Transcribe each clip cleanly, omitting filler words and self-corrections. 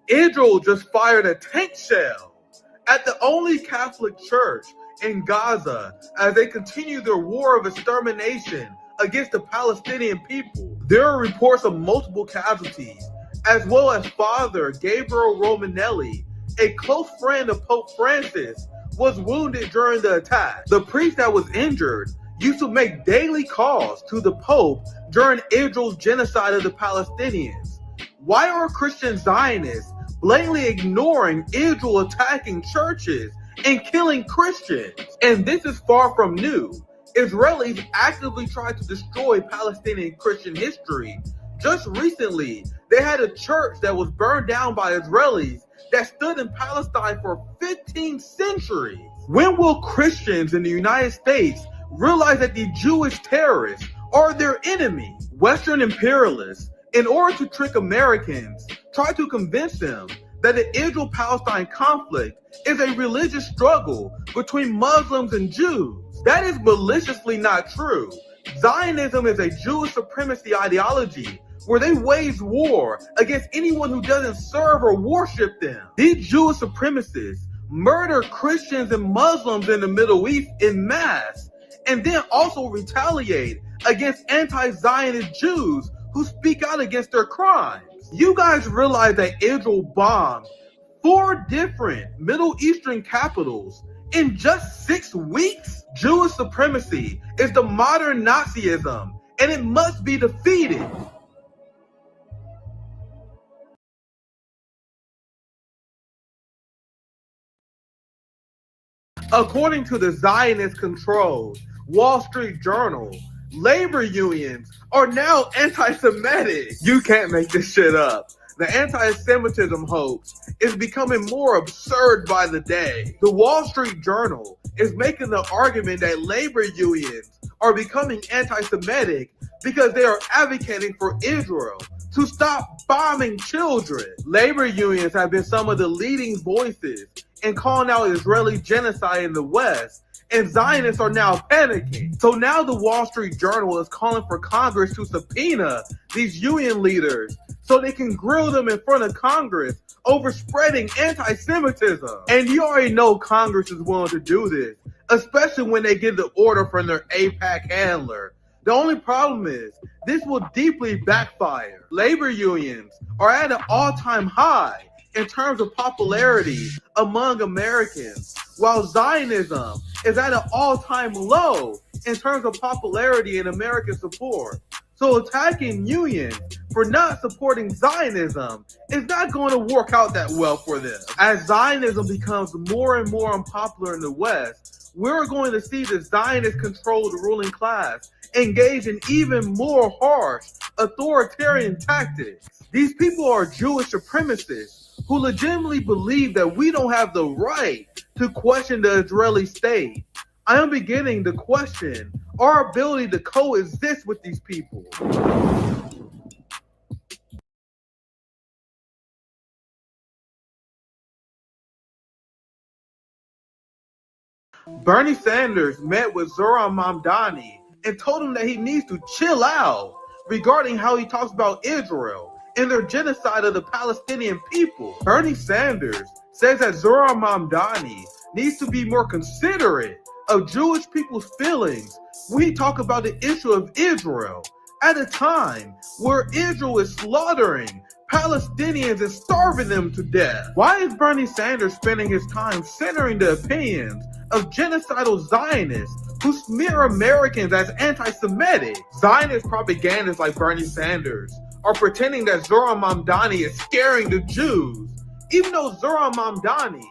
Israel just fired a tank shell at the only Catholic church in Gaza as they continue their war of extermination against the Palestinian people. There are reports of multiple casualties, as well as Father Gabriel Romanelli, a close friend of Pope Francis, was wounded during the attack. The priest that was injured used to make daily calls to the Pope during Israel's genocide of the Palestinians. Why are Christian Zionists blatantly ignoring Israel attacking churches and killing Christians? And this is far from new. Israelis actively try to destroy Palestinian Christian history. Just recently, they had a church that was burned down by Israelis that stood in Palestine for 15 centuries. When will Christians in the United States realize that the Jewish terrorists are their enemy? Western imperialists, in order to trick Americans, try to convince them that the Israel-Palestine conflict is a religious struggle between Muslims and Jews. That is maliciously not true. Zionism is a Jewish supremacy ideology where they wage war against anyone who doesn't serve or worship them. These Jewish supremacists murder Christians and Muslims in the Middle East en masse, and then also retaliate against anti-Zionist Jews who speak out against their crimes. You guys realize that Israel bombed 4 different Middle Eastern capitals in just 6 weeks? Jewish supremacy is the modern Nazism, and it must be defeated. According to the Zionist-controlled Wall Street Journal, labor unions are now anti-Semitic. You can't make this shit up. The anti-Semitism hoax is becoming more absurd by the day. The Wall Street Journal is making the argument that labor unions are becoming anti-Semitic because they are advocating for Israel to stop bombing children. Labor unions have been some of the leading voices in calling out Israeli genocide in the West, and Zionists are now panicking. So now the Wall Street Journal is calling for Congress to subpoena these union leaders so they can grill them in front of Congress over spreading anti-Semitism. And you already know Congress is willing to do this, especially when they get the order from their AIPAC handler. The only problem is, this will deeply backfire. Labor unions are at an all-time high in terms of popularity among Americans, while Zionism is at an all-time low in terms of popularity and American support. So attacking unions for not supporting Zionism is not going to work out that well for them. As Zionism becomes more and more unpopular in the West, we're going to see the Zionist-controlled ruling class engage in even more harsh authoritarian tactics. These people are Jewish supremacists who legitimately believe that we don't have the right to question the Israeli state. I am beginning to question our ability to coexist with these people. Bernie Sanders met with Zohran Mamdani and told him that he needs to chill out regarding how he talks about Israel and their genocide of the Palestinian people. Bernie Sanders says that Zohran Mamdani needs to be more considerate of Jewish people's feelings when he talks about the issue of Israel at a time where Israel is slaughtering Palestinians and starving them to death. Why is Bernie Sanders spending his time centering the opinions of genocidal Zionists who smear Americans as anti-Semitic? Zionist propagandists like Bernie Sanders are pretending that Zohran Mamdani is scaring the Jews, even though Zohran Mamdani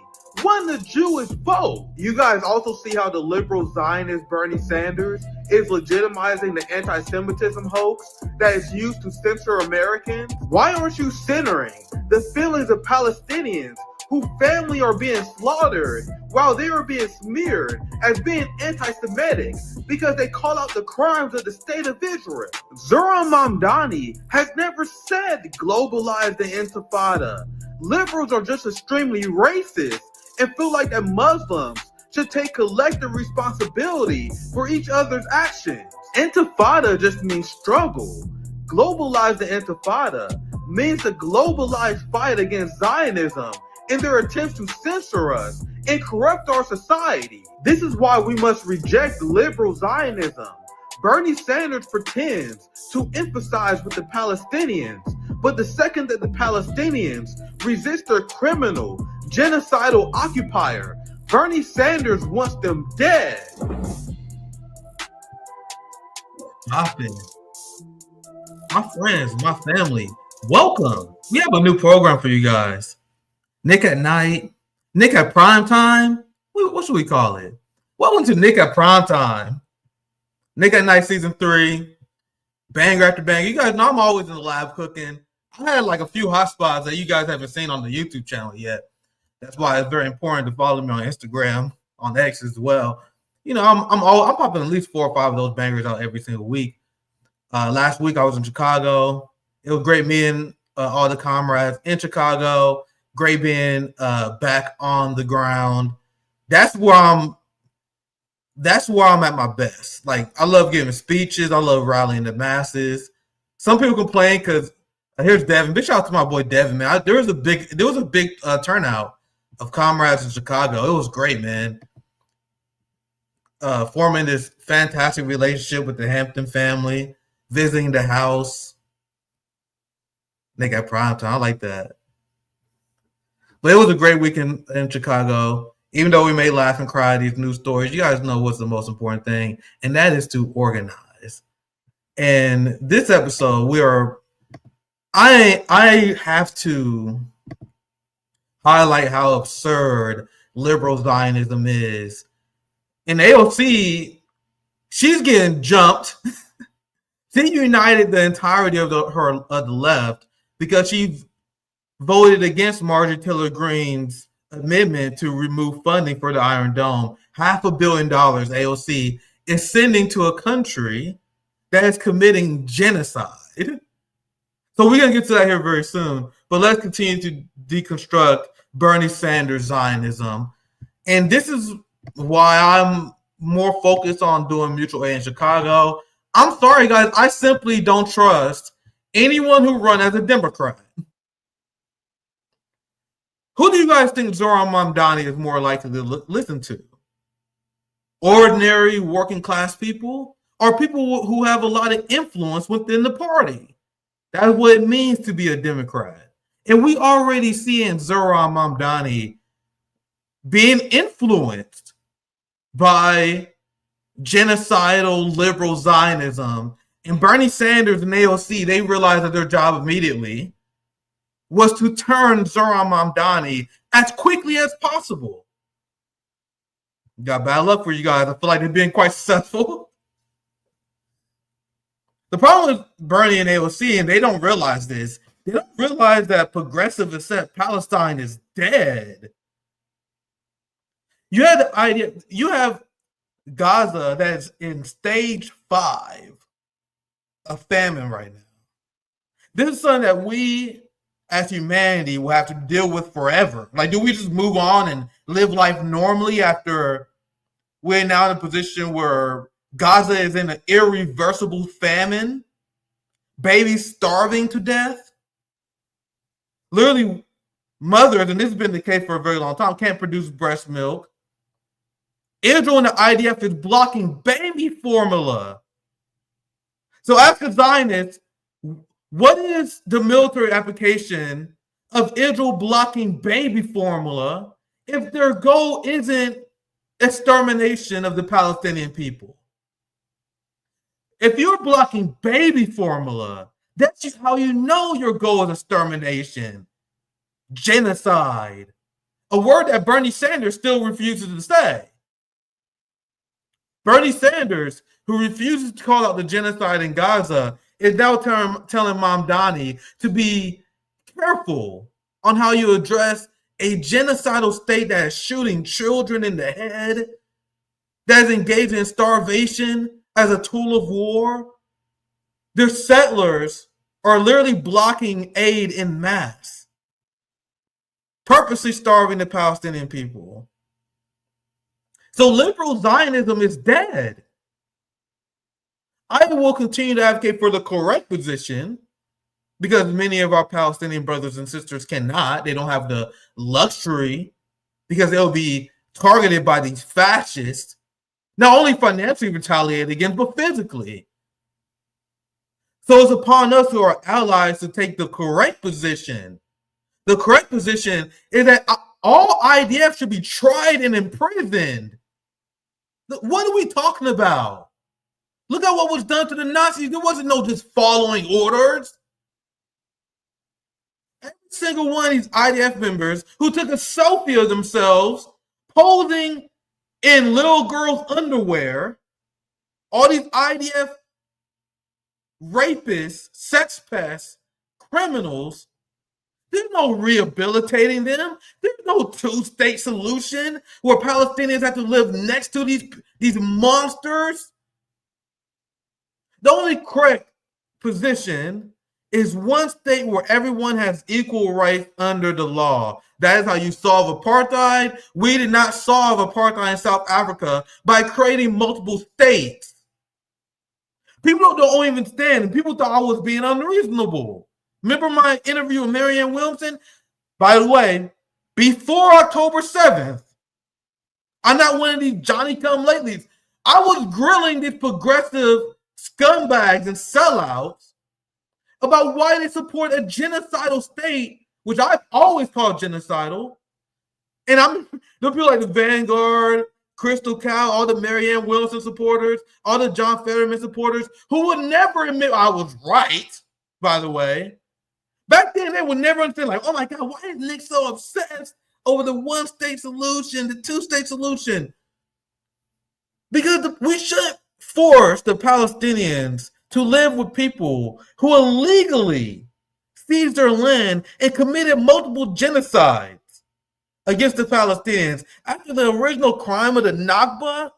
won the Jewish vote. You guys also see how the liberal Zionist Bernie Sanders is legitimizing the anti-Semitism hoax that is used to censor Americans? Why aren't you centering the feelings of Palestinians whose family are being slaughtered while they are being smeared as being anti-Semitic because they call out the crimes of the state of Israel? Zohran Mamdani has never said globalize the Intifada. Liberals are just extremely racist and feel like that Muslims should take collective responsibility for each other's actions. Intifada just means struggle. Globalize the Intifada means the globalized fight against Zionism in their attempts to censor us and corrupt our society. This is why we must reject liberal Zionism. Bernie Sanders pretends to emphasize with the Palestinians, but the second that the Palestinians resist their criminal, genocidal occupier, Bernie Sanders wants them dead. My friends, my family, welcome. We have a new program for you guys. Nick at Night, Nick at Prime Time. What should we call it? Welcome to Nick at Prime Time. Nick at Night Season 3. Banger after banger. You guys know I'm always in the lab cooking. I had like a few hot spots that you guys haven't seen on the YouTube channel yet. That's why it's very important to follow me on Instagram, on X as well. You know, I'm popping at least 4 or 5 of those bangers out every single week. Last week I was in Chicago. It was great meeting all the comrades in Chicago. Great being back on the ground. That's where I'm at my best. Like, I love giving speeches. I love rallying the masses. Some people complain because here's Devin. Big shout out to my boy Devin, man. There was a big turnout of comrades in Chicago. It was great, man. Forming this fantastic relationship with the Hampton family, visiting the house. They got prime time. I like that. But it was a great weekend in Chicago. Even though we may laugh and cry at these news stories, you guys know what's the most important thing, and that is to organize. And this episode, I have to highlight how absurd liberal Zionism is. And AOC, she's getting jumped. She united the entirety of the left because she voted against Marjorie Taylor Greene's amendment to remove funding for the Iron Dome. $500 million AOC is sending to a country that is committing genocide. So we're going to get to that here very soon. But let's continue to deconstruct Bernie Sanders Zionism. And this is why I'm more focused on doing mutual aid in Chicago. I'm sorry, guys. I simply don't trust anyone who runs as a Democrat. Who do you guys think Zohran Mamdani is more likely to listen to? Ordinary working class people or people who have a lot of influence within the party? That's what it means to be a Democrat. And we already seeing Zohran Mamdani being influenced by genocidal liberal Zionism. And Bernie Sanders and AOC, they realized that their job immediately was to turn Zohran Mamdani as quickly as possible. Got bad luck for you guys. I feel like they're being quite successful. The problem with Bernie and AOC, and they don't realize this, they don't realize that progressive accept Palestine is dead. You have the idea, you have Gaza that's in stage 5 of famine right now. This is something that we as humanity will have to deal with forever. Like, do we just move on and live life normally after we're now in a position where Gaza is in an irreversible famine? Babies starving to death? Literally, mothers, and this has been the case for a very long time, can't produce breast milk. Israel and the IDF is blocking baby formula. So after Zionists, what is the military application of Israel blocking baby formula if their goal isn't extermination of the Palestinian people? If you're blocking baby formula, that's just how you know your goal is extermination, genocide, a word that Bernie Sanders still refuses to say. Bernie Sanders, who refuses to call out the genocide in Gaza, is now telling Mamdani to be careful on how you address a genocidal state that is shooting children in the head, that is engaging in starvation as a tool of war. Their settlers are literally blocking aid in mass, purposely starving the Palestinian people. So liberal Zionism is dead. I will continue to advocate for the correct position, because many of our Palestinian brothers and sisters cannot. They don't have the luxury because they'll be targeted by these fascists, not only financially retaliated against, but physically. So it's upon us who are allies to take the correct position. The correct position is that all IDF should be tried and imprisoned. What are we talking about? Look at what was done to the Nazis. There wasn't no just following orders. Every single one of these IDF members who took a selfie of themselves posing in little girls' underwear, all these IDF rapists, sex pests, criminals, there's no rehabilitating them. There's no two-state solution where Palestinians have to live next to these monsters. The only correct position is one state where everyone has equal rights under the law. That is how you solve apartheid. We did not solve apartheid in South Africa by creating multiple states. People don't even stand, and people thought I was being unreasonable. Remember my interview with Marianne Williamson? By the way, before October 7th, I'm not one of these Johnny-come-latelys. I was grilling these progressive scumbags and sellouts about why they support a genocidal state, which I've always called genocidal. And there'll be like the Vanguard, Crystal Cow, all the Marianne Williamson supporters, all the John Fetterman supporters, who would never admit I was right, by the way. Back then, they would never understand, like, oh my God, why is Nick so obsessed over the one-state solution, the two-state solution? Because we shouldn't force the Palestinians to live with people who illegally seized their land and committed multiple genocides against the Palestinians after the original crime of the Nakba.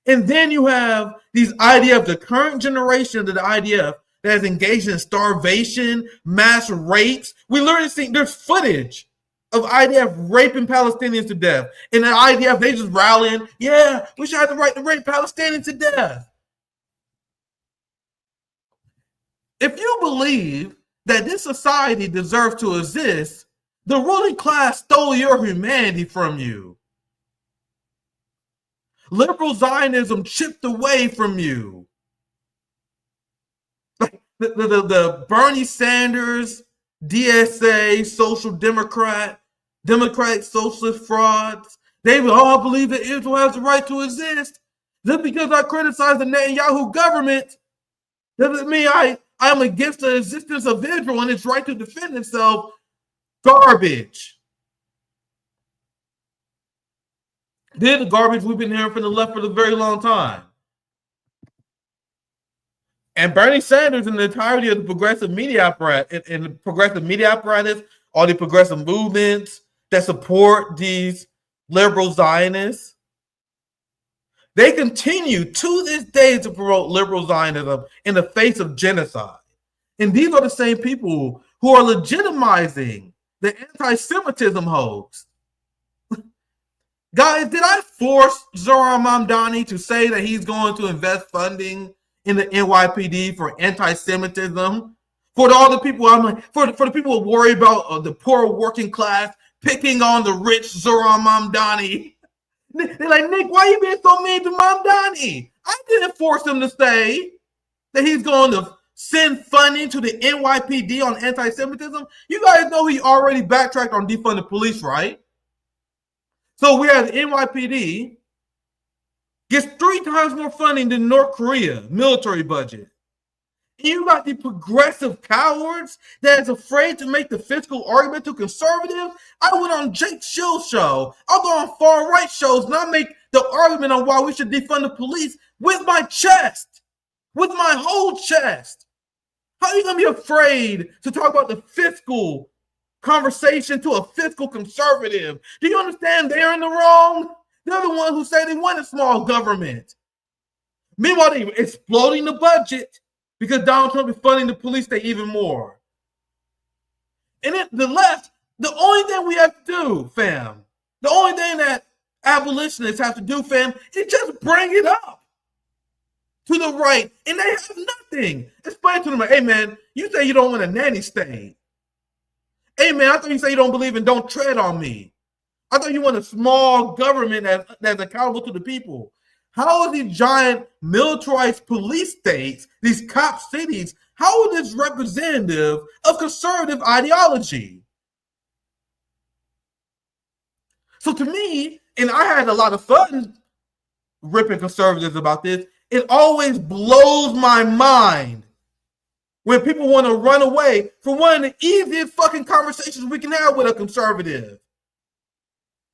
And then you have these IDF, the current generation of the IDF, that is engaged in starvation, mass rapes. We literally see there's footage of IDF raping Palestinians to death. And the IDF, they just rallying, yeah, we should have the right to rape Palestinians to death. If you believe that this society deserves to exist, the ruling class stole your humanity from you. Liberal Zionism chipped away from you. The Bernie Sanders, DSA, Social Democrat, Democratic Socialist frauds, they will all believe that Israel has the right to exist. Just because I criticize the Netanyahu government doesn't mean I am against the existence of Israel and its right to defend itself. Garbage. They're the garbage we've been hearing from the left for a very long time. And Bernie Sanders and the entirety of the progressive media apparatus, all the progressive movements that support these liberal Zionists, they continue to this day to promote liberal Zionism in the face of genocide. And these are the same people who are legitimizing the anti-Semitism hoax. Guys, did I force Zohran Mamdani to say that he's going to invest funding in the NYPD for anti-Semitism? For all the people, I'm like, for the people who worry about the poor working class picking on the rich Zohran Mamdani. They're like, Nick, why are you being so mean to Mamdani? I didn't force him to say that he's going to send funding to the NYPD on anti-Semitism. You guys know he already backtracked on defund the police, right? So we have the NYPD gets 3 times more funding than North Korea military budget. And you got the progressive cowards that is afraid to make the fiscal argument to conservatives. I went on Jake Shill's show. I'll go on far right shows and I make the argument on why we should defund the police with my chest, with my whole chest. How are you going to be afraid to talk about the fiscal conversation to a fiscal conservative? Do you understand they're in the wrong? They're the ones who say they want a small government. Meanwhile, they're exploding the budget because Donald Trump is funding the police state even more. And then the left, the only thing we have to do, fam, the only thing that abolitionists have to do, fam, is just bring it up. to the right, and they have nothing. Explain to them, hey man, you say you don't want a nanny state. Hey man, I thought you say you don't believe in don't tread on me. I thought you want a small government that's accountable to the people. How are these giant militarized police states, these cop cities, how are this representative of conservative ideology? So to me, and I had a lot of fun ripping conservatives about this, it always blows my mind when people want to run away from one of the easiest fucking conversations we can have with a conservative.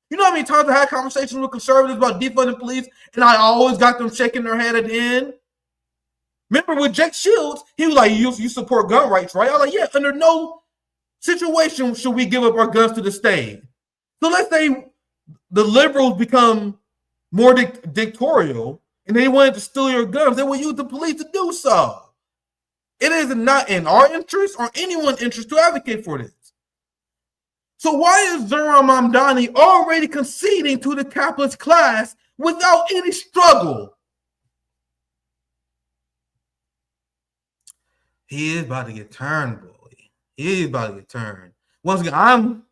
You know how many times I had conversations with conservatives about defunding police, and I always got them shaking their head at the end? Remember with Jake Shields, he was like, you support gun rights, right? I was like, yeah, under no situation should we give up our guns to the state. So let's say the liberals become more dictatorial, and they wanted to steal your guns, they will use the police to do so. It is not in our interest or anyone's interest to advocate for this. So why is Zohran Mamdani already conceding to the capitalist class without any struggle? He is about to get turned, boy. He is about to get turned. Once again, I'm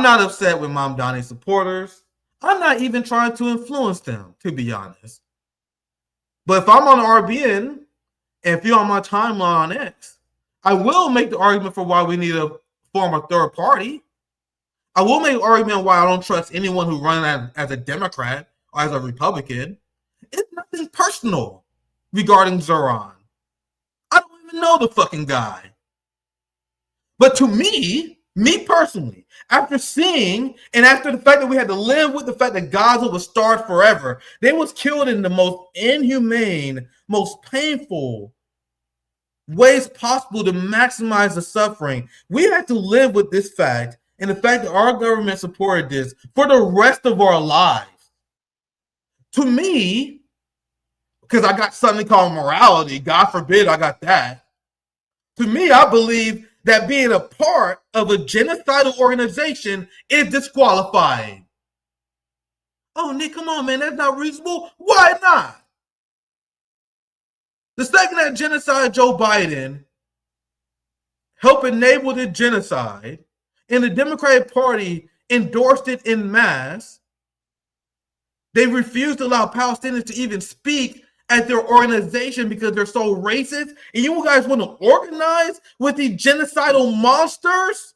not upset with Mamdani supporters. I'm not even trying to influence them, to be honest. But if I'm on RBN, and if you're on my timeline on X, I will make the argument for why we need to form a third party. I will make an argument why I don't trust anyone who runs as a Democrat or as a Republican. It's nothing personal regarding Zohran. I don't even know the fucking guy. But to me personally, after seeing and after the fact that we had to live with the fact that Gaza was starved forever, they was killed in the most inhumane, most painful ways possible to maximize the suffering. We had to live with this fact and the fact that our government supported this for the rest of our lives. To me, because I got something called morality, God forbid I got that. To me, I believe that being a part of a genocidal organization is disqualifying. Oh, Nick, come on, man, that's not reasonable. Why not? The second that genocide Joe Biden helped enable the genocide and the Democratic Party endorsed it en masse, they refused to allow Palestinians to even speak at their organization because they're so racist, and you guys want to organize with these genocidal monsters?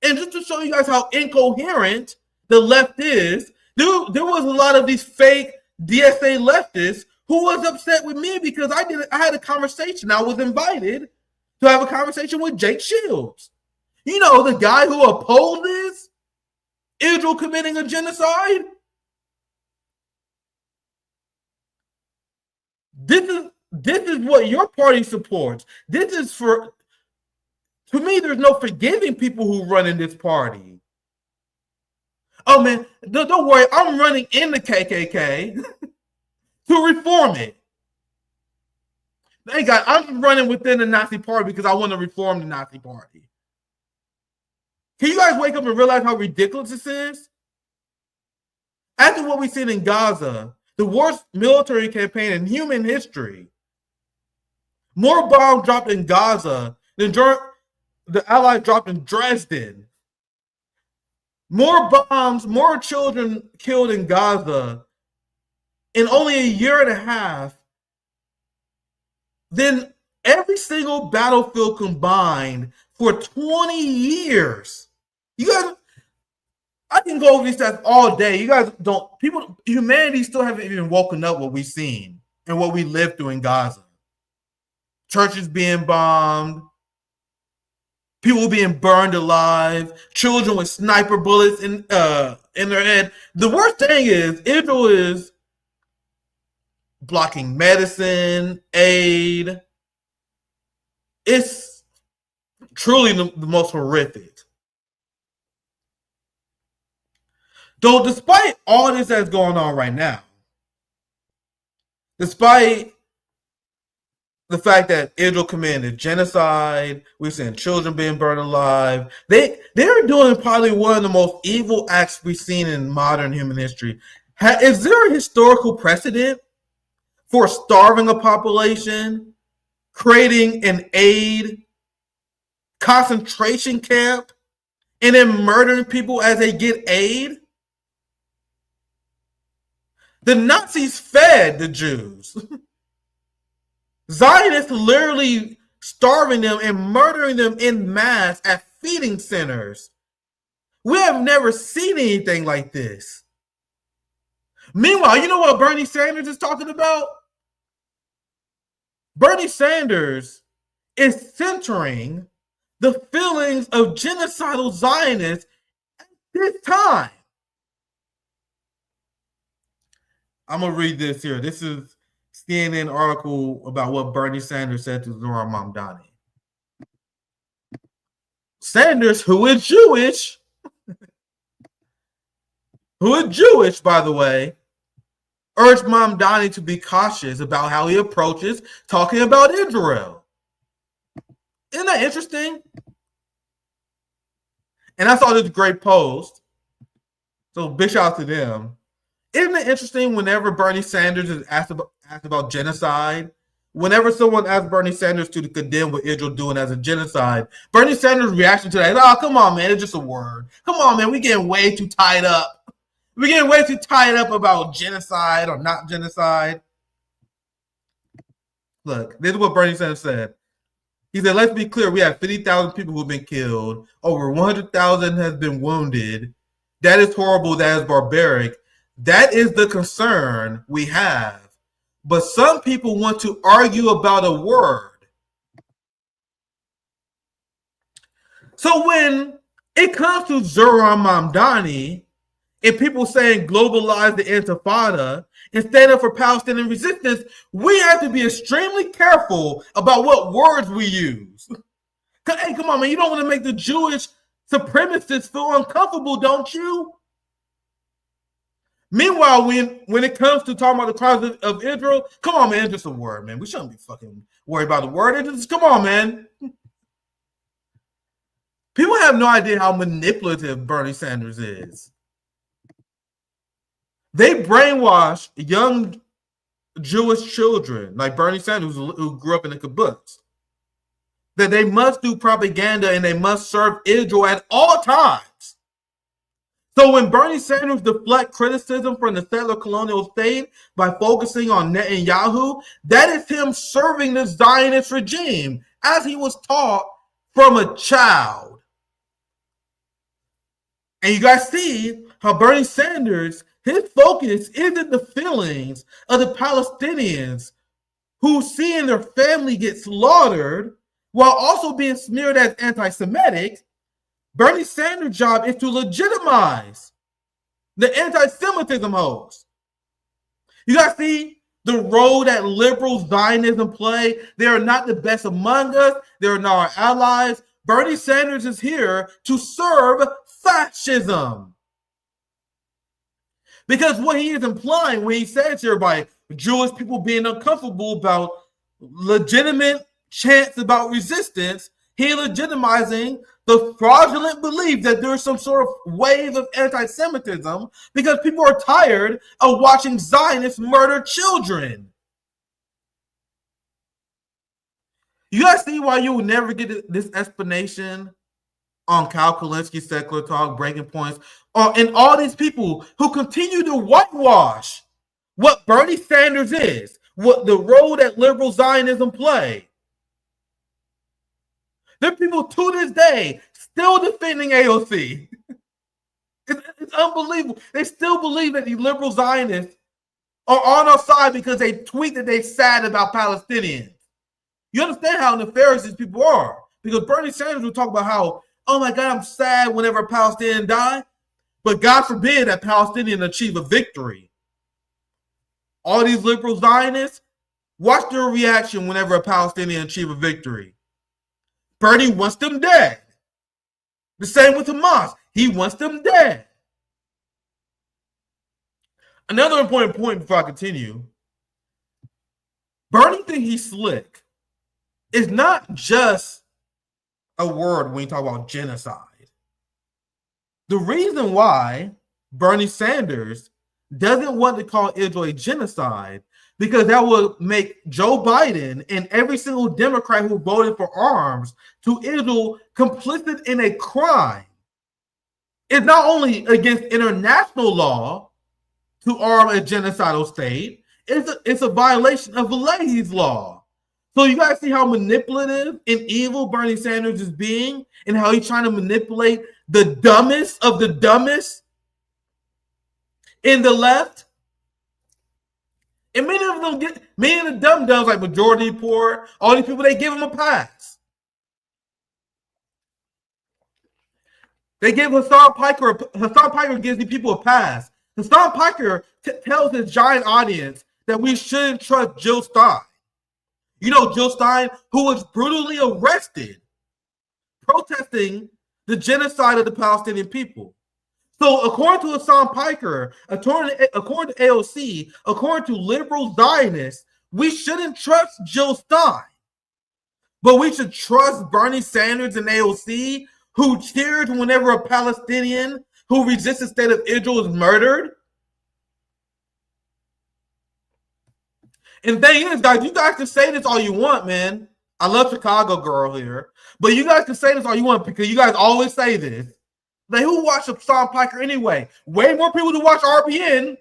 And just to show you guys how incoherent the left is, there was a lot of these fake DSA leftists who was upset with me because I had a conversation. I was invited to have a conversation with Jake Shields. You know, the guy who opposes Israel committing a genocide. This is what your party supports. This is for, to me, there's no forgiving people who run in this party. Oh man, don't worry, I'm running in the KKK to reform it. Hey guys, I'm running within the Nazi party because I want to reform the Nazi party. Can you guys wake up and realize how ridiculous this is? After what we've seen in Gaza, the worst military campaign in human history, more bombs dropped in Gaza than the Allies dropped in Dresden. More bombs, more children killed in Gaza in only a year and a half than every single battlefield combined for 20 years. You guys, I can go over these stats all day. You guys humanity still haven't even woken up what we've seen and what we lived through in Gaza. Churches being bombed, people being burned alive, children with sniper bullets in their head. The worst thing is Israel is blocking medicine, aid. It's truly the most horrific. Though despite all this that's going on right now, despite the fact that Israel committed genocide, we've seen children being burned alive, they're doing probably one of the most evil acts we've seen in modern human history. Is there a historical precedent for starving a population, creating an aid concentration camp, and then murdering people as they get aid? The Nazis fed the Jews. Zionists literally starving them and murdering them in mass at feeding centers. We have never seen anything like this. Meanwhile, you know what Bernie Sanders is talking about? Bernie Sanders is centering the feelings of genocidal Zionists at this time. I'm going to read this here. This is CNN article about what Bernie Sanders said to Zohran Mamdani. Sanders, who is Jewish, by the way, urged Mamdani to be cautious about how he approaches talking about Israel. Isn't that interesting? And I saw this great post. So big shout out to them. Isn't it interesting whenever Bernie Sanders is asked about genocide, whenever someone asks Bernie Sanders to condemn what Israel doing as a genocide, Bernie Sanders' reaction to that is, oh, come on, man, it's just a word. Come on, man, we're getting way too tied up. We're getting way too tied up about genocide or not genocide. Look, this is what Bernie Sanders said. He said, let's be clear, we have 50,000 people who have been killed. Over 100,000 has been wounded. That is horrible. That is barbaric. That is the concern we have. But some people want to argue about a word. So when it comes to Zohran Mamdani and people saying globalize the Intifada and stand up for Palestinian resistance, we have to be extremely careful about what words we use. Hey, come on, man, you don't want to make the Jewish supremacists feel uncomfortable, don't you? Meanwhile, when it comes to talking about the crimes of Israel, come on, man, it's just a word, man. We shouldn't be fucking worried about the word. It's just, come on, man. People have no idea how manipulative Bernie Sanders is. They brainwash young Jewish children, like Bernie Sanders, who grew up in a kibbutz, that they must do propaganda and they must serve Israel at all times. So when Bernie Sanders deflects criticism from the settler colonial state by focusing on Netanyahu, that is him serving the Zionist regime as he was taught from a child. And you guys see how Bernie Sanders, his focus isn't the feelings of the Palestinians who seeing their family get slaughtered while also being smeared as anti-Semitic. Bernie Sanders' job is to legitimize the anti-Semitism hoax. You guys see the role that liberal Zionism play? They are not the best among us. They are not our allies. Bernie Sanders is here to serve fascism. Because what he is implying when he says here by Jewish people being uncomfortable about legitimate chants about resistance, he legitimizing the fraudulent belief that there's some sort of wave of anti-Semitism because people are tired of watching Zionists murder children. You guys see why you will never get this explanation on Kyle Kulinski's Secular Talk, Breaking Points, and all these people who continue to whitewash what Bernie Sanders is, what the role that liberal Zionism play. There are people to this day still defending AOC. It's unbelievable. They still believe that the liberal Zionists are on our side because they tweet that they're sad about Palestinians. You understand how nefarious these people are. Because Bernie Sanders will talk about how, oh my God, I'm sad whenever a Palestinian die, but God forbid that Palestinian achieve a victory. All these liberal Zionists, watch their reaction whenever a Palestinian achieve a victory. Bernie wants them dead. The same with Hamas. He wants them dead. Another important point before I continue. Bernie thinks he's slick. It's not just a word when you talk about genocide. The reason why Bernie Sanders doesn't want to call Israel a genocide because that would make Joe Biden and every single Democrat who voted for arms to Israel complicit in a crime. It's not only against international law to arm a genocidal state, it's a violation of Leahy's law. So you guys see how manipulative and evil Bernie Sanders is being and how he's trying to manipulate the dumbest of the dumbest in the left? And many of the dumb-dumbs like Majority Report, all these people, they give him a pass. They give Hassan Piker gives these people a pass. Hassan Piker tells his giant audience that we shouldn't trust Jill Stein. You know, Jill Stein, who was brutally arrested protesting the genocide of the Palestinian people. So according to Hassan Piker, according to AOC, according to liberal Zionists, we shouldn't trust Jill Stein. But we should trust Bernie Sanders and AOC, who cheered whenever a Palestinian who resists the state of Israel is murdered. And the thing is, guys, you guys can say this all you want, man. I love Chicago girl here. But you guys can say this all you want because you guys always say this. Like, who watched Hassan Piker anyway? Way more people to watch RBN.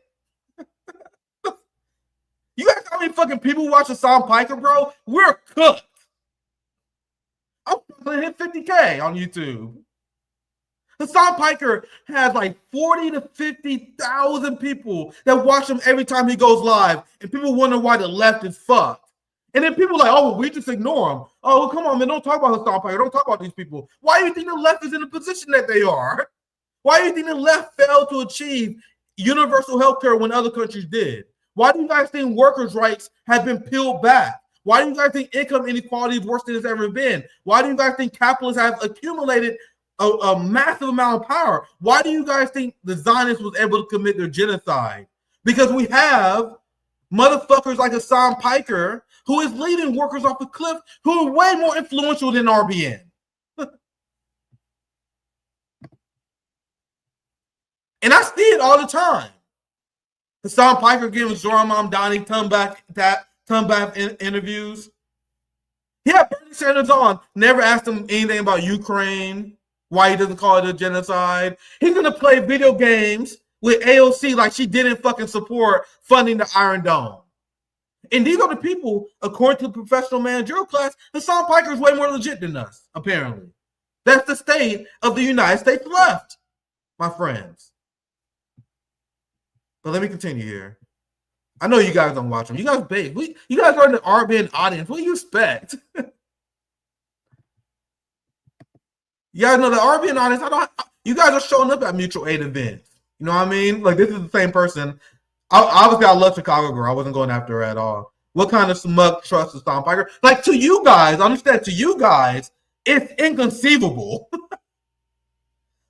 You guys know how many fucking people watch Hassan Piker, bro? We're cooked. I'm going to hit 50K on YouTube. Hassan Piker has like 40 to 50,000 people that watch him every time he goes live. And people wonder why the left is fucked. And then people are like, oh, well, we just ignore him. Oh, well, come on, man. Don't talk about Hassan Piker. Don't talk about these people. Why do you think the left is in the position that they are? Why do you think the left failed to achieve universal health care when other countries did? Why do you guys think workers' rights have been peeled back? Why do you guys think income inequality is worse than it's ever been? Why do you guys think capitalists have accumulated a massive amount of power? Why do you guys think the Zionists was able to commit their genocide? Because we have motherfuckers like Hassan Piker, who is leading workers off the cliff, who are way more influential than RBN. And I see it all the time. Hassan Piker giving Zohran Mamdani comeback interviews. He had Bernie Sanders on, never asked him anything about Ukraine, why he doesn't call it a genocide. He's going to play video games with AOC like she didn't fucking support funding the Iron Dome. And these are the people, according to the professional managerial class, Hassan Piker is way more legit than us, apparently. That's the state of the United States left, my friends. But let me continue here. I know you guys don't watch them. You guys big. You guys are in the RBN audience. What do you expect? You guys know the RBN audience. You guys are showing up at mutual aid events. You know what I mean? Like, this is the same person. Obviously, I love Chicago girl. I wasn't going after her at all. What kind of smug trust is Tom Piker? Like, to you guys, understand, to you guys, it's inconceivable.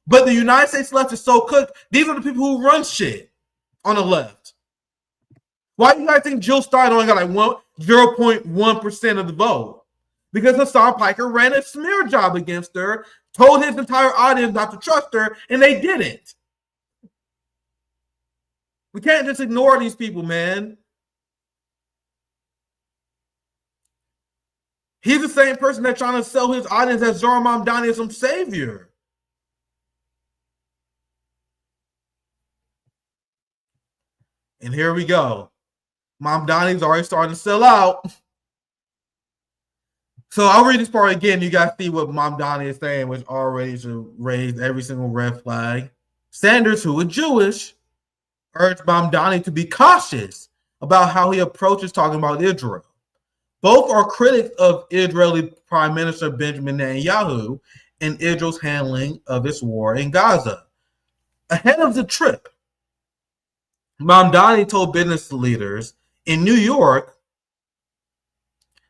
But the United States left is so cooked. These are the people who run shit on the left. Why do you guys think Jill Stein only got like 0.1% of the vote? Because Hassan Piker ran a smear job against her, told his entire audience not to trust her, and they didn't. We can't just ignore these people, man. He's the same person that's trying to sell his audience as Zohran Mamdani as some savior. And here we go. Mamdani's already starting to sell out. So I'll read this part again. You guys see what Mamdani is saying, which already should raise every single red flag. Sanders, who is Jewish, urged Mamdani to be cautious about how he approaches talking about Israel. Both are critics of Israeli Prime Minister Benjamin Netanyahu and Israel's handling of its war in Gaza. Ahead of the trip, Mamdani told business leaders in New York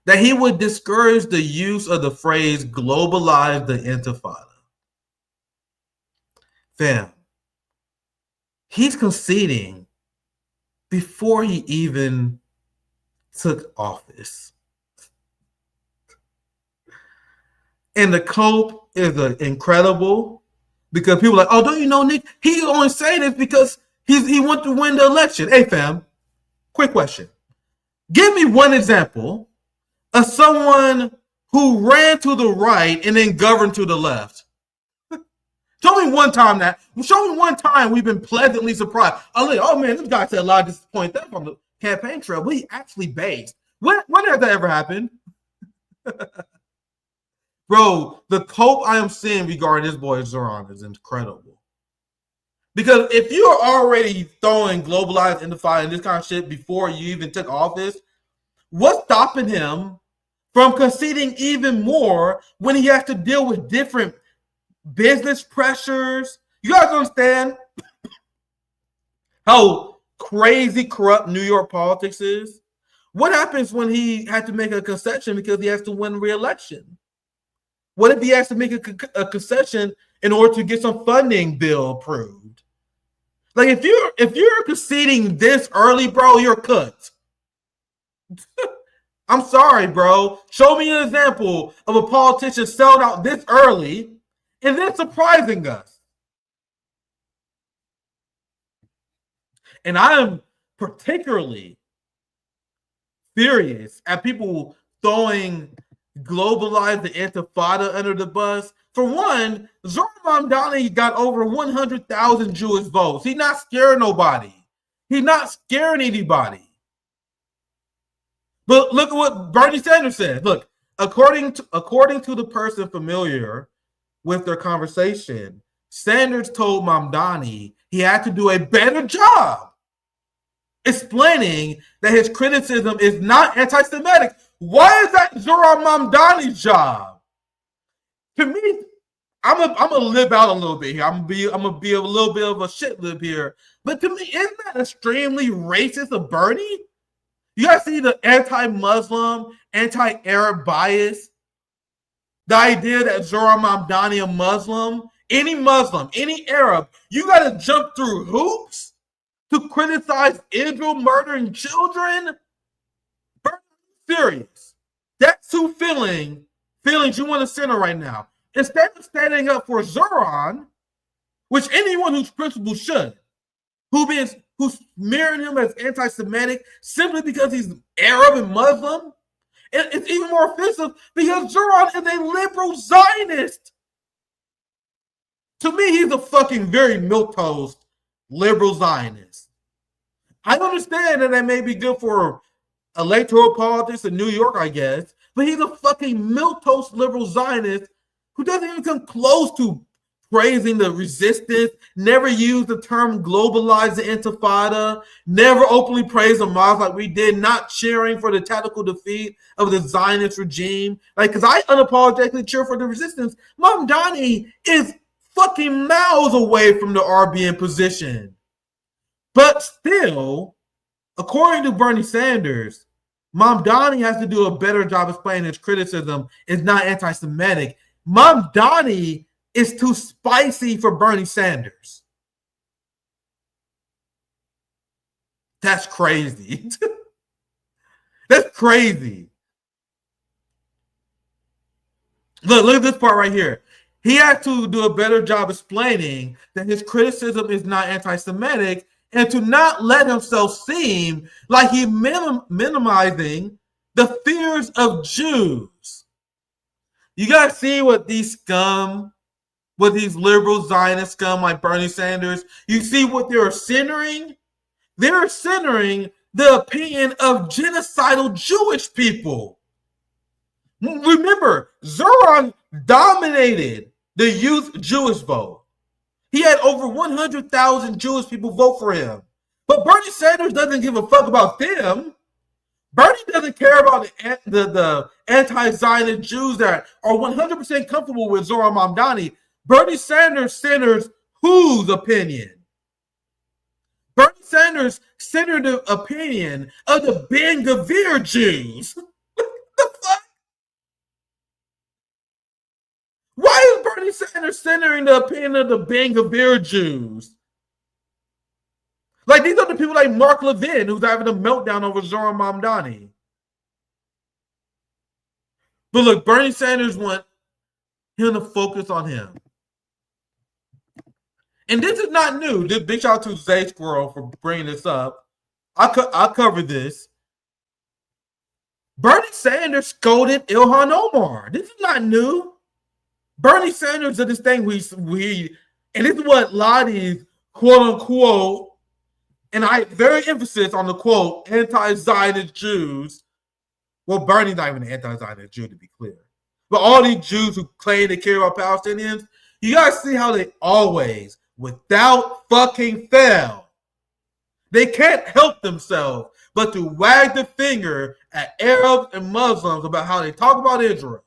that he would discourage the use of the phrase globalize the intifada. Fam, he's conceding before he even took office. And the cope is incredible because people are like, oh, don't you know, Nick? He only say this because He went to win the election. Hey, fam, quick question. Give me one example of someone who ran to the right and then governed to the left. Show me one time we've been pleasantly surprised. Oh man, this guy said a lot of disappointing stuff on the campaign trail, but he actually based. When has that ever happened? Bro, the cope I am seeing regarding this boy Zohran is incredible. Because if you are already throwing globalized intifada and this kind of shit before you even took office, what's stopping him from conceding even more when he has to deal with different business pressures? You guys understand how crazy corrupt New York politics is? What happens when he had to make a concession because he has to win re-election? What if he has to make a concession in order to get some funding bill approved? Like if you're conceding this early, bro, you're cooked. I'm sorry, bro. Show me an example of a politician selling out this early and then surprising us. And I am particularly furious at people throwing globalized the intifada under the bus. For one, Zohran Mamdani got over 100,000 Jewish votes. He's not scaring nobody. He's not scaring anybody. But look at what Bernie Sanders said. Look, according to the person familiar with their conversation, Sanders told Mamdani he had to do a better job explaining that his criticism is not anti-Semitic. Why is that Zohran Mamdani's job? To me, I'm gonna live out a little bit here. I'm gonna be a little bit of a shit lib here. But to me, isn't that extremely racist of Bernie? You guys see the anti-Muslim, anti-Arab bias? The idea that Zohran Mamdani a Muslim, any Arab, you gotta jump through hoops to criticize Israel murdering children? Serious. That's two feelings you want to center right now. Instead of standing up for Zohran, which anyone who's principled should, who's mirroring him as anti-Semitic simply because he's Arab and Muslim, it's even more offensive because Zohran is a liberal Zionist. To me, he's a fucking very milquetoast liberal Zionist. I understand that may be good for electoral politics in New York, I guess, but he's a fucking milquetoast liberal Zionist who doesn't even come close to praising the resistance, never used the term globalize the intifada, never openly praised Hamas like we did, not cheering for the tactical defeat of the Zionist regime. Like, because I unapologetically cheer for the resistance. Mamdani is fucking miles away from the RBN position. But still, according to Bernie Sanders, Mamdani has to do a better job explaining his criticism is not anti-Semitic. Mamdani is too spicy for Bernie Sanders. That's crazy. That's crazy. Look at this part right here. He had to do a better job explaining that his criticism is not anti-Semitic and to not let himself seem like he's minimizing the fears of Jews. You gotta see what these liberal Zionist scum like Bernie Sanders, you see what they're centering? They're centering the opinion of genocidal Jewish people. Remember, Zohran dominated the youth Jewish vote. He had over 100,000 Jewish people vote for him. But Bernie Sanders doesn't give a fuck about them. Bernie doesn't care about the anti-Zionist Jews that are 100% comfortable with Zohran Mamdani. Bernie Sanders centers whose opinion? Bernie Sanders centered the opinion of the Ben Gvir Jews. What the fuck? Why is Bernie Sanders centering the opinion of the Ben Gvir Jews? Like, these are the people like Mark Levin who's having a meltdown over Zohran Mamdani. But look, Bernie Sanders want him to focus on him. And this is not new. This big shout out to Zay Squirrel for bringing this up. I'll cover this. Bernie Sanders scolded Ilhan Omar. This is not new. Bernie Sanders did this thing and this is what Lottie's quote unquote, and I very emphasis on the quote, anti-Zionist Jews. Well, Bernie's not even an anti-Zionist Jew, to be clear. But all these Jews who claim they care about Palestinians, you guys see how they always, without fucking fail, they can't help themselves but to wag the finger at Arabs and Muslims about how they talk about Israel.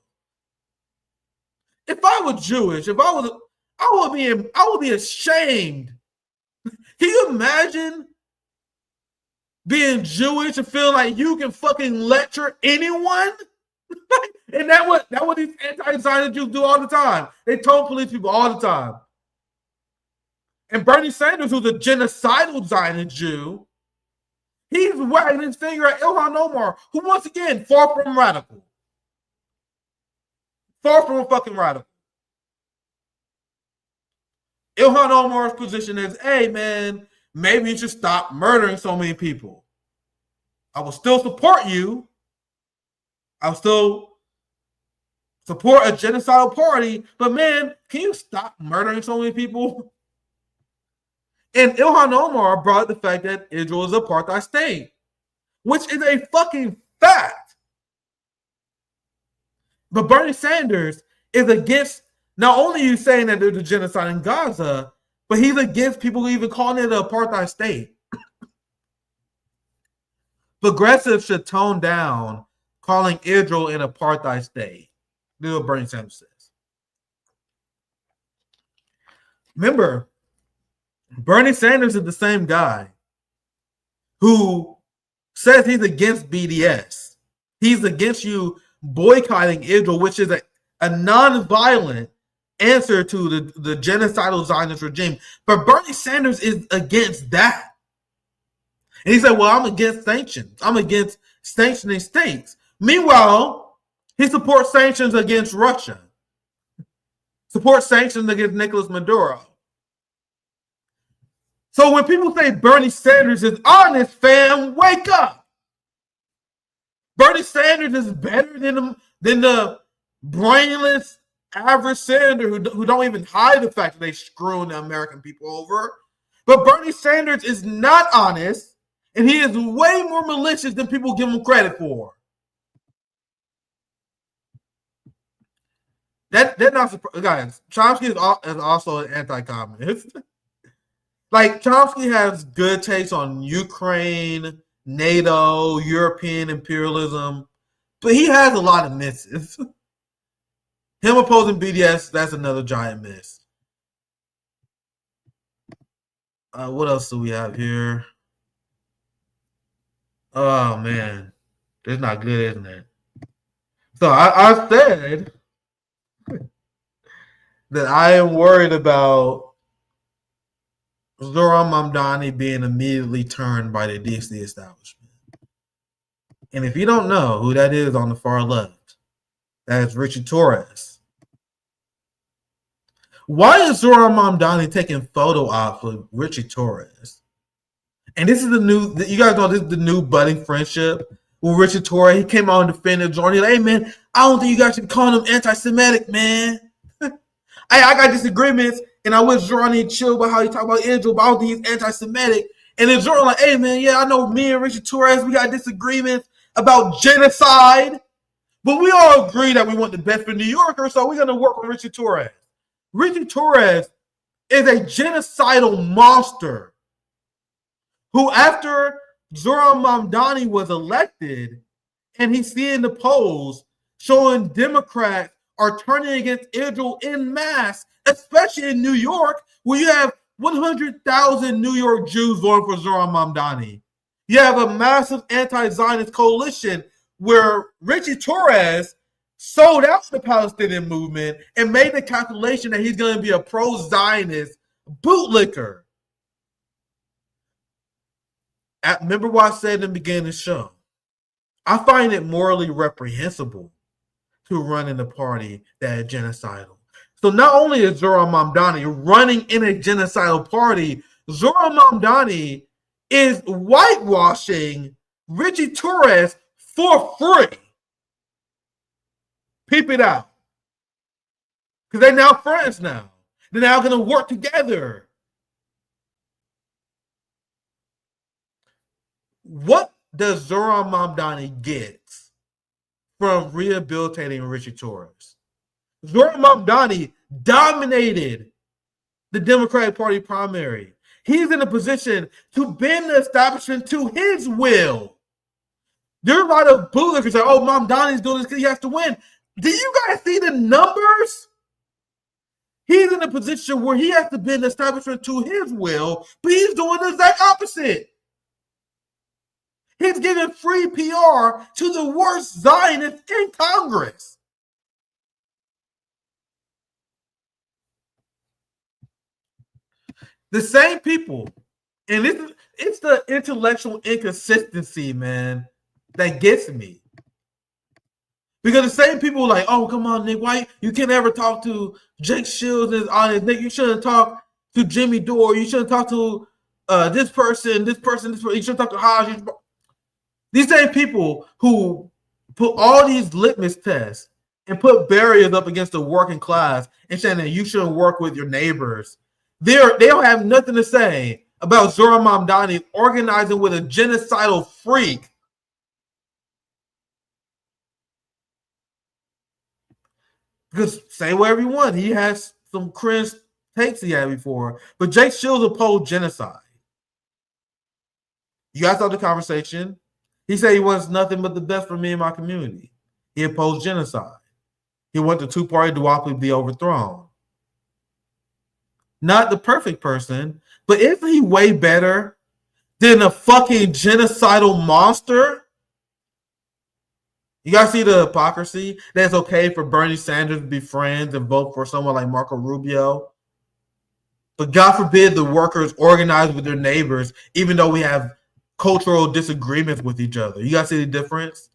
If I were Jewish, I would be ashamed. Can you imagine being Jewish and feeling like you can fucking lecture anyone? And that's what these anti-Zionist Jews do all the time. They tone police people all the time. And Bernie Sanders, who's a genocidal Zionist Jew, he's wagging his finger at Ilhan Omar, who once again, far from radical. Far from a fucking radical. Ilhan Omar's position is, hey man, maybe you should stop murdering so many people. I will still support you. I'll still support a genocidal party, but man, can you stop murdering so many people? And Ilhan Omar brought the fact that Israel is an apartheid state, which is a fucking fact. But Bernie Sanders is against not only you saying that there's a genocide in Gaza, but he's against people even calling it an apartheid state. Progressives should tone down calling Israel an apartheid state. This is what Bernie Sanders says. Remember, Bernie Sanders is the same guy who says he's against BDS. He's against you boycotting Israel, which is a non-violent answer to the genocidal Zionist regime. But Bernie Sanders is against that. And he said, well, I'm against sanctions. I'm against sanctioning states. Meanwhile, he supports sanctions against Russia. Supports sanctions against Nicolas Maduro. So when people say Bernie Sanders is honest, fam, wake up. Bernie Sanders is better than the brainless average senator who don't even hide the fact that they screwing the American people over. But Bernie Sanders is not honest, and he is way more malicious than people give him credit for. That's not surprising. Guys, Chomsky is also an anti-communist. Like, Chomsky has good takes on Ukraine, NATO, European imperialism, but he has a lot of misses. Him opposing BDS, that's another giant miss. What else do we have here? Oh, man. It's not good, isn't it? So I said that I am worried about Zohran Mamdani being immediately turned by the DC establishment. And if you don't know who that is on the far left, that is Richie Torres. Why is Zohran Mamdani taking photo ops with Richie Torres? And this is you guys know this is the new budding friendship with Richie Torres. He came out and defended Jordan. He's like, hey man, I don't think you guys should call him anti-Semitic, man. I got disagreements, and I wish Jordan need chill about how he talk about Israel, but I don't think he's anti-Semitic. And then Jordan like, hey man, yeah, I know me and Richie Torres, we got disagreements about genocide, but we all agree that we want the best for New Yorkers, so we're going to work with Richie Torres. Richie Torres is a genocidal monster who, after Zohran Mamdani was elected, and he's seeing the polls showing Democrats are turning against Israel en masse, especially in New York, where you have 100,000 New York Jews voting for Zohran Mamdani. You have a massive anti-Zionist coalition where Richie Torres sold out the Palestinian movement and made the calculation that he's going to be a pro-Zionist bootlicker. Remember what I said in the beginning of the show? I find it morally reprehensible to run in a party that is genocidal. So not only is Zohran Mamdani running in a genocidal party, Zohran Mamdani is whitewashing Richie Torres for free. Peep it out. Because they're now friends now. They're now going to work together. What does Zohran Mamdani get from rehabilitating Richie Torres? Zohran Mamdani dominated the Democratic Party primary. He's in a position to bend the establishment to his will. There are a lot of bootleggers who say, oh, Mamdani's doing this because he has to win. Do you guys see the numbers? He's in a position where he has to bend the establishment to his will, but he's doing the exact opposite. He's giving free PR to the worst Zionists in Congress. The same people, and it's the intellectual inconsistency, man, that gets me. Because the same people are like, oh, come on, Nick, why you can't ever talk to Jake Shields and honest. Nick, you shouldn't talk to Jimmy Dore. You shouldn't talk to this person. You shouldn't talk to Hodge. These same people who put all these litmus tests and put barriers up against the working class and saying that you shouldn't work with your neighbors. They don't have nothing to say about Zohran Mamdani organizing with a genocidal freak. Because say whatever you want. He has some cringe takes he had before. But Jake Shields opposed genocide. You guys saw the conversation. He said he wants nothing but the best for me and my community. He opposed genocide. He wanted the two-party duopoly to be overthrown. Not the perfect person, but isn't he way better than a fucking genocidal monster? You guys see the hypocrisy? That it's okay for Bernie Sanders to be friends and vote for someone like Marco Rubio. But God forbid the workers organize with their neighbors, even though we have cultural disagreements with each other. You guys see the difference?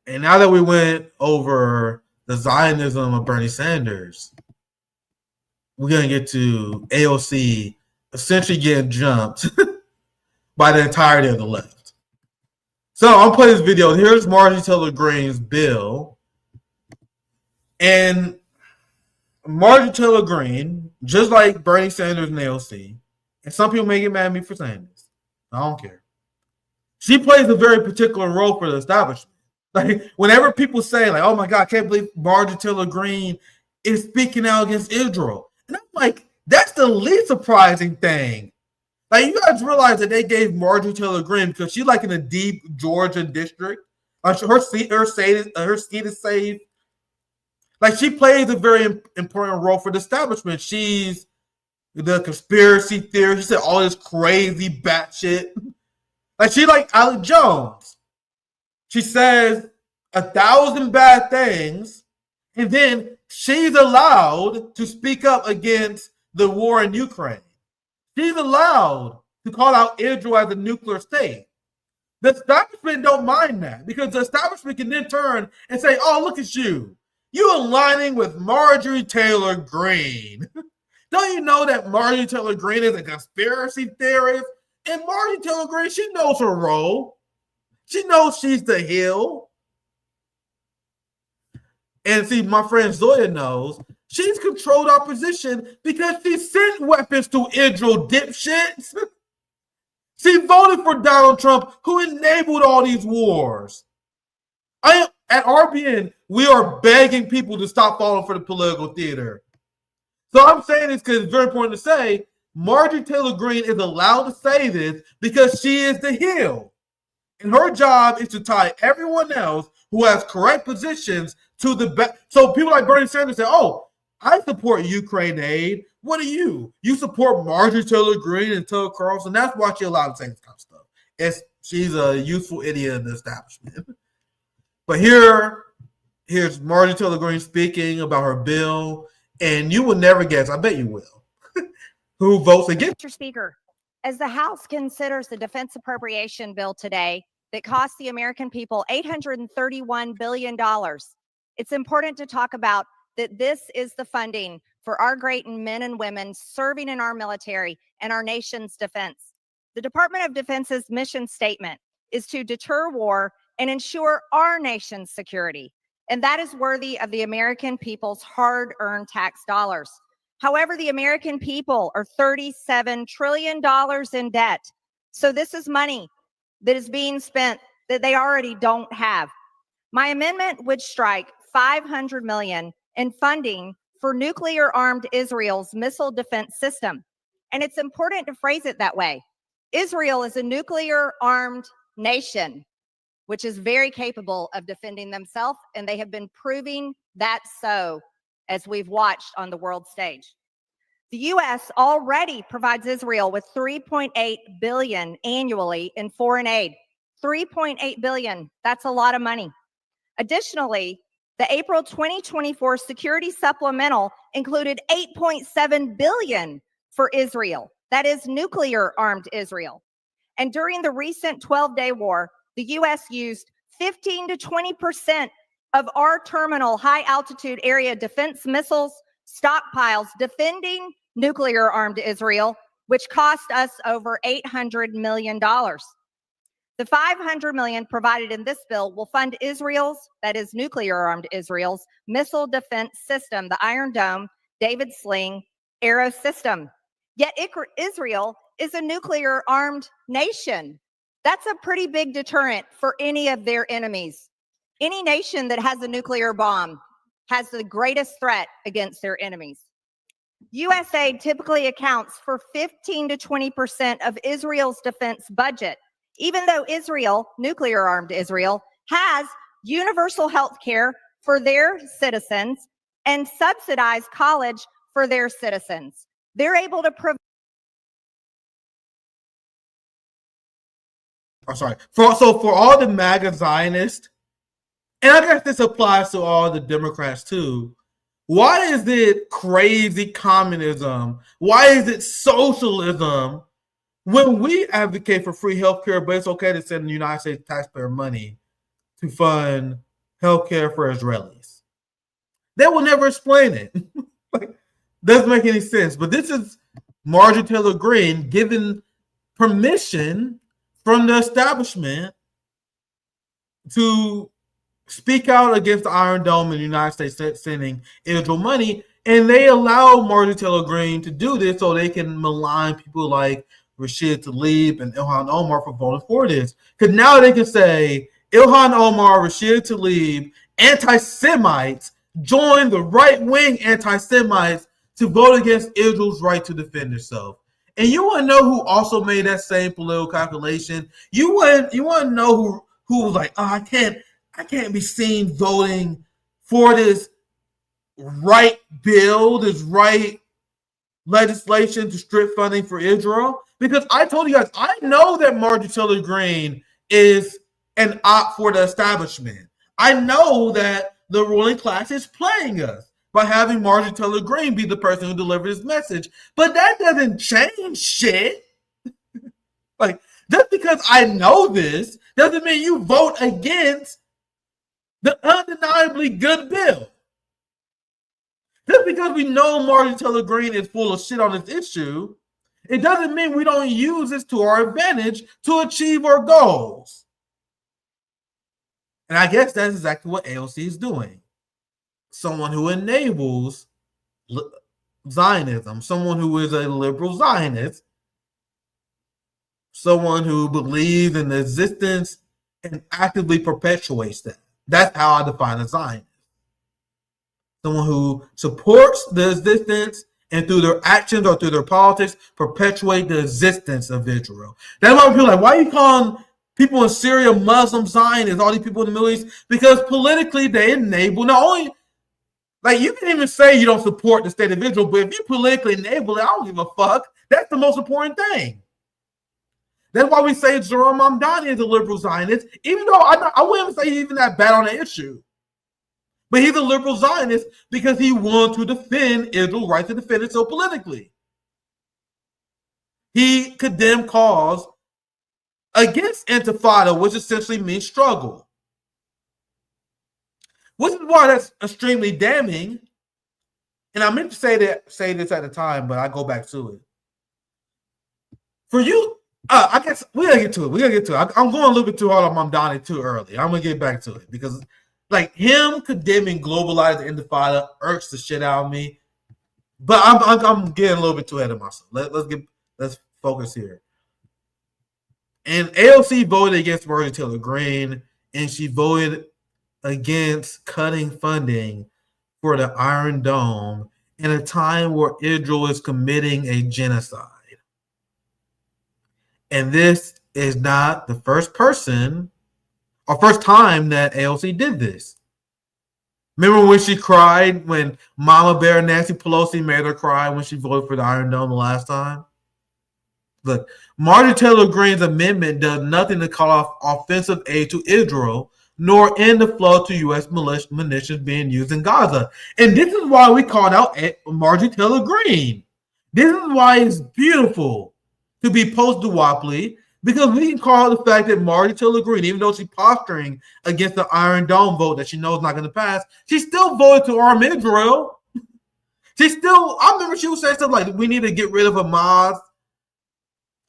And now that we went over the Zionism of Bernie Sanders, we're going to get to AOC essentially getting jumped by the entirety of the left. So I'll play this video. Here's Marjorie Taylor Greene's bill. And Marjorie Taylor Greene, just like Bernie Sanders and AOC, and some people may get mad at me for saying this. I don't care. She plays a very particular role for the establishment. Like, whenever people say, like, oh my God, I can't believe Marjorie Taylor Greene is speaking out against Israel. And I'm like, that's the least surprising thing. Like, you guys realize that they gave Marjorie Taylor Greene because she's like in a deep Georgia district. Her seat is safe. Like, she plays a very important role for the establishment. She's the conspiracy theorist. She said all this crazy batshit. Like, she like Alex Jones. She says 1,000 bad things, and then she's allowed to speak up against the war in Ukraine. She's allowed to call out Israel as a nuclear state. The establishment don't mind that, because the establishment can then turn and say, oh, look at you. You're aligning with Marjorie Taylor Greene. Don't you know that Marjorie Taylor Greene is a conspiracy theorist? And Marjorie Taylor Greene, she knows her role. She knows she's the heel. And see, my friend Zoya knows she's controlled our position because she sent weapons to Israel, dipshits. She voted for Donald Trump, who enabled all these wars. At RBN, we are begging people to stop falling for the political theater. So I'm saying this because it's very important to say Marjorie Taylor Greene is allowed to say this because she is the heel. And her job is to tie everyone else who has correct positions to the back. So people like Bernie Sanders say, oh, I support Ukraine aid. What are you? You support Marjorie Taylor Greene and Tucker Carlson. That's why she's allowed to say this kind of stuff. She's a useful idiot in the establishment. But here's Marjorie Taylor Greene speaking about her bill. And you will never guess, I bet you will, who votes against. Mr. Speaker, as the House considers the defense appropriation bill today that costs the American people $831 billion, It's important to talk about that this is the funding for our great men and women serving in our military and our nation's defense. The Department of Defense's mission statement is to deter war and ensure our nation's security, and that is worthy of the American people's hard-earned tax dollars. However, the American people are $37 trillion in debt. So this is money that is being spent that they already don't have. My amendment would strike $500 million in funding for nuclear-armed Israel's missile defense system. And it's important to phrase it that way. Israel is a nuclear-armed nation, which is very capable of defending themselves, and they have been proving that so as we've watched on the world stage. The U.S. already provides Israel with $3.8 billion annually in foreign aid. $3.8 billion, that's a lot of money. Additionally, the April 2024 security supplemental included $8.7 billion for Israel. That is nuclear-armed Israel. And during the recent 12-day war, the U.S. used 15 to 20% of our terminal high-altitude area defense missiles stockpiles defending nuclear-armed Israel, which cost us over $800 million. The $500 million provided in this bill will fund Israel's, that is nuclear-armed Israel's, missile defense system, the Iron Dome, David Sling, Arrow system. Yet Israel is a nuclear-armed nation. That's a pretty big deterrent for any of their enemies. Any nation that has a nuclear bomb has the greatest threat against their enemies. U.S. aid typically accounts for 15 to 20% of Israel's defense budget, even though Israel, nuclear-armed Israel, has universal health care for their citizens and subsidized college for their citizens. They're able to provide. For all the MAGA Zionists, and I guess this applies to all the Democrats too, why is it crazy communism? Why is it socialism when we advocate for free healthcare, but it's okay to send the United States taxpayer money to fund healthcare for Israelis? They will never explain it. Doesn't make any sense. But this is Marjorie Taylor Greene given permission from the establishment to speak out against the Iron Dome and the United States sending Israel money, and they allow Marjorie Taylor Greene to do this so they can malign people like Rashid Tlaib and Ilhan Omar for voting for this. Because now they can say Ilhan Omar, Rashid Tlaib, anti-Semites join the right-wing anti-Semites to vote against Israel's right to defend itself. And you want to know who also made that same political calculation? You want to know who was like, oh, I can't be seen voting for this right bill, this right legislation to strip funding for Israel? Because I told you guys, I know that Marjorie Taylor Greene is an op for the establishment. I know that the ruling class is playing us by having Marjorie Taylor Greene be the person who delivered this message. But that doesn't change shit. Like, just because I know this doesn't mean you vote against the undeniably good bill. Just because we know Marjorie Taylor Greene is full of shit on this issue, it doesn't mean we don't use this to our advantage to achieve our goals. And I guess that's exactly what AOC is doing. Someone who enables Zionism, someone who is a liberal Zionist, someone who believes in the existence and actively perpetuates that. That's how I define a Zionist. Someone who supports the existence and through their actions or through their politics perpetuate the existence of Israel. That's why people are like, why are you calling people in Syria Muslim Zionists, all these people in the Middle East? Because politically they enable, not only, like, you can even say you don't support the state of Israel, but if you politically enable it, I don't give a fuck. That's the most important thing. That's why we say Zohran Mamdani is a liberal Zionist, even though I wouldn't say he's even that bad on the issue. But he's a liberal Zionist because he wanted to defend Israel's right to defend itself politically. He condemned calls against Intifada, which essentially means struggle. Which is why that's extremely damning. And I meant to say this at the time, but I go back to it. For you, I guess we gotta get to it. I'm going a little bit too hard on Mamdani too early. I'm gonna get back to it because, like, him condemning globalized intifada irks the shit out of me. But I'm getting a little bit too ahead of myself. Let's focus here. And AOC voted against Marjorie Taylor Greene, and she voted against cutting funding for the Iron Dome in a time where Israel is committing a genocide. And this is not the first time that AOC did this. Remember when she cried when Mama Bear Nancy Pelosi made her cry when she voted for the Iron Dome the last time? Look, Marjorie Taylor Greene's amendment does nothing to cut off offensive aid to Israel, nor end the flow to U.S. munitions being used in Gaza. And this is why we called out Marjorie Taylor Greene. This is why it's beautiful to be post-duopoly, because we can call out the fact that Marjorie Taylor Greene, even though she's posturing against the Iron Dome vote that she knows is not going to pass, she still voted to arm Israel. I remember she was saying stuff like, we need to get rid of Hamas.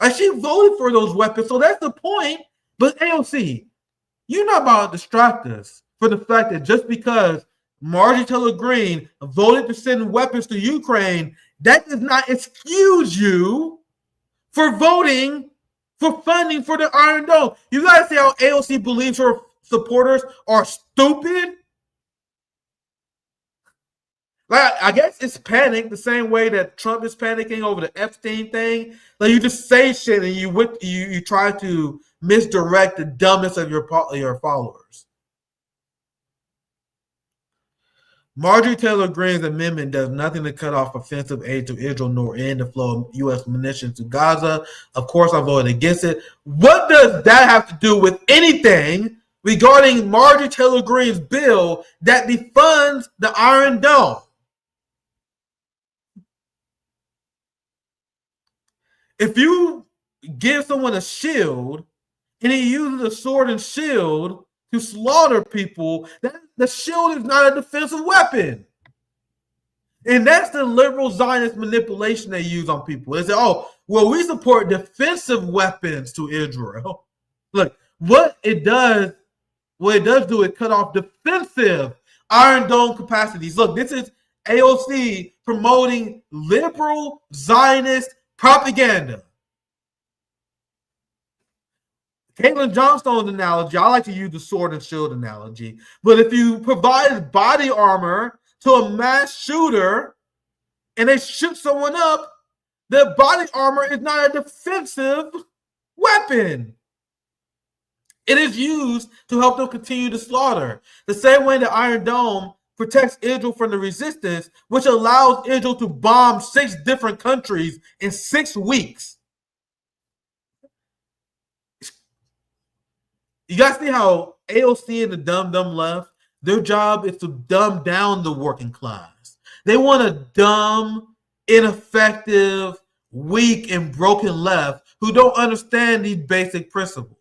And she voted for those weapons, so that's the point. But AOC, you're not about to distract us for the fact that just because Marjorie Taylor Greene voted to send weapons to Ukraine, that does not excuse you for voting for funding for the Iron Dome. You guys see how AOC believes her supporters are stupid? Like, I guess it's panic the same way that Trump is panicking over the Epstein thing. Like, you just say shit and you try to misdirect the dumbness of your followers. Marjorie Taylor Greene's amendment does nothing to cut off offensive aid to Israel nor end the flow of U.S. munitions to Gaza. Of course, I voted against it. What does that have to do with anything regarding Marjorie Taylor Greene's bill that defunds the Iron Dome? If you give someone a shield and he uses a sword and shield to slaughter people, the shield is not a defensive weapon. And that's the liberal Zionist manipulation they use on people. They say, oh, well, we support defensive weapons to Israel. Look, what it does do is cut off defensive Iron Dome capacities. Look, this is AOC promoting liberal Zionist propaganda. Caitlin Johnstone's analogy, I like to use the sword and shield analogy, but if you provide body armor to a mass shooter and they shoot someone up, the body armor is not a defensive weapon. It is used to help them continue to slaughter. The same way the Iron Dome protects Israel from the resistance, which allows Israel to bomb 6 different countries in 6 weeks. You guys see how AOC and the dumb left, their job is to dumb down the working class. They want a dumb, ineffective, weak, and broken left who don't understand these basic principles.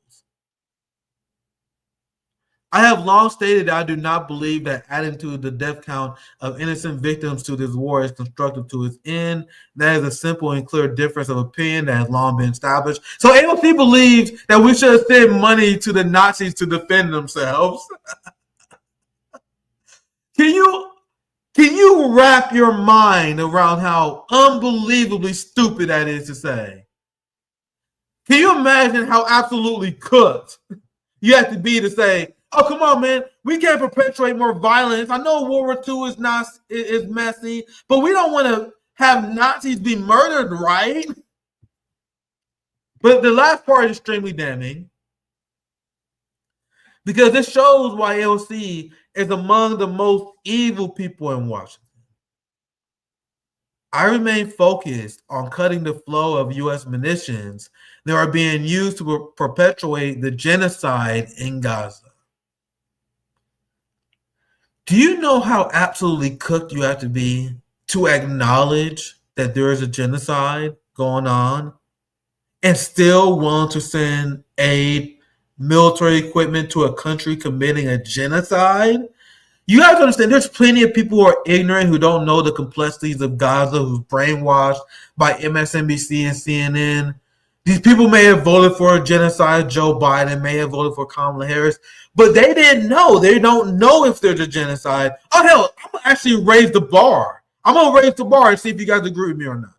I have long stated that I do not believe that adding to the death count of innocent victims to this war is constructive to its end. That is a simple and clear difference of opinion that has long been established. So AOC believes that we should send money to the Nazis to defend themselves. Can you wrap your mind around how unbelievably stupid that is to say? Can you imagine how absolutely cooked you have to be to say, oh, come on, man, we can't perpetuate more violence. I know World War II is messy, but we don't want to have Nazis be murdered, right? But the last part is extremely damning because this shows why AOC is among the most evil people in Washington. I remain focused on cutting the flow of U.S. munitions that are being used to perpetuate the genocide in Gaza. Do you know how absolutely cooked you have to be to acknowledge that there is a genocide going on and still willing to send aid, military equipment to a country committing a genocide? You guys understand there's plenty of people who are ignorant, who don't know the complexities of Gaza, who's brainwashed by MSNBC and CNN. These people may have voted for a genocide. Joe Biden may have voted for Kamala Harris, but they didn't know. They don't know if there's a genocide. Oh, hell, I'm going to actually raise the bar. I'm going to raise the bar and see if you guys agree with me or not.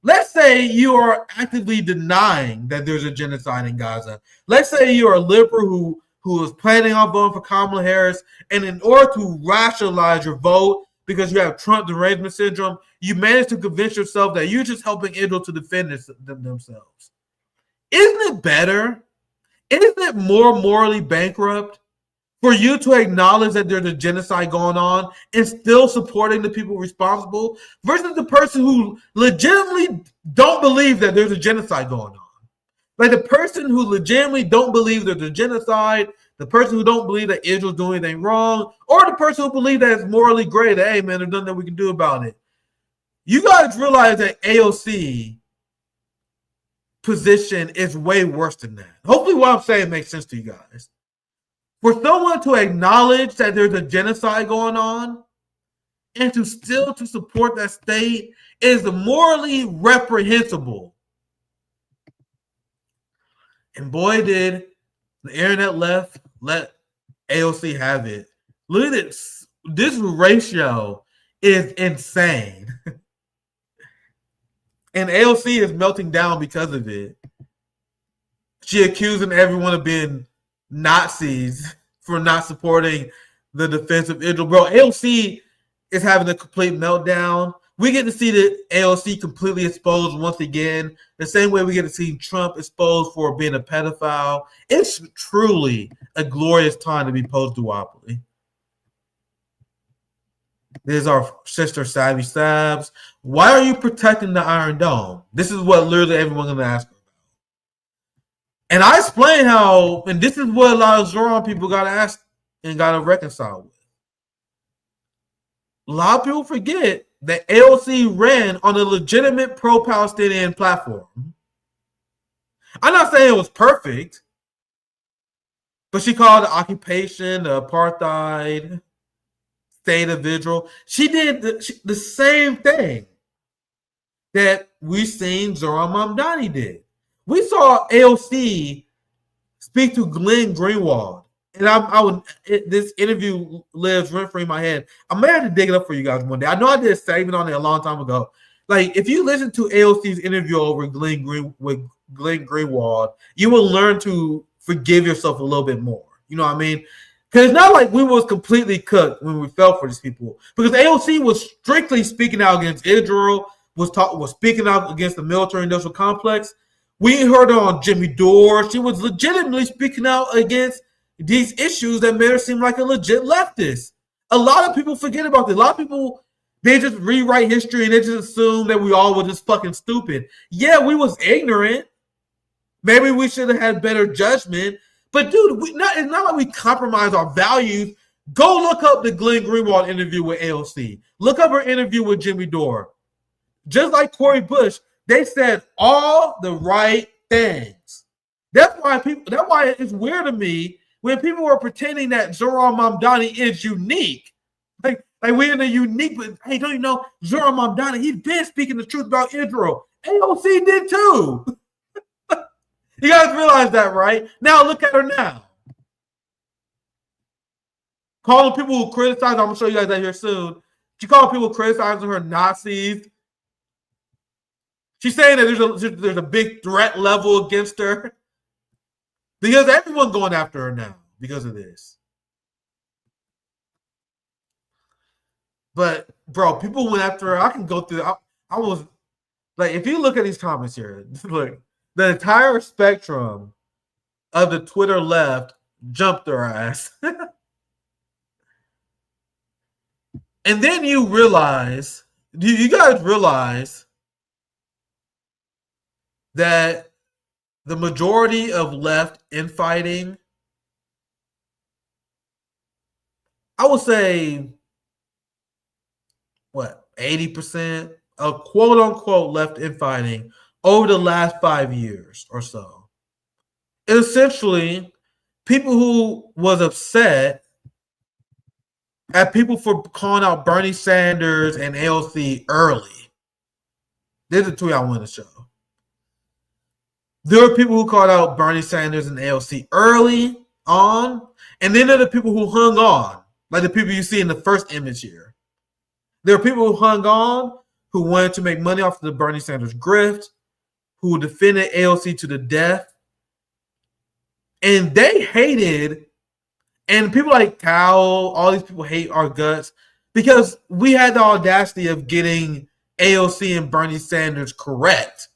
Let's say you are actively denying that there's a genocide in Gaza. Let's say you're a liberal who is planning on voting for Kamala Harris, and in order to rationalize your vote because you have Trump derangement syndrome, you manage to convince yourself that you're just helping Israel to defend themselves. Isn't it better? Isn't it more morally bankrupt for you to acknowledge that there's a genocide going on and still supporting the people responsible versus the person who legitimately don't believe that there's a genocide going on? Like the person who legitimately don't believe there's a genocide, the person who don't believe that Israel's doing anything wrong, or the person who believes that it's morally great, that, hey, man, there's nothing that we can do about it. You guys realize that AOC position is way worse than that. Hopefully what I'm saying makes sense to you guys. For someone to acknowledge that there's a genocide going on and to still to support that state is morally reprehensible. And boy, did the internet let AOC have it. Look at this. This ratio is insane. And AOC is melting down because of it. She accusing everyone of being Nazis for not supporting the defense of Israel. Bro, AOC is having a complete meltdown. We get to see the AOC completely exposed once again, the same way we get to see Trump exposed for being a pedophile. It's truly a glorious time to be post-duopoly. This is our sister Savvy Sabs. Why are you protecting the Iron Dome? This is what literally everyone's going to ask about. And I explain how, and this is what a lot of Zohran people got to ask and got to reconcile with. A lot of people forget that AOC ran on a legitimate pro-Palestinian platform. I'm not saying it was perfect, but she called the occupation, the apartheid, state of Israel. She did the same thing that we've seen Zohran Mamdani did. We saw AOC speak to Glenn Greenwald. And this interview lives rent-free in my head. I may have to dig it up for you guys one day. I know I did a segment on it a long time ago. Like, if you listen to AOC's interview over with Glenn Greenwald, you will learn to forgive yourself a little bit more. You know what I mean? Because it's not like we was completely cooked when we fell for these people. Because AOC was strictly speaking out against Israel, was speaking out against the military-industrial complex. We heard her on Jimmy Dore. She was legitimately speaking out against these issues that made her seem like a legit leftist. A lot of people forget about this. A lot of people, they just rewrite history and they just assume that we all were just fucking stupid. Yeah, we was ignorant. Maybe we should have had better judgment. But dude, it's not like we compromise our values. Go look up the Glenn Greenwald interview with AOC. Look up her interview with Jimmy Dore. Just like Cori Bush, they said all the right things. That's why it's weird to me when people were pretending that Zohran Mamdani is unique. Like we're in a unique, but hey, don't you know Zohran Mamdani, he's been speaking the truth about Israel. AOC did too. You guys realize that, right? Now look at her now. Calling people who criticize, I'm going to show you guys that here soon. She called people criticizing her Nazis. She's saying that there's a big threat level against her. Because everyone's going after her now because of this. But, bro, people went after her. I can go through. I was like, if you look at these comments here, look, the entire spectrum of the Twitter left jumped her ass. And then you realize, you guys realize that the majority of left infighting, I would say, 80% of quote-unquote left infighting over the last 5 years or so. Essentially, people who was upset at people for calling out Bernie Sanders and AOC early. This is the tweet I want to show. There are people who called out Bernie Sanders and AOC early on, and then there are the people who hung on, like the people you see in the first image here. There are people who hung on, who wanted to make money off of the Bernie Sanders grift, who defended AOC to the death, and they hated, and people like Cal, all these people hate our guts because we had the audacity of getting AOC and Bernie Sanders correct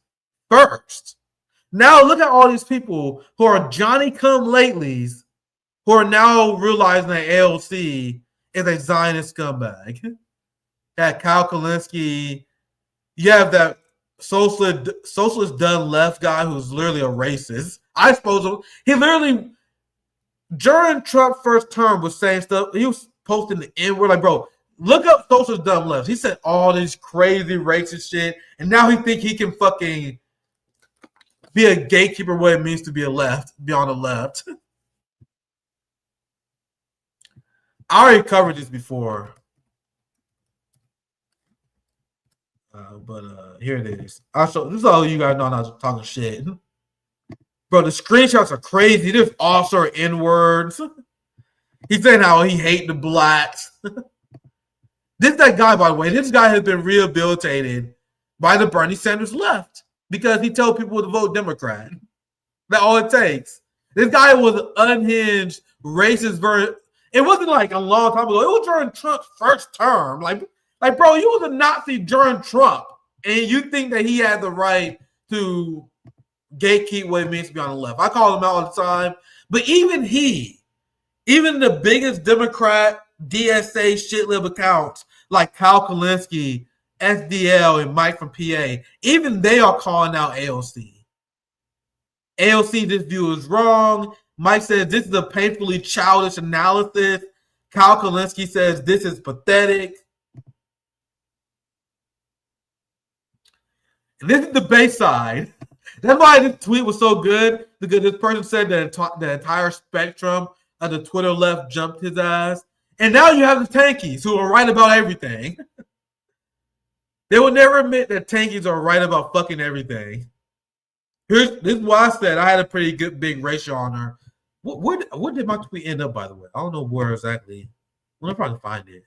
first. Now look at all these people who are Johnny-come-latelys who are now realizing that AOC is a Zionist scumbag. That Kyle Kalinske, you have that socialist done left guy who's literally a racist. I suppose he literally, during Trump's first term, was saying stuff. He was posting the N-word. Like, bro, look up socialist dumb left. He said all this crazy racist shit, and now he think he can fucking be a gatekeeper what it means to be be on the left. I already covered this before. But here it is. Also, this is all you guys know I'm not talking shit. Bro, the screenshots are crazy. There's all sort of N-words. He's saying how he hate the blacks. This is that guy, by the way. This guy has been rehabilitated by the Bernie Sanders left because he told people to vote Democrat. That's all it takes. This guy was an unhinged, racist version. It wasn't like a long time ago. It was during Trump's first term. Like, bro, you was a Nazi during Trump, and you think that he had the right to gatekeep what it means to be on the left. I call him out all the time. But even the biggest Democrat DSA shitlib accounts like Kyle Kalinske, SDL, and Mike from PA, even they are calling out AOC. AOC, this view is wrong. Mike says this is a painfully childish analysis. Kyle Kalinske says this is pathetic. And this is the base side. That's why this tweet was so good, because this person said that the entire spectrum of the Twitter left jumped his ass. And now you have the tankies who are right about everything. They will never admit that tankies are right about fucking everything. This is what I said. I had a pretty good big ratio on her. What did my tweet end up, by the way? I don't know where exactly. I'll probably find it.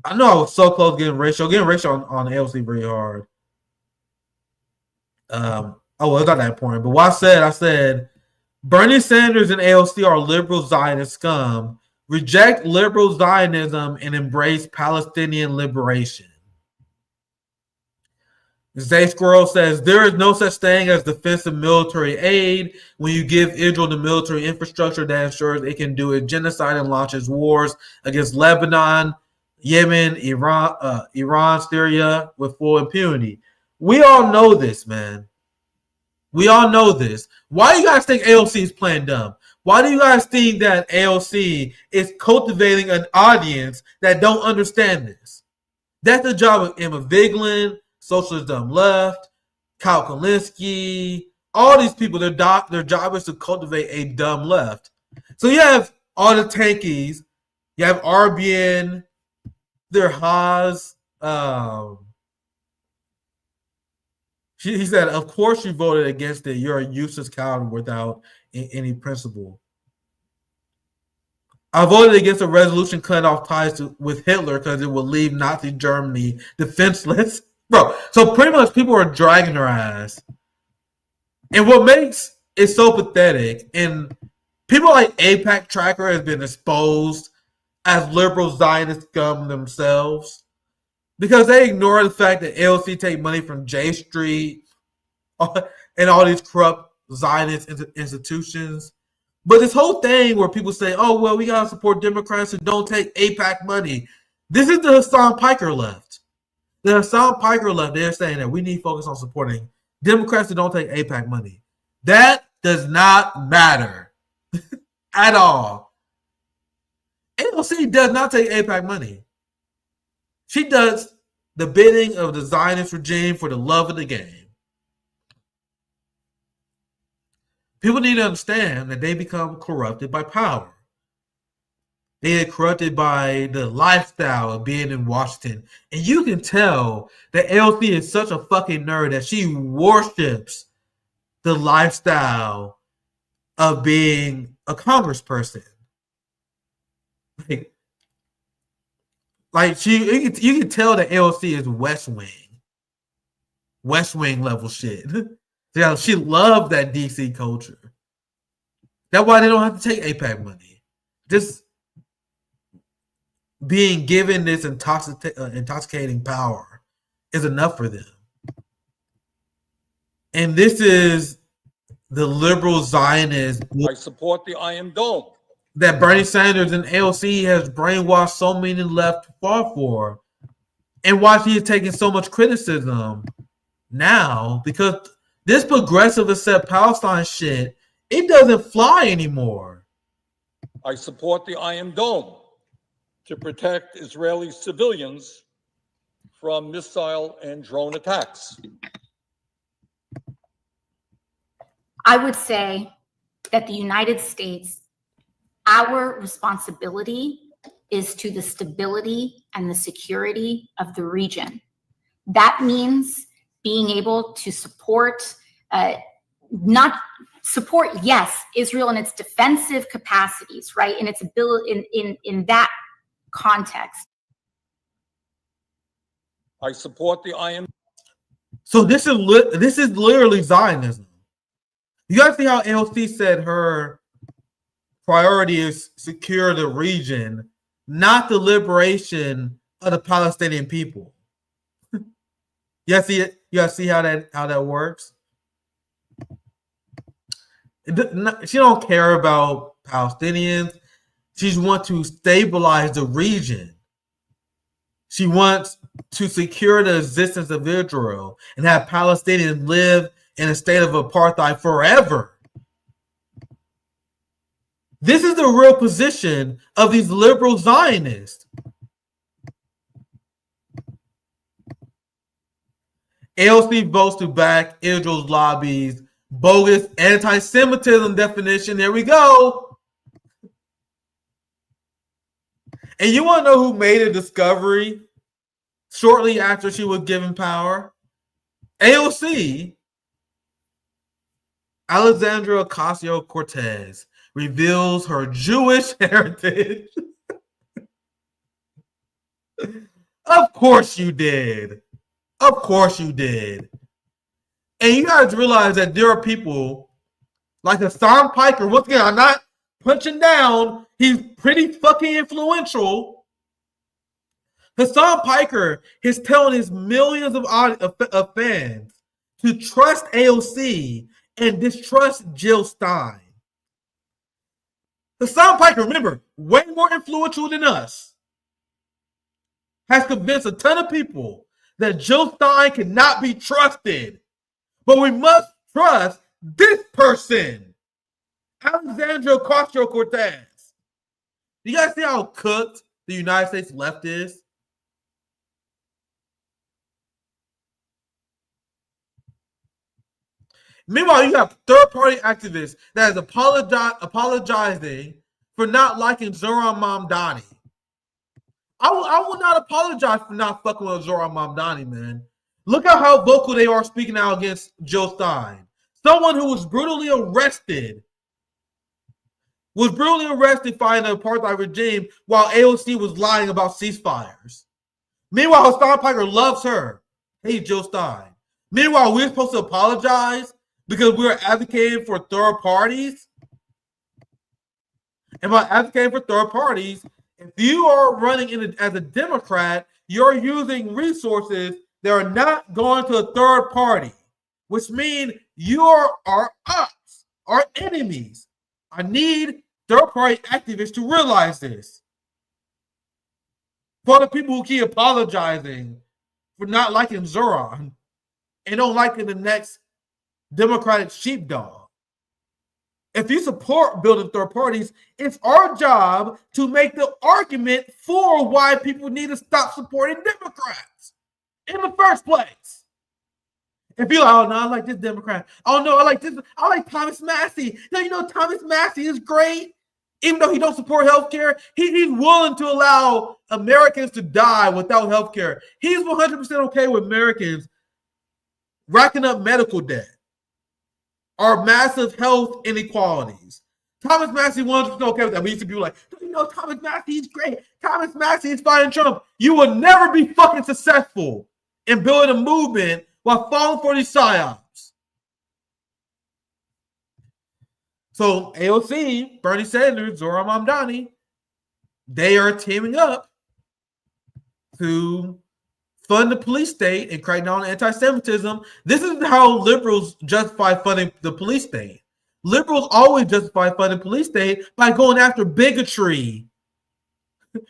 I know I was so close getting ratio. Getting ratio on AOC very hard. Well, it's not that important. But what I said, Bernie Sanders and AOC are liberal Zionist scum. Reject liberal Zionism and embrace Palestinian liberation. Zay Squirrel says, there is no such thing as defensive military aid when you give Israel the military infrastructure that ensures it can do its genocide and launches wars against Lebanon, Yemen, Iran, Syria with full impunity. We all know this, man. We all know this. Why do you guys think AOC is playing dumb? Why do you guys think that AOC is cultivating an audience that don't understand this? That's the job of Emma Vigeland, Socialist Dumb Left, Kyle Kalinske, all these people. Their job is to cultivate a dumb left. So you have all the tankies. You have RBN, their Haas. He said, of course you voted against it. You're a useless coward without any principle. I voted against a resolution cut off ties with Hitler because it would leave Nazi Germany defenseless. Bro, so pretty much people are dragging her ass. And what makes it so pathetic, and people like APAC Tracker has been exposed as liberal Zionist scum themselves, because they ignore the fact that AOC take money from J Street and all these corrupt Zionist institutions. But this whole thing where people say, oh, well, we got to support Democrats who don't take APAC money. This is the Hassan Piker left. The Hassan Piker left, they're saying that we need to focus on supporting Democrats who don't take APAC money. That does not matter at all. AOC does not take APAC money. She does the bidding of the Zionist regime for the love of the game. People need to understand that they become corrupted by power. They get corrupted by the lifestyle of being in Washington. And you can tell that AOC is such a fucking nerd that she worships the lifestyle of being a congressperson. Like you can tell that AOC is West Wing level shit. Yeah, she loved that DC culture. That's why they don't have to take AIPAC money. Just being given this intoxicating power is enough for them. And this is the liberal Zionist. I support the Iron Dome That Bernie Sanders and AOC has brainwashed so many left to fall for. And why she is taking so much criticism now, because this progressive accept Palestine shit, it doesn't fly anymore. I support the Iron Dome to protect Israeli civilians from missile and drone attacks. I would say that the United States, our responsibility is to the stability and the security of the region. That means being able to support, yes, Israel in its defensive capacities, right? In its ability, in that context. I support the Iron. So this is literally Zionism. You guys see how AOC said her priority is secure the region, not the liberation of the Palestinian people. You guys see it? You guys see how that works? She don't care about Palestinians. She just wants to stabilize the region. She wants to secure the existence of Israel and have Palestinians live in a state of apartheid forever. This is the real position of these liberal Zionists. AOC votes to back Israel's lobby's bogus anti-Semitism definition. There we go. And you want to know who made a discovery shortly after she was given power? AOC. Alexandria Ocasio-Cortez reveals her Jewish heritage. Of course you did. Of course you did. And you guys realize that there are people like Hassan Piker. Once again, I'm not punching down. He's pretty fucking influential. Hassan Piker is telling his millions of fans to trust AOC and distrust Jill Stein. Hassan Piker, remember, way more influential than us, has convinced a ton of people that Jill Stein cannot be trusted. But we must trust this person, Alexandria Ocasio-Cortez. You guys see how cooked the United States left is? Meanwhile, you have third-party activists that is apologizing for not liking Zohran Mamdani. I will not apologize for not fucking with Zohran Mamdani, man. Look at how vocal they are speaking out against Jill Stein. Someone who was brutally arrested fighting the apartheid regime while AOC was lying about ceasefires. Meanwhile, Hassan Piker loves her. Hey, Jill Stein. Meanwhile, we're supposed to apologize because we're advocating for third parties. And by advocating for third parties, if you are running as a Democrat, you're using resources that are not going to a third party, which means you are our ops, our enemies. I need third-party activists to realize this. For the people who keep apologizing for not liking Zohran and don't like the next Democratic sheepdog. If you support building third parties, it's our job to make the argument for why people need to stop supporting Democrats in the first place. If you're like, oh no, I like this Democrat. Oh no, I like this. I like Thomas Massey. Now you know Thomas Massey is great. Even though he don't support healthcare, he's willing to allow Americans to die without healthcare. He's 100% okay with Americans racking up medical debt or massive health inequalities. Thomas Massey 100% okay with that. We used to be like, you know, Thomas Massey is great. Thomas Massey is fighting Trump. You will never be fucking successful in building a movement while falling for these psyops. So AOC, Bernie Sanders, Zohran Mamdani, they are teaming up to fund the police state and crack down on anti-Semitism. This is how liberals justify funding the police state. Liberals always justify funding police state by going after bigotry.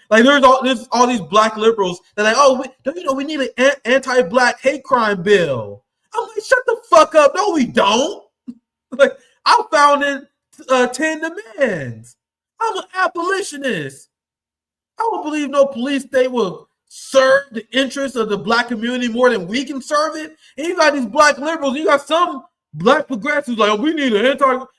Like there's all these black liberals that are like, oh, don't you know we need an anti-black hate crime bill? I'm like, shut the fuck up. No, we don't. Like, I founded 10 demands. I'm an abolitionist. I don't believe no police state will serve the interests of the black community more than we can serve it. And you got these black liberals, you got some black progressives like, oh, we need an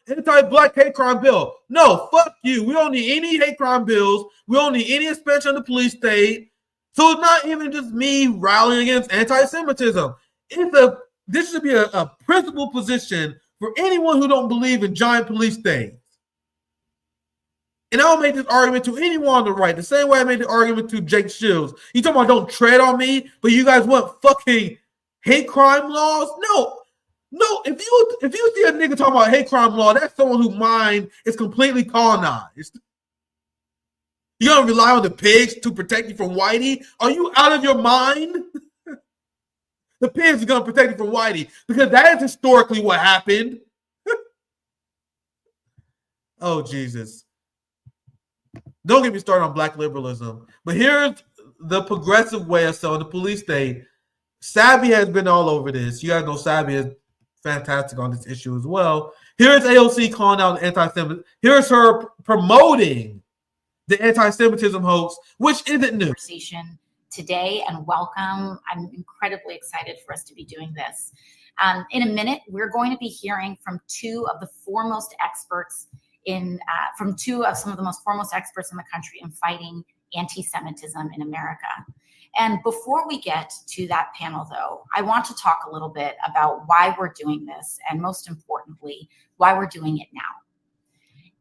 anti-black hate crime bill. No, fuck you. We don't need any hate crime bills. We don't need any expansion of the police state. So it's not even just me rallying against anti-Semitism. This should be a principal position for anyone who don't believe in giant police states. And I'll make this argument to anyone on the right, the same way I made the argument to Jake Shields. You talking about don't tread on me, but you guys want fucking hate crime laws? No, if you see a nigga talking about hate crime law, that's someone whose mind is completely colonized. You gonna rely on the pigs to protect you from Whitey? Are you out of your mind? The pigs are gonna protect you from Whitey because that is historically what happened. Oh, Jesus. Don't get me started on black liberalism. But here's the progressive way of selling the police state. Sabby has been all over this. You guys know Sabby is fantastic on this issue as well. Here's AOC calling out anti-Semitism. Here's her promoting the anti-Semitism hoax, which isn't new. Conversation today, and welcome. I'm incredibly excited for us to be doing this. In a minute, we're going to be hearing from two of the foremost experts from two of some of the most foremost experts in the country in fighting anti-Semitism in America. And before we get to that panel, though, I want to talk a little bit about why we're doing this, and most importantly, why we're doing it now.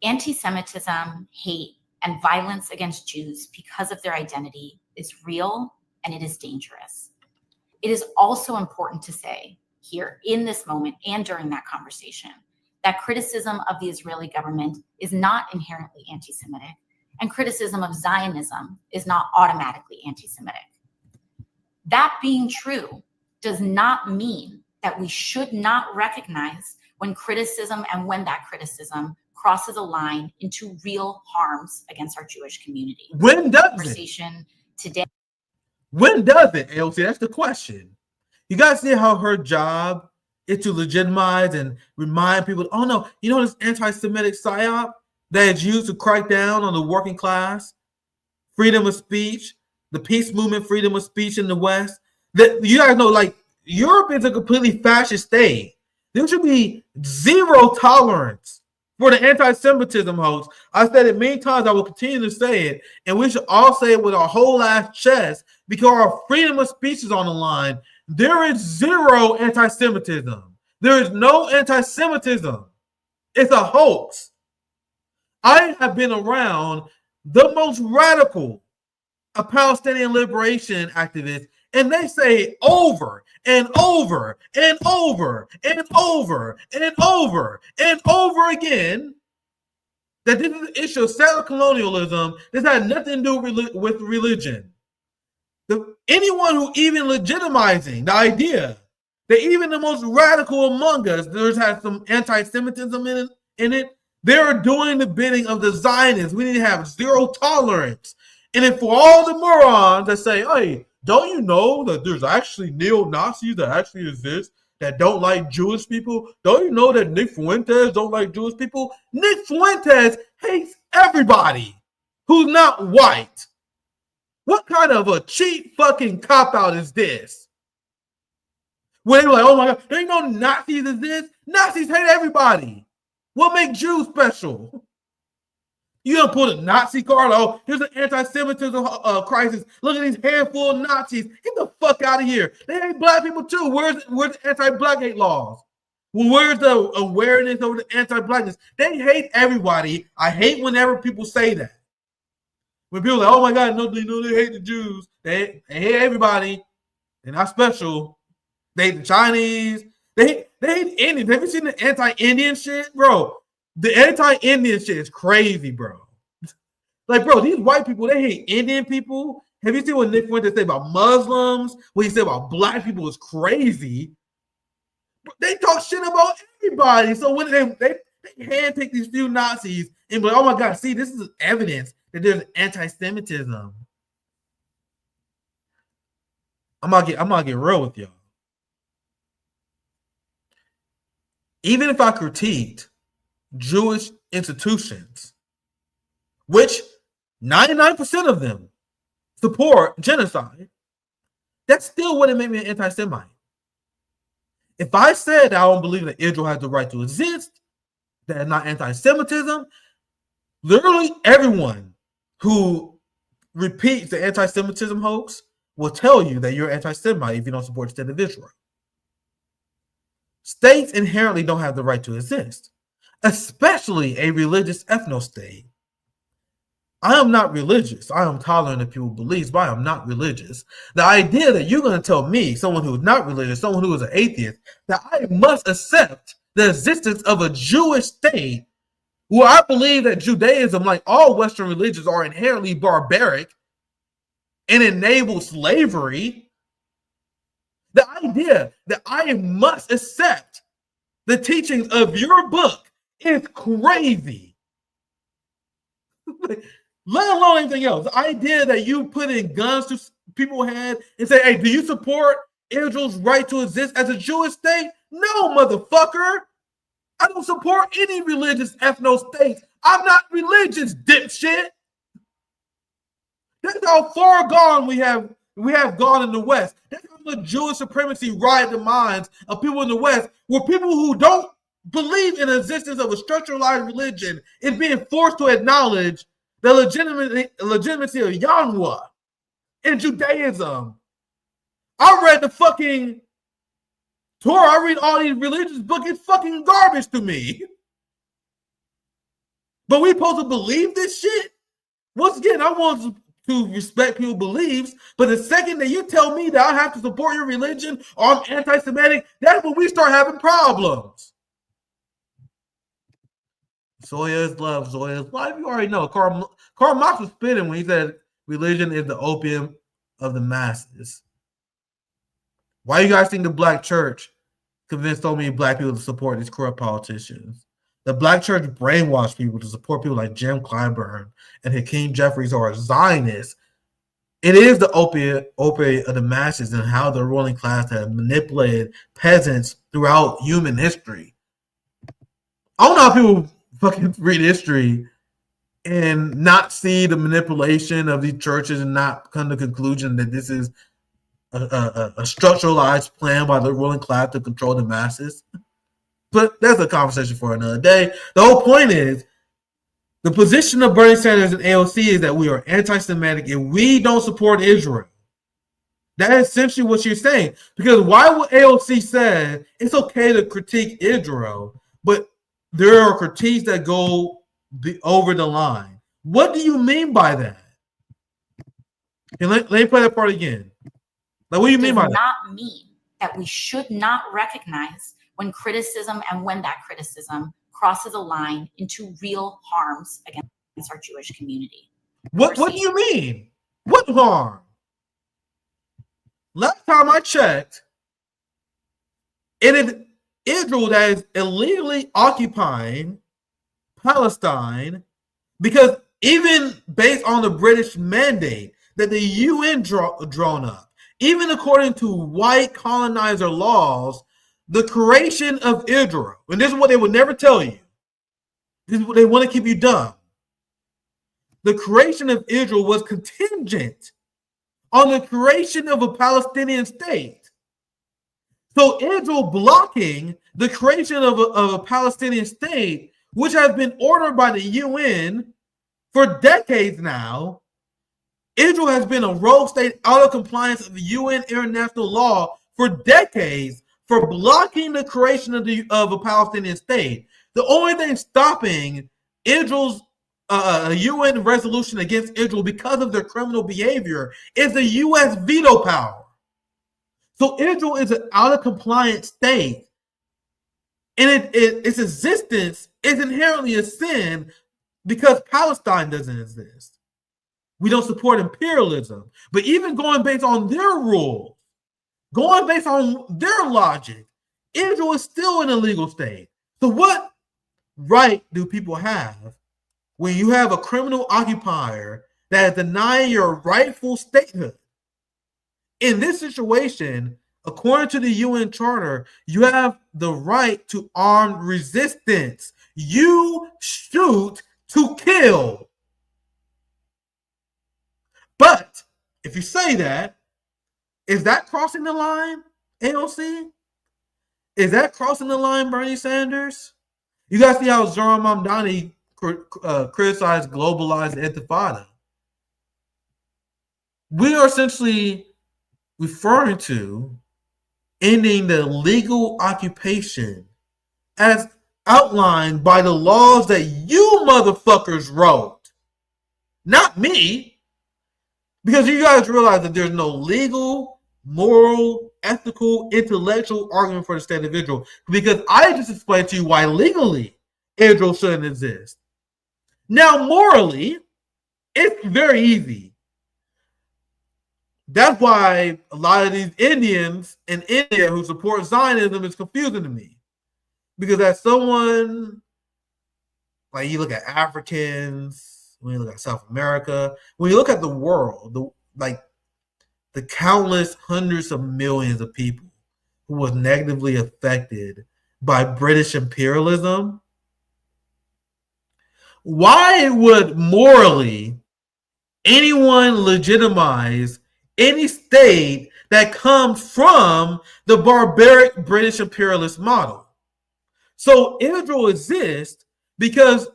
Anti-Semitism, hate, and violence against Jews because of their identity is real, and it is dangerous. It is also important to say here in this moment and during that conversation that criticism of the Israeli government is not inherently anti-Semitic, and criticism of Zionism is not automatically anti-Semitic. That being true does not mean that we should not recognize when criticism and when that criticism crosses a line into real harms against our Jewish community. When does Conversation today. When does it, AOC? That's the question. You guys see how her job is to legitimize and remind people, oh no, you know this anti-Semitic psyop that is used to crack down on the working class, freedom of speech, the peace movement, freedom of speech in the West. That you guys know, like, Europe is a completely fascist state. There should be zero tolerance for the anti-Semitism hoax. I said it many times, I will continue to say it, and we should all say it with our whole ass chest because our freedom of speech is on the line. There is zero anti-Semitism. There is no anti-Semitism. It's a hoax. I have been around the most radical of Palestinian liberation activists, and they say over and over and over and over and over and over again that this is an issue of settler colonialism. This had nothing to do with religion. Anyone who even legitimizing the idea that even the most radical among us, there's had some anti-Semitism in it, they're doing the bidding of the Zionists. We need to have zero tolerance. And then for all the morons that say, hey, don't you know that there's actually neo-Nazis that actually exist that don't like Jewish people? Don't you know that Nick Fuentes don't like Jewish people? Nick Fuentes hates everybody who's not white. What kind of a cheap fucking cop-out is this? When they were like, oh my God, there ain't no Nazis exist. Nazis hate everybody. What makes Jews special? You don't pull the Nazi card. Oh, here's an anti-Semitism crisis. Look at these handful of Nazis. Get the fuck out of here. They hate black people too. Where's the anti-black hate laws? Well, where's the awareness over the anti-blackness? They hate everybody. I hate whenever people say that. When people are like, oh my God, no, they hate the Jews. They hate everybody. They're not special. They hate the Chinese. They hate Indians. Have you seen the anti-Indian shit? Bro, the anti-Indian shit is crazy, bro. Like, bro, these white people, they hate Indian people. Have you seen what Nick Fuentes say about Muslims? What he said about black people is crazy. They talk shit about everybody. So when they handpick these few Nazis and be like, oh my God, see, this is evidence that there's anti-Semitism. I'm gonna get real with y'all. Even if I critiqued Jewish institutions, which 99% of them support genocide, that still wouldn't make me an anti-Semite. If I said I don't believe that Israel has the right to exist, that's not anti-Semitism, literally everyone who repeats the anti-Semitism hoax will tell you that you're anti-Semite if you don't support the state of Israel. States inherently don't have the right to exist, especially a religious ethno-state. I am not religious. I am tolerant of people's beliefs, but I am not religious. The idea that you're going to tell me, someone who is not religious, someone who is an atheist, that I must accept the existence of a Jewish state, where I believe that Judaism, like all Western religions, are inherently barbaric and enable slavery. The idea that I must accept the teachings of your book is crazy. Let alone anything else. The idea that you put in guns to people's head and say, hey, do you support Israel's right to exist as a Jewish state? No, motherfucker. I don't support any religious ethno-states. I'm not religious, dipshit. That's how far gone we have gone in the West. That's how the Jewish supremacy ride the minds of people in the West, where people who don't believe in the existence of a structuralized religion is being forced to acknowledge the legitimacy of Yahweh in Judaism. I read the fucking Torah. I read all these religious books. It's fucking garbage to me. But we supposed to believe this shit? Once again, I want to respect people's beliefs, but the second that you tell me that I have to support your religion or I'm anti-Semitic, that's when we start having problems. Zoya is love, Zoya is life. You already know. Karl Marx was spitting when he said religion is the opium of the masses. Why you guys think the black church convinced so many black people to support these corrupt politicians? The black church brainwashed people to support people like Jim Clyburn and Hakeem Jeffries who are Zionists. It is the opiate of the masses and how the ruling class has manipulated peasants throughout human history. I don't know how people fucking read history and not see the manipulation of these churches and not come to the conclusion that this is a structuralized plan by the ruling class to control the masses. But that's a conversation for another day. The whole point is, the position of Bernie Sanders and AOC is that we are anti-Semitic and we don't support Israel. That is essentially what you're saying. Because why would AOC say it's okay to critique Israel, but there are critiques that go over the line? What do you mean by that? Okay, let me play that part again. Like, what do you mean by that? Does not mean that we should not recognize when criticism and when that criticism crosses a line into real harms against our Jewish community. What do you mean? What harm? Last time I checked, it is Israel that is illegally occupying Palestine, because even based on the British mandate that the UN drawn up, even according to white colonizer laws, the creation of Israel, and this is what they would never tell you, this is what they want to keep you dumb. The creation of Israel was contingent on the creation of a Palestinian state. So Israel blocking the creation of a Palestinian state, which has been ordered by the UN, For decades now, Israel has been a rogue state out of compliance of UN international law for decades for blocking the creation of a Palestinian state. The only thing stopping Israel's UN resolution against Israel because of their criminal behavior is the U.S. veto power. So Israel is an out of compliance state, and its existence is inherently a sin because Palestine doesn't exist. We don't support imperialism, but even going based on their rules, going based on their logic, Israel is still an illegal state. So what right do people have when you have a criminal occupier that is denying your rightful statehood? In this situation, according to the UN Charter, you have the right to armed resistance. You shoot to kill. But if you say that, is that crossing the line, AOC? Is that crossing the line, Bernie Sanders? You guys see how Zohran Mamdani criticized globalized intifada. We are essentially referring to ending the legal occupation as outlined by the laws that you motherfuckers wrote. Not me. Because you guys realize that there's no legal, moral, ethical, intellectual argument for the state of Israel. Because I just explained to you why legally Israel shouldn't exist. Now, morally, it's very easy. That's why a lot of these Indians in India who support Zionism is confusing to me. Because as someone, like you look at Africans, when you look at South America, when you look at the world, the countless hundreds of millions of people who was negatively affected by British imperialism, why would morally anyone legitimize any state that comes from the barbaric British imperialist model? So Israel exists because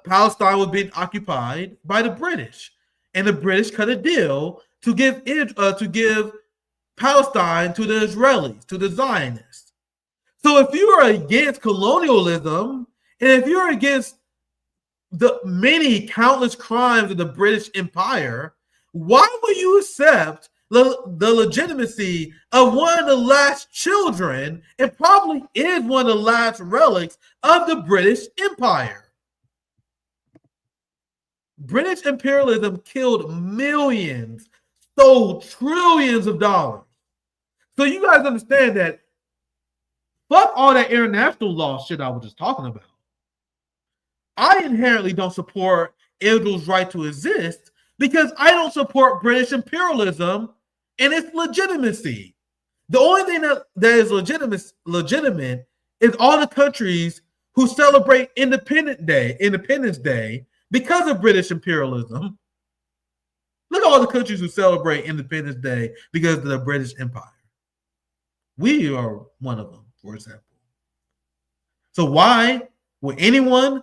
Palestine was being occupied by the British, and the British cut a deal to give Palestine to the Israelis, to the Zionists. So if you are against colonialism, and if you're against the many countless crimes of the British Empire, why would you accept the legitimacy of one of the last children, and probably is one of the last relics of the British Empire? British imperialism killed millions, stole trillions of dollars. So you guys understand that fuck all that international law shit I was just talking about. I inherently don't support Israel's right to exist because I don't support British imperialism and its legitimacy. The only thing that is legitimate is all the countries who celebrate Independence Day because of British imperialism. Look at all the countries who celebrate Independence Day because of the British Empire. We are one of them, for example. So why would anyone,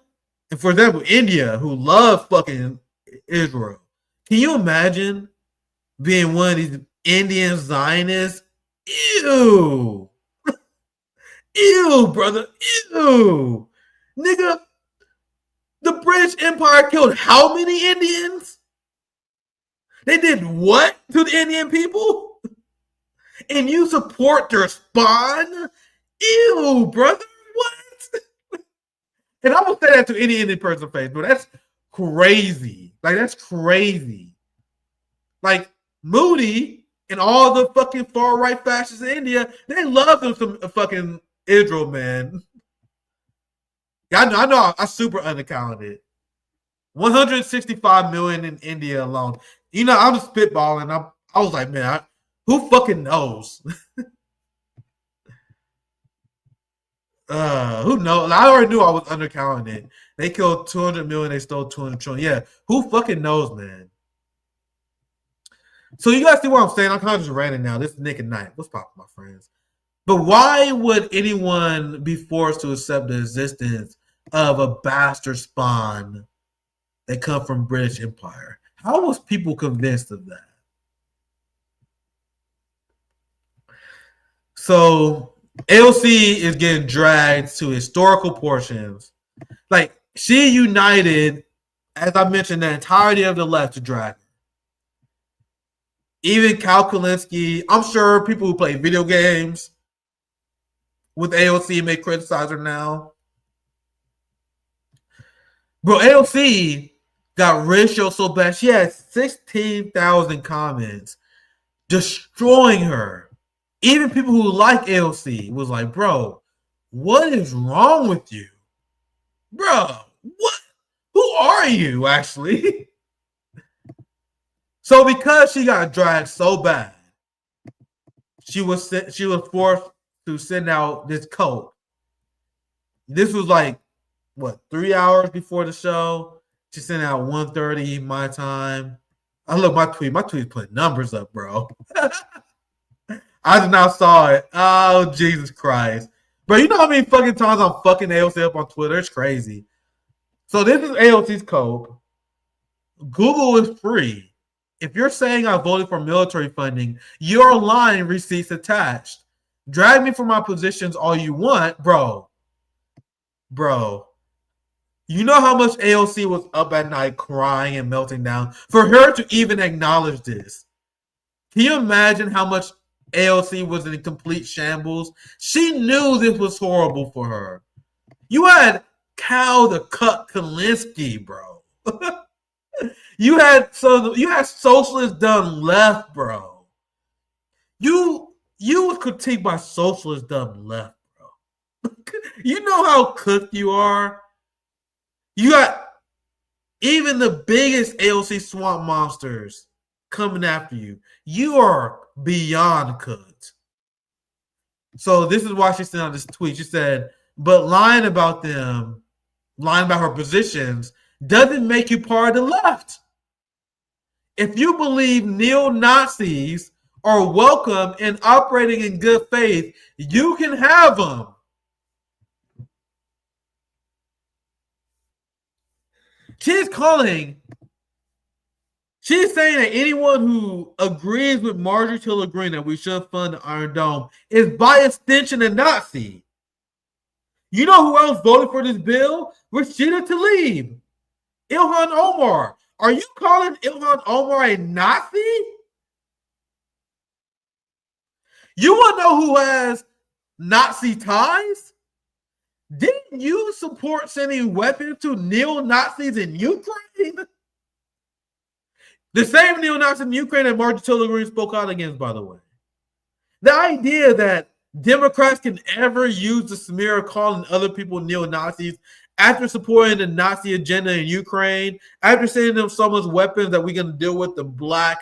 and for example, India, who love fucking Israel, can you imagine being one of these Indian Zionists? Ew. Ew, brother. Ew. Nigga, the British Empire killed how many Indians? They did what to the Indian people? And you support their spawn? Ew, brother. What? And I will say that to any Indian person face, but that's crazy. Like, that's crazy. Like, Moody and all the fucking far-right fascists in India, they love them some fucking Israel, man. I know I'm super unaccounted. 165 million in India alone. You know, I'm just spitballing. I was like, man, who fucking knows? Who knows? I already knew I was undercounting it. They killed 200 million. They stole 200 trillion. Yeah, who fucking knows, man? So you guys see what I'm saying? I'm kind of just ranting now. This is Nick and Knight. What's poppin', my friends? But why would anyone be forced to accept the existence of a bastard spawn that come from British Empire. How was people convinced of that? So AOC is getting dragged to historical portions. Like, she united, as I mentioned, the entirety of the left to drag her. Even Cal Kalinske, I'm sure people who play video games with AOC may criticize her now. Bro, AOC got ratio so bad. She had 16,000 comments destroying her. Even people who like AOC was like, bro, what is wrong with you? Bro, what? Who are you, actually? So because she got dragged so bad, she was forced to send out this coat. This was like, what, 3 hours before the show? She sent out 1:30 my time. I look, my tweet put numbers up, bro. I just now saw it. Oh, Jesus Christ. Bro, you know how many fucking times I'm fucking AOC up on Twitter? It's crazy. So this is AOC's code. Google is free. If you're saying I voted for military funding, you're lying, receipts attached. Drag me for my positions all you want, bro. Bro. You know how much AOC was up at night crying and melting down for her to even acknowledge this? Can you imagine how much AOC was in complete shambles? She knew this was horrible for her. You had Cal the Cut Kalinske, bro. You had socialist dumb left, bro. You was critiqued by socialist dumb left, bro. You know how cooked you are. You got even the biggest AOC swamp monsters coming after you. You are beyond cooked. So this is why she sent out this tweet. She said, but lying about her positions doesn't make you part of the left. If you believe neo-Nazis are welcome and operating in good faith, you can have them. She's saying that anyone who agrees with Marjorie Taylor Greene that we should fund the Iron Dome is by extension a Nazi. You know who else voted for this bill? Rashida Tlaib. Ilhan Omar. Are you calling Ilhan Omar a Nazi? You want to know who has Nazi ties? Didn't you support sending weapons to neo-Nazis in Ukraine? The same neo-Nazis in Ukraine that Marjorie Taylor Greene spoke out against, by the way. The idea that Democrats can ever use the smear of calling other people neo-Nazis after supporting the Nazi agenda in Ukraine, after sending them so much weapons that we're going to deal with the black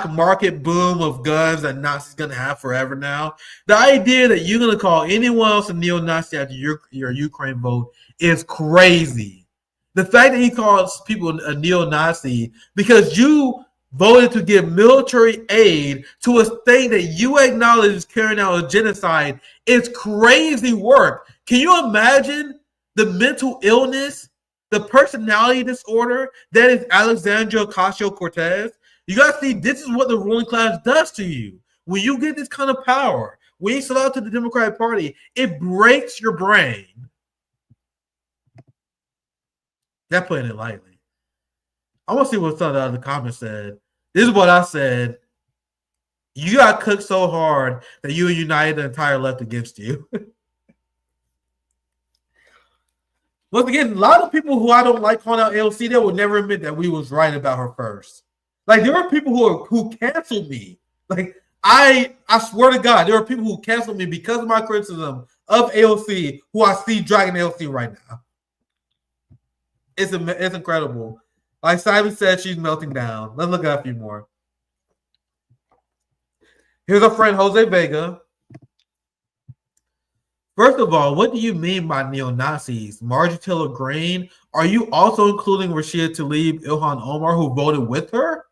market boom of guns that Nazis going to have forever now. The idea that you're going to call anyone else a neo-Nazi after your Ukraine vote is crazy. The fact that he calls people a neo-Nazi because you voted to give military aid to a state that you acknowledge is carrying out a genocide is crazy work. Can you imagine the mental illness, the personality disorder that is Alexandria Ocasio-Cortez? You got to see, this is what the ruling class does to you. When you get this kind of power, when you sell out to the Democratic Party, it breaks your brain. That putting it lightly. I want to see what some of the other comments said. This is what I said. You got cooked so hard that you united the entire left against you. Once again, a lot of people who I don't like calling out AOC, they would never admit that we was right about her first. Like, there are people who canceled me. Like, I swear to God, there are people who canceled me because of my criticism of AOC who I see dragging AOC right now. It's incredible. Like Simon said, she's melting down. Let's look at a few more. Here's our friend Jose Vega. First of all, what do you mean by neo-Nazis? Marjorie Taylor Greene? Are you also including Rashida Tlaib, Ilhan Omar, who voted with her?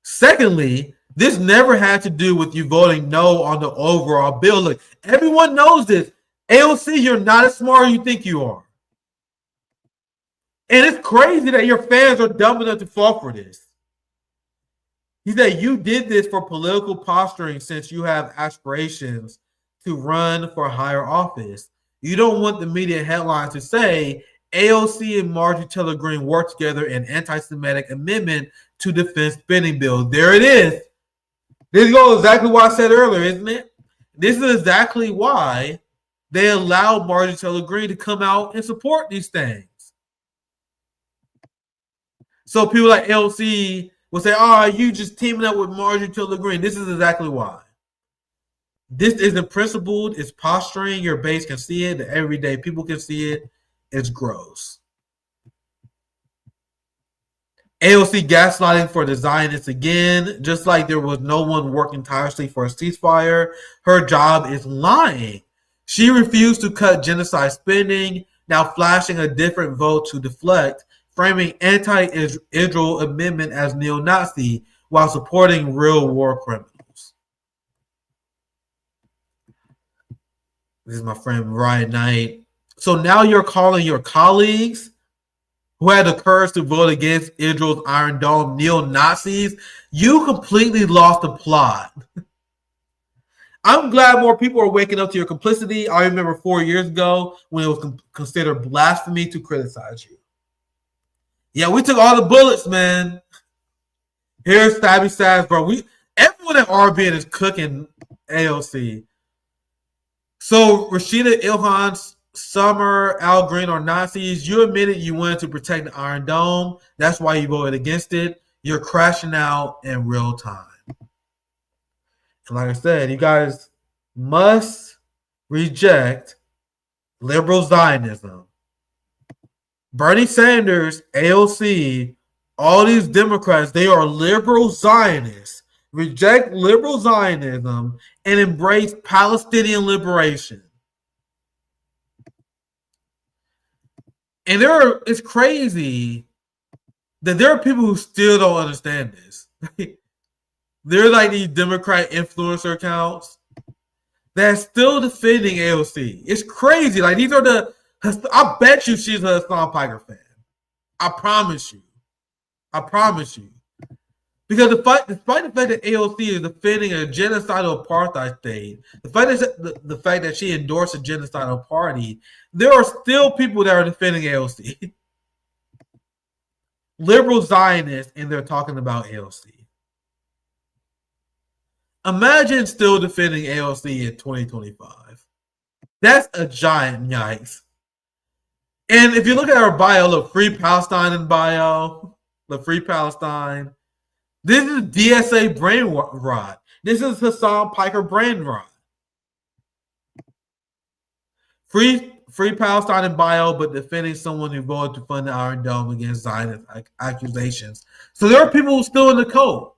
Secondly, this never had to do with you voting no on the overall bill. Look, everyone knows this. AOC, you're not as smart as you think you are. And it's crazy that your fans are dumb enough to fall for this. He said, you did this for political posturing since you have aspirations to run for higher office. You don't want the media headlines to say AOC and Marjorie Taylor Greene work together in anti-Semitic amendment to defense spending bill. There it is. This goes exactly what I said earlier, isn't it? This is exactly why they allowed Marjorie Taylor Greene to come out and support these things. So people like AOC will say, oh, you just teaming up with Marjorie Taylor Greene. This is exactly why. This isn't principled. It's posturing. Your base can see it. The everyday people can see it. It's gross. AOC gaslighting for the Zionists again. Just like there was no one working tirelessly for a ceasefire, her job is lying. She refused to cut genocide spending, now flashing a different vote to deflect, framing anti-Israel amendment as neo-Nazi while supporting real war criminals. This is my friend Ryan Knight. So now you're calling your colleagues who had the courage to vote against Israel's Iron Dome neo-Nazis? You completely lost the plot. I'm glad more people are waking up to your complicity. I remember 4 years ago when it was considered blasphemy to criticize you. Yeah, we took all the bullets, man. Here's Stabby Stabs, bro. Everyone at RBN is cooking AOC. So Rashida Ilhan, Summer, Al Green are Nazis. You admitted you wanted to protect the Iron Dome. That's why you voted against it. You're crashing out in real time. And like I said, you guys must reject liberal Zionism. Bernie Sanders, AOC, all these Democrats, they are liberal Zionists. Reject liberal Zionism and embrace Palestinian liberation. And it's crazy that there are people who still don't understand this. They're like these Democrat influencer accounts that's still defending AOC. It's crazy. Like these are I bet you she's a Hassan Piker fan. I promise you. Because despite the fact that AOC is defending a genocidal apartheid state, the fact that she endorsed a genocidal party, there are still people that are defending AOC. Liberal Zionists, and they're talking about AOC. Imagine still defending AOC in 2025. That's a giant yikes. And if you look at our bio, look, Free Palestine in bio, the Free Palestine. This is DSA brain rot. This is Hassan Piker brain rot. Free Palestine in bio, but defending someone who voted to fund the Iron Dome against Zionist accusations. So there are people who are still in the code.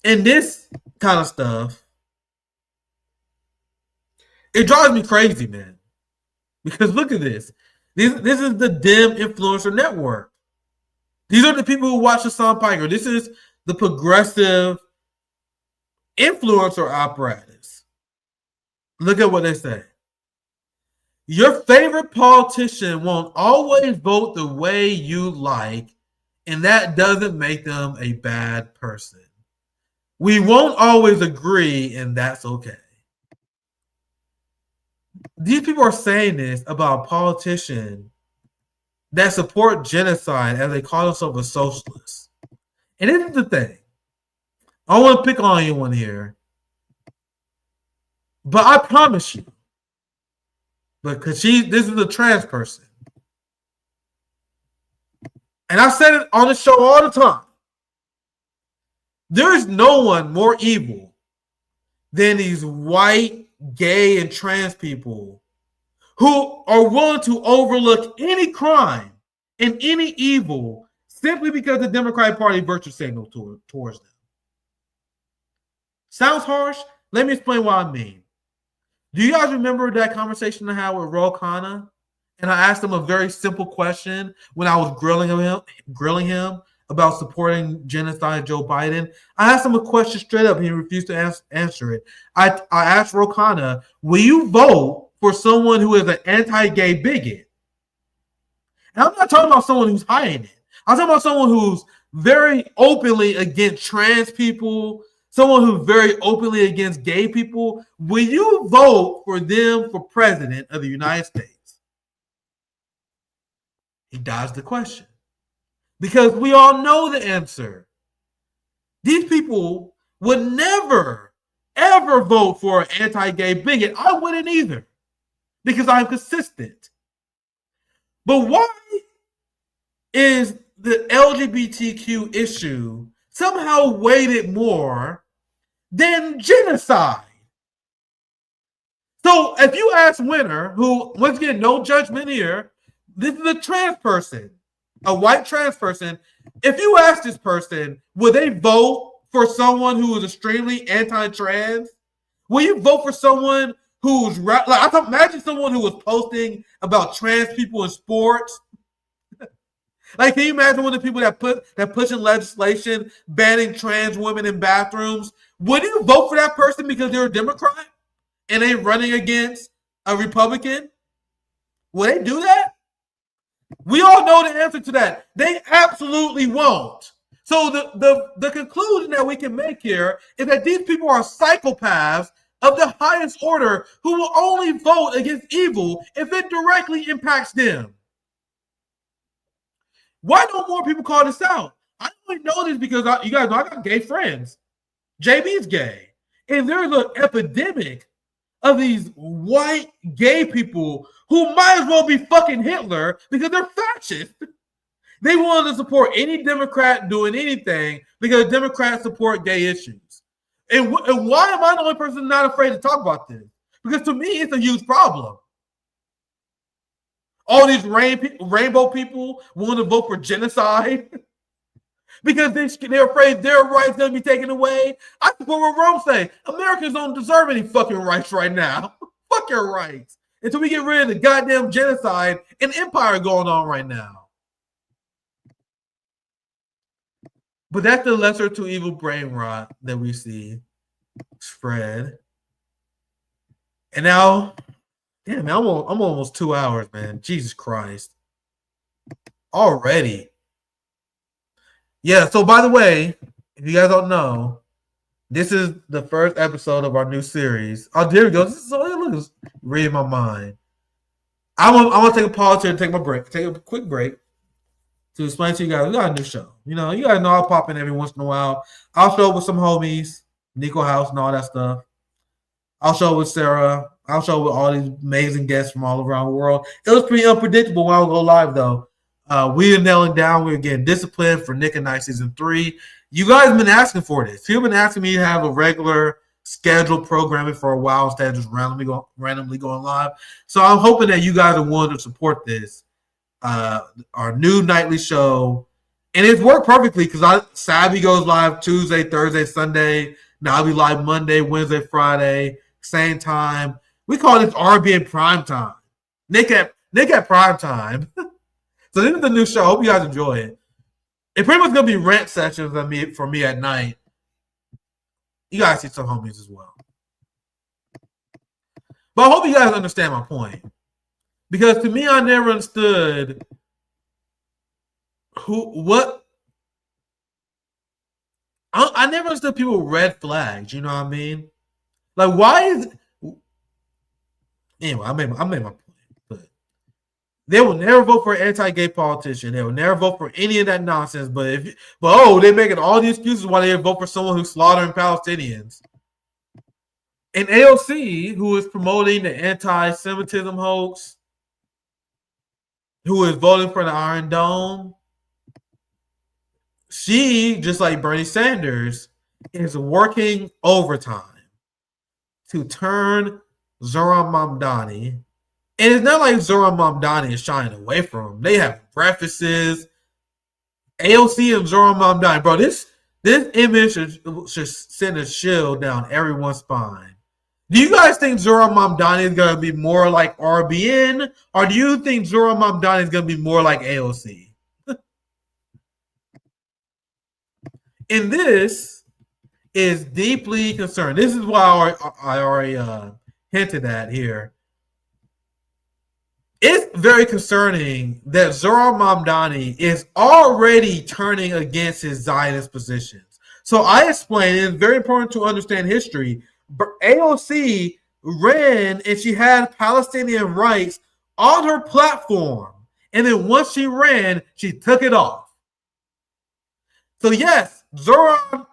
And this kind of stuff, it drives me crazy, man. Because look at this. This is the Dem Influencer Network. These are the people who watch Hassan Piker. This is the progressive influencer apparatus. Look at what they say. Your favorite politician won't always vote the way you like, and that doesn't make them a bad person. We won't always agree, and that's okay. These people are saying this about a politician that support genocide as they call themselves a socialist. And this is the thing. I don't want to pick on anyone here. But I promise you, because this is a trans person. And I said it on the show all the time. There is no one more evil than these white, gay, and trans people who are willing to overlook any crime and any evil simply because the Democratic Party virtue signal towards them. Sounds harsh? Let me explain what I mean. Do you guys remember that conversation I had with Ro Khanna? And I asked him a very simple question when I was grilling him about supporting genocide Joe Biden. I asked him a question straight up. He refused to answer it. I asked Ro Khanna, will you vote for someone who is an anti-gay bigot? And I'm not talking about someone who's hiding it. I'm talking about someone who's very openly against trans people, someone who's very openly against gay people. Will you vote for them for president of the United States? He dodged the question. Because we all know the answer. These people would never, ever vote for an anti-gay bigot. I wouldn't either. Because I'm consistent. But why is the LGBTQ issue somehow weighted more than genocide? So if you ask Winner, who, once again, no judgment here, this is a trans person, a white trans person. If you ask this person, will they vote for someone who is extremely anti-trans? Will you vote for someone who's like, I can imagine someone who was posting about trans people in sports? Like, can you imagine one of the people that pushing legislation banning trans women in bathrooms? Would you vote for that person because they're a Democrat and they running against a Republican? Will they do that? We all know the answer to that. They absolutely won't. So the conclusion that we can make here is that these people are psychopaths of the highest order who will only vote against evil if it directly impacts them. Why don't more people call this out? I only know this because you guys know I got gay friends. JB's gay. And there's an epidemic of these white gay people who might as well be fucking Hitler because they're fascist. They wanted to support any Democrat doing anything because Democrats support gay issues. And why am I the only person not afraid to talk about this? Because to me, it's a huge problem. All these rainbow people want to vote for genocide because they're afraid their rights going to be taken away. I support what Rome say. Americans don't deserve any fucking rights right now. Fuck your rights. Until we get rid of the goddamn genocide and empire going on right now. But that's the lesser to evil brain rot that we see spread. And now, damn, I'm almost 2 hours, man. Jesus Christ. Already. Yeah, so by the way, if you guys don't know, this is the first episode of our new series. Oh, there we go. This is reading my mind. I'm gonna take a pause here and take a quick break to explain to you guys. We got a new show. You guys know I'll pop in every once in a while. I'll show up with some homies, Nico House and all that stuff. I'll show up with Sarah. I'll show up with all these amazing guests from all around the world. It was pretty unpredictable when I would go live, though. We are nailing down. We're getting disciplined for Nick and Night Season 3. You guys have been asking for this. You've been asking me to have a regular scheduled programming for a while instead of just randomly going live. So I'm hoping that you guys are willing to support this. Our new nightly show. And it's worked perfectly because Savvy goes live Tuesday, Thursday, Sunday. Now I'll be live Monday, Wednesday, Friday, same time. We call this RBN Prime Time. Nick at Prime Time. So this is the new show. I hope you guys enjoy it. It's pretty much going to be rant sessions for me at night. You guys see some homies as well. But I hope you guys understand my point. Because to me, I never understood I never understood people with red flags. You know what I mean? Like, why is it? Anyway, I made my point. But they will never vote for an anti-gay politician. They will never vote for any of that nonsense. But they're making all the excuses why they vote for someone who's slaughtering Palestinians. And AOC, who is promoting the anti-Semitism hoax, who is voting for the Iron Dome, she, just like Bernie Sanders, is working overtime to turn Zohran Mamdani. And it's not like Zohran Mamdani is shying away from him. They have breakfasts. AOC and Zohran Mamdani. Bro, this image should send a chill down everyone's spine. Do you guys think Zohran Mamdani is going to be more like RBN? Or do you think Zohran Mamdani is going to be more like AOC? And this is deeply concerned. This is why I already hinted at here. It's very concerning that Zohran Mamdani is already turning against his Zionist positions. So I explained, it's very important to understand history. AOC ran and she had Palestinian rights on her platform. And then once she ran, she took it off. So yes, Zohran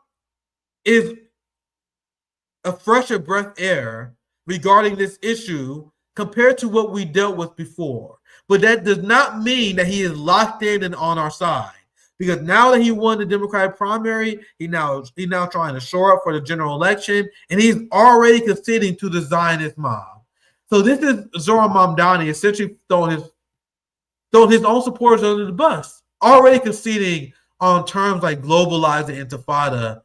is a fresher breath air regarding this issue compared to what we dealt with before. But that does not mean that he is locked in and on our side. Because now that he won the Democratic primary, he's now trying to shore up for the general election, and he's already conceding to the Zionist mob. So this is Zohran Mamdani essentially throwing his own supporters under the bus, already conceding on terms like globalize the intifada.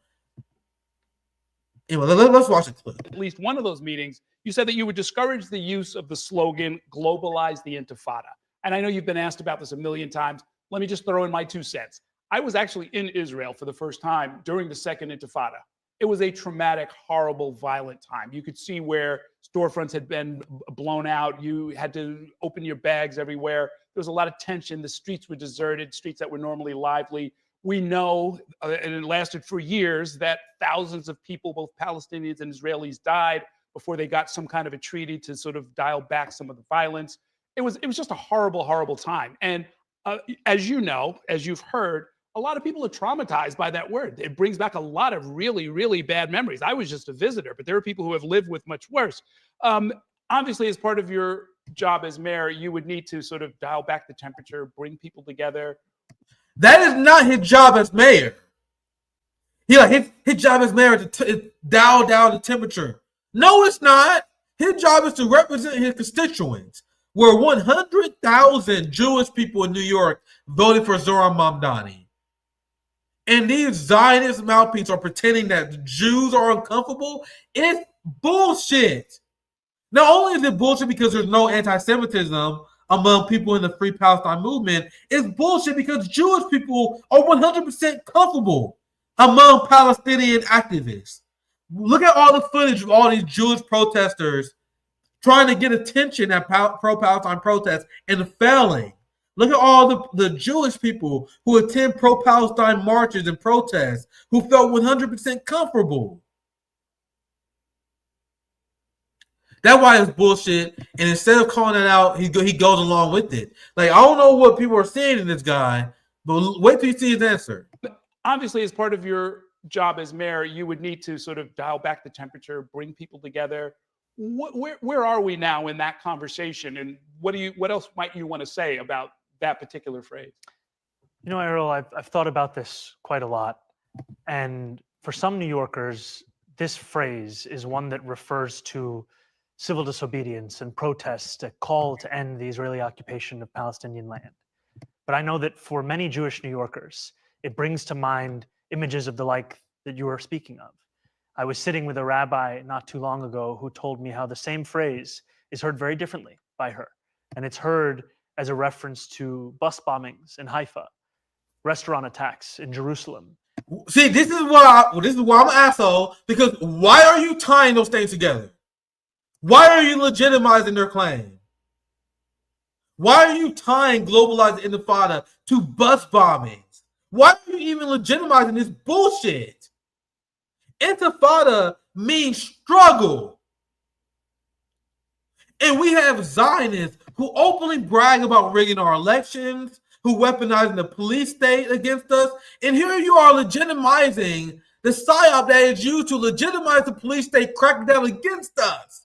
Anyway, let's watch the clip. At least one of those meetings, you said that you would discourage the use of the slogan, globalize the intifada. And I know you've been asked about this a million times. Let me just throw in my 2 cents. I was actually in Israel for the first time during the second intifada. It was a traumatic, horrible, violent time. You could see where storefronts had been blown out. You had to open your bags everywhere. There was a lot of tension. The streets were deserted, streets that were normally lively. We know, and it lasted for years, that thousands of people, both Palestinians and Israelis, died before they got some kind of a treaty to sort of dial back some of the violence. It was just a horrible, horrible time. And as you know, as you've heard, a lot of people are traumatized by that word. It brings back a lot of really, really bad memories. I was just a visitor, but there are people who have lived with much worse. Obviously, as part of your job as mayor, you would need to sort of dial back the temperature, bring people together. That is not his job as mayor. His job as mayor is to dial down the temperature. No, it's not. His job is to represent his constituents. Where 100,000 Jewish people in New York voted for Zohran Mamdani. And these Zionist mouthpieces are pretending that the Jews are uncomfortable. It's bullshit. Not only is it bullshit because there's no anti-Semitism among people in the Free Palestine movement, it's bullshit because Jewish people are 100% comfortable among Palestinian activists. Look at all the footage of all these Jewish protesters trying to get attention at pro-Palestine protests and failing. Look at all the Jewish people who attend pro-Palestine marches and protests who felt 100% comfortable. That's why it's bullshit. And instead of calling it out, he goes along with it. Like, I don't know what people are saying in this guy, but wait till you see his answer. Obviously, as part of your job as mayor, you would need to sort of dial back the temperature, bring people together. Where are we now in that conversation? And what else might you want to say about that particular phrase? You know, Errol, I've thought about this quite a lot. And for some New Yorkers, this phrase is one that refers to civil disobedience and protests, a call to end the Israeli occupation of Palestinian land. But I know that for many Jewish New Yorkers, it brings to mind images of the like that you were speaking of. I was sitting with a rabbi not too long ago who told me how the same phrase is heard very differently by her. And it's heard as a reference to bus bombings in Haifa, restaurant attacks in Jerusalem. See, this is why I'm an asshole, because why are you tying those things together? Why are you legitimizing their claim? Why are you tying globalized intifada to bus bombings? Why are you even legitimizing this bullshit? Intifada means struggle. And we have Zionists who openly brag about rigging our elections, who weaponizing the police state against us. And here you are legitimizing the psyop that is used to legitimize the police state cracking down against us.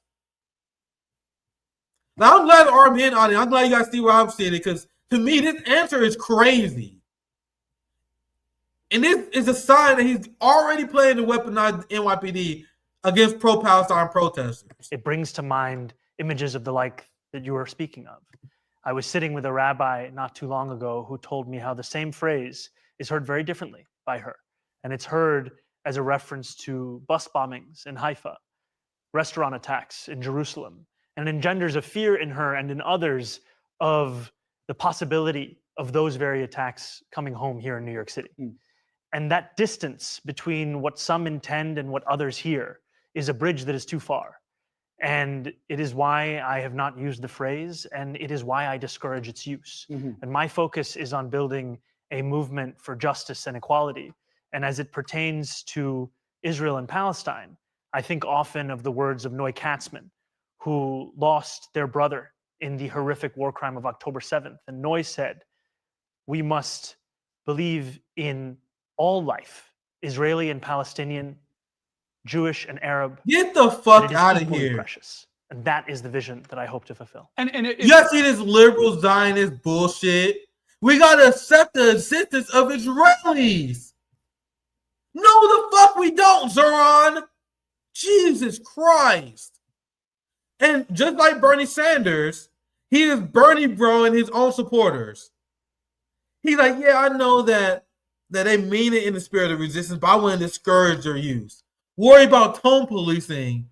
Now, I'm glad the RBN audience, I'm glad you guys see where I'm seeing it, because to me, this answer is crazy. And this is a sign that he's already playing to weaponize the NYPD against pro-Palestine protesters. It brings to mind images of the like that you were speaking of. I was sitting with a rabbi not too long ago who told me how the same phrase is heard very differently by her. And it's heard as a reference to bus bombings in Haifa, restaurant attacks in Jerusalem, and engenders a fear in her and in others of the possibility of those very attacks coming home here in New York City. And that distance between what some intend and what others hear is a bridge that is too far. And it is why I have not used the phrase, and it is why I discourage its use. And my focus is on building a movement for justice and equality. And as it pertains to Israel and Palestine, I think often of the words of Noy Katzman, who lost their brother in the horrific war crime of October 7th. And Noy said, we must believe in all life, Israeli and Palestinian, Jewish and Arab. Get the fuck out of here. Precious. And that is the vision that I hope to fulfill. You guys see this liberal Zionist bullshit? We gotta accept the existence of Israelis. No, the fuck we don't, Zohran. Jesus Christ. And just like Bernie Sanders, he is Bernie broing his own supporters. He's like, yeah, I know that they mean it in the spirit of resistance, but I want to discourage their use. Worry about tone policing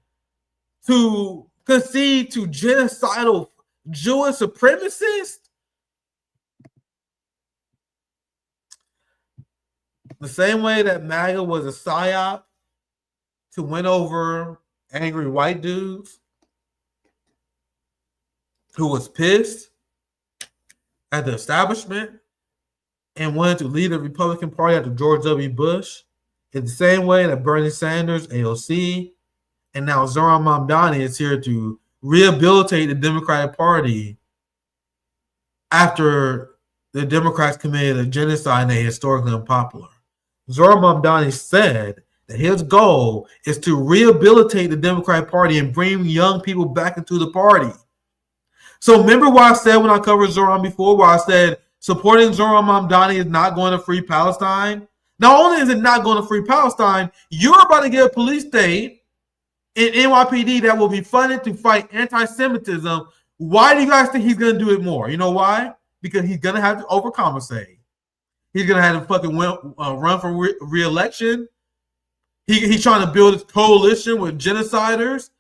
to concede to genocidal Jewish supremacists? The same way that MAGA was a psyop to win over angry white dudes who was pissed at the establishment and wanted to lead the Republican Party after George W. Bush, in the same way that Bernie Sanders, AOC, and now Zohran Mamdani is here to rehabilitate the Democratic Party after the Democrats committed a genocide and they historically unpopular. Zohran Mamdani said that his goal is to rehabilitate the Democratic Party and bring young people back into the party. So remember what I said when I covered Zohran before, where I said supporting Zohran Mamdani is not going to free Palestine? Not only is it not going to free Palestine, you're about to get a police state in NYPD that will be funded to fight anti-Semitism. Why do you guys think he's going to do it more? You know why? Because he's going to have to overcompensate. He's going to have to fucking run for re-election. He's trying to build his coalition with genociders.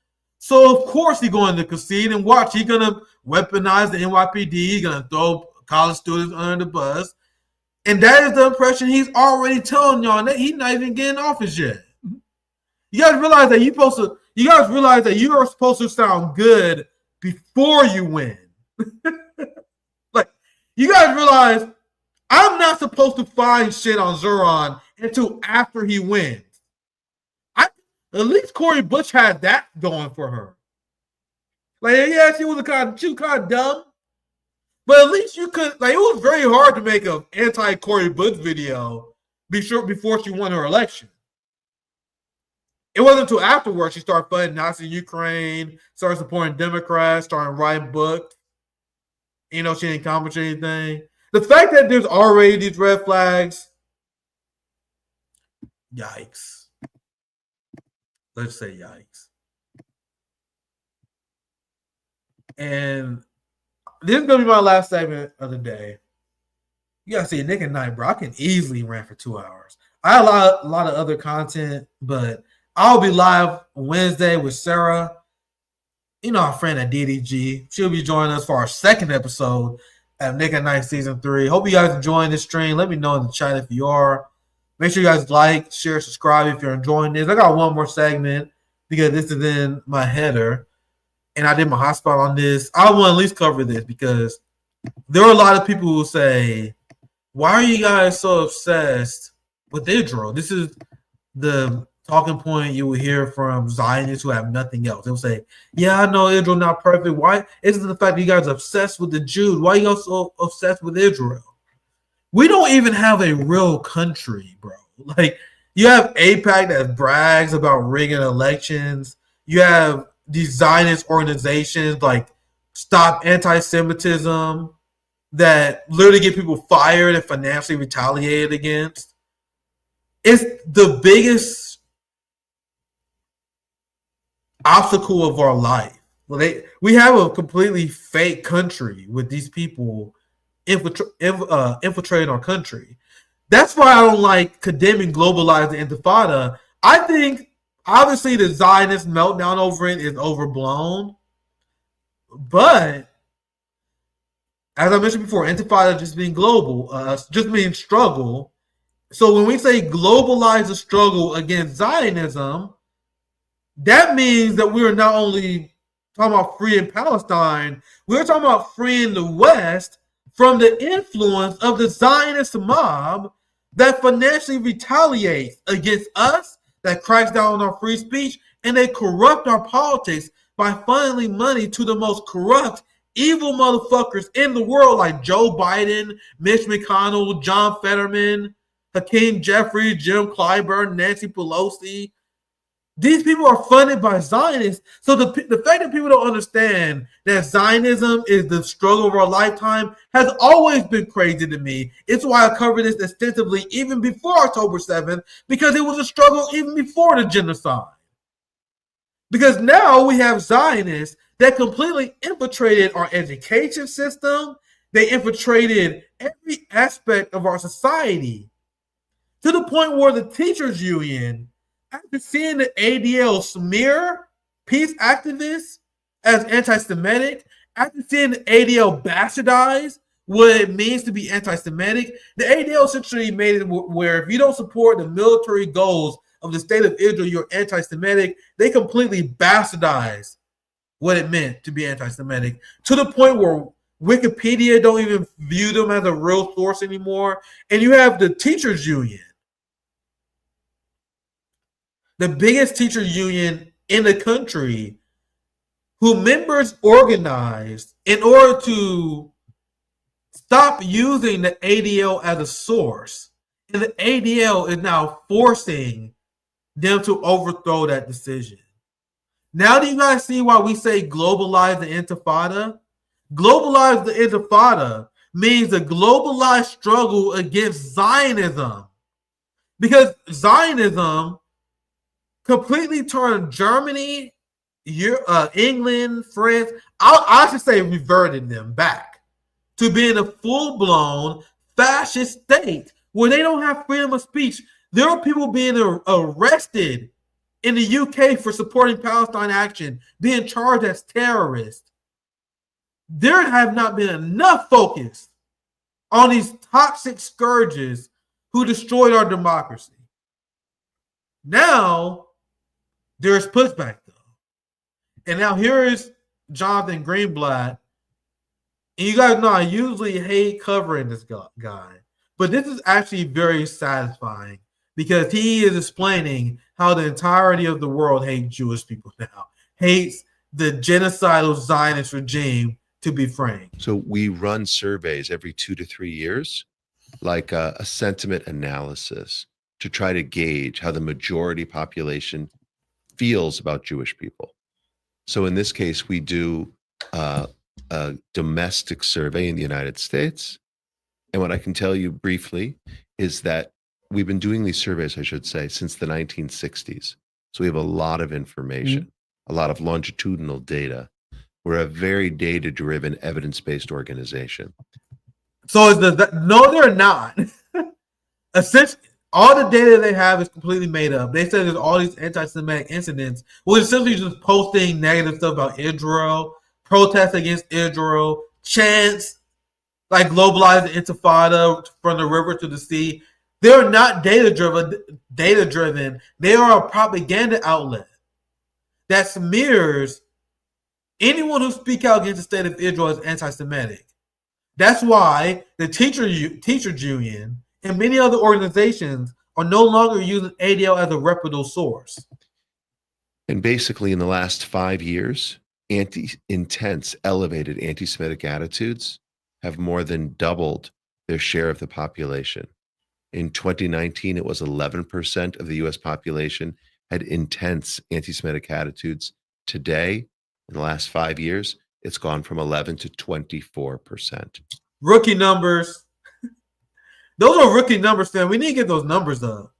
So, of course, he's going to concede and watch. He's going to weaponize the NYPD. He's going to throw college students under the bus. And that is the impression he's already telling y'all that he's not even getting office yet. You guys realize that you are supposed to sound good before you win. Like, you guys realize I'm not supposed to find shit on Zohran until after he wins. At least Cori Bush had that going for her. Like, yeah, she was kind of dumb. But at least you could, like, it was very hard to make an anti-Cori Bush video before she won her election. It wasn't until afterwards she started funding Nazi Ukraine, started supporting Democrats, started writing books. You know, she didn't accomplish anything. The fact that there's already these red flags, yikes. Let's say yikes. And this is going to be my last segment of the day. You got to see Nick at Night, bro. I can easily rant for 2 hours. I have a lot of other content, but I'll be live Wednesday with Sarah. You know, our friend at DDG. She'll be joining us for our second episode of Nick at Night Season 3. Hope you guys enjoying this stream. Let me know in the chat if you are. Make sure you guys like, share, subscribe if you're enjoying this. I got one more segment because this is in my header. And I did my hotspot on this. I want to at least cover this because there are a lot of people who say, why are you guys so obsessed with Israel? This is the talking point you will hear from Zionists who have nothing else. They'll say, yeah, I know Israel not perfect. Why isn't the fact that you guys are obsessed with the Jews? Why are you guys so obsessed with Israel? We don't even have a real country, bro. Like, you have AIPAC that brags about rigging elections. You have these Zionist organizations like Stop Anti-Semitism that literally get people fired and financially retaliated against. It's the biggest obstacle of our life. We have a completely fake country with these people infiltrating our country. That's why I don't like condemning globalized intifada. I think obviously the Zionist meltdown over it is overblown. But as I mentioned before, intifada just being global, just means struggle. So when we say globalize the struggle against Zionism, that means that we are not only talking about freeing Palestine. We're talking about freeing the West from the influence of the Zionist mob that financially retaliates against us, that cracks down on our free speech, and they corrupt our politics by funneling money to the most corrupt, evil motherfuckers in the world, like Joe Biden, Mitch McConnell, John Fetterman, Hakeem Jeffries, Jim Clyburn, Nancy Pelosi. These people are funded by Zionists. So the fact that people don't understand that Zionism is the struggle of our lifetime has always been crazy to me. It's why I covered this extensively even before October 7th, because it was a struggle even before the genocide. Because now we have Zionists that completely infiltrated our education system. They infiltrated every aspect of our society to the point where the teachers union, after seeing the ADL smear peace activists as anti-Semitic, after seeing the ADL bastardize what it means to be anti-Semitic, the ADL essentially made it where if you don't support the military goals of the state of Israel, you're anti-Semitic. They completely bastardized what it meant to be anti-Semitic, to the point where Wikipedia don't even view them as a real source anymore. And you have the teachers union, the biggest teacher union in the country, who members organized in order to stop using the ADL as a source. And the ADL is now forcing them to overthrow that decision. Now do you guys see why we say globalize the intifada? Globalize the intifada means a globalized struggle against Zionism. Because Zionism completely turned Germany, England, France, I should say reverted them back to being a full-blown fascist state where they don't have freedom of speech. There are people being arrested in the UK for supporting Palestine action, being charged as terrorists. There have not been enough focus on these toxic scourges who destroyed our democracy. Now, there's pushback, though. And now here is Jonathan Greenblatt. And you guys know I usually hate covering this guy, but this is actually very satisfying because he is explaining how the entirety of the world hates Jewish people now, hates the genocidal Zionist regime, to be frank. So we run surveys every 2 to 3 years, like a sentiment analysis, to try to gauge how the majority population feels about Jewish people. So in this case, we do a domestic survey in the United States. And what I can tell you briefly is that we've been doing these surveys, I should say, since the 1960s. So we have a lot of information, a lot of longitudinal data. We're a very data-driven, evidence-based organization. So no, they're not. Essentially, all the data they have is completely made up. They said there's all these anti-Semitic incidents, which essentially just posting negative stuff about Israel, protests against Israel, chants like globalize the intifada from the river to the sea. They're not data-driven. They are a propaganda outlet that smears anyone who speaks out against the state of Israel as anti-Semitic. That's why the teachers union and many other organizations are no longer using ADL as a reputable source. And basically, in the last 5 years, intense, elevated anti-Semitic attitudes have more than doubled their share of the population. In 2019, it was 11% of the U.S. population had intense anti-Semitic attitudes. Today, in the last 5 years, it's gone from 11 to 24%. Rookie numbers. Those are rookie numbers, Sam. We need to get those numbers up.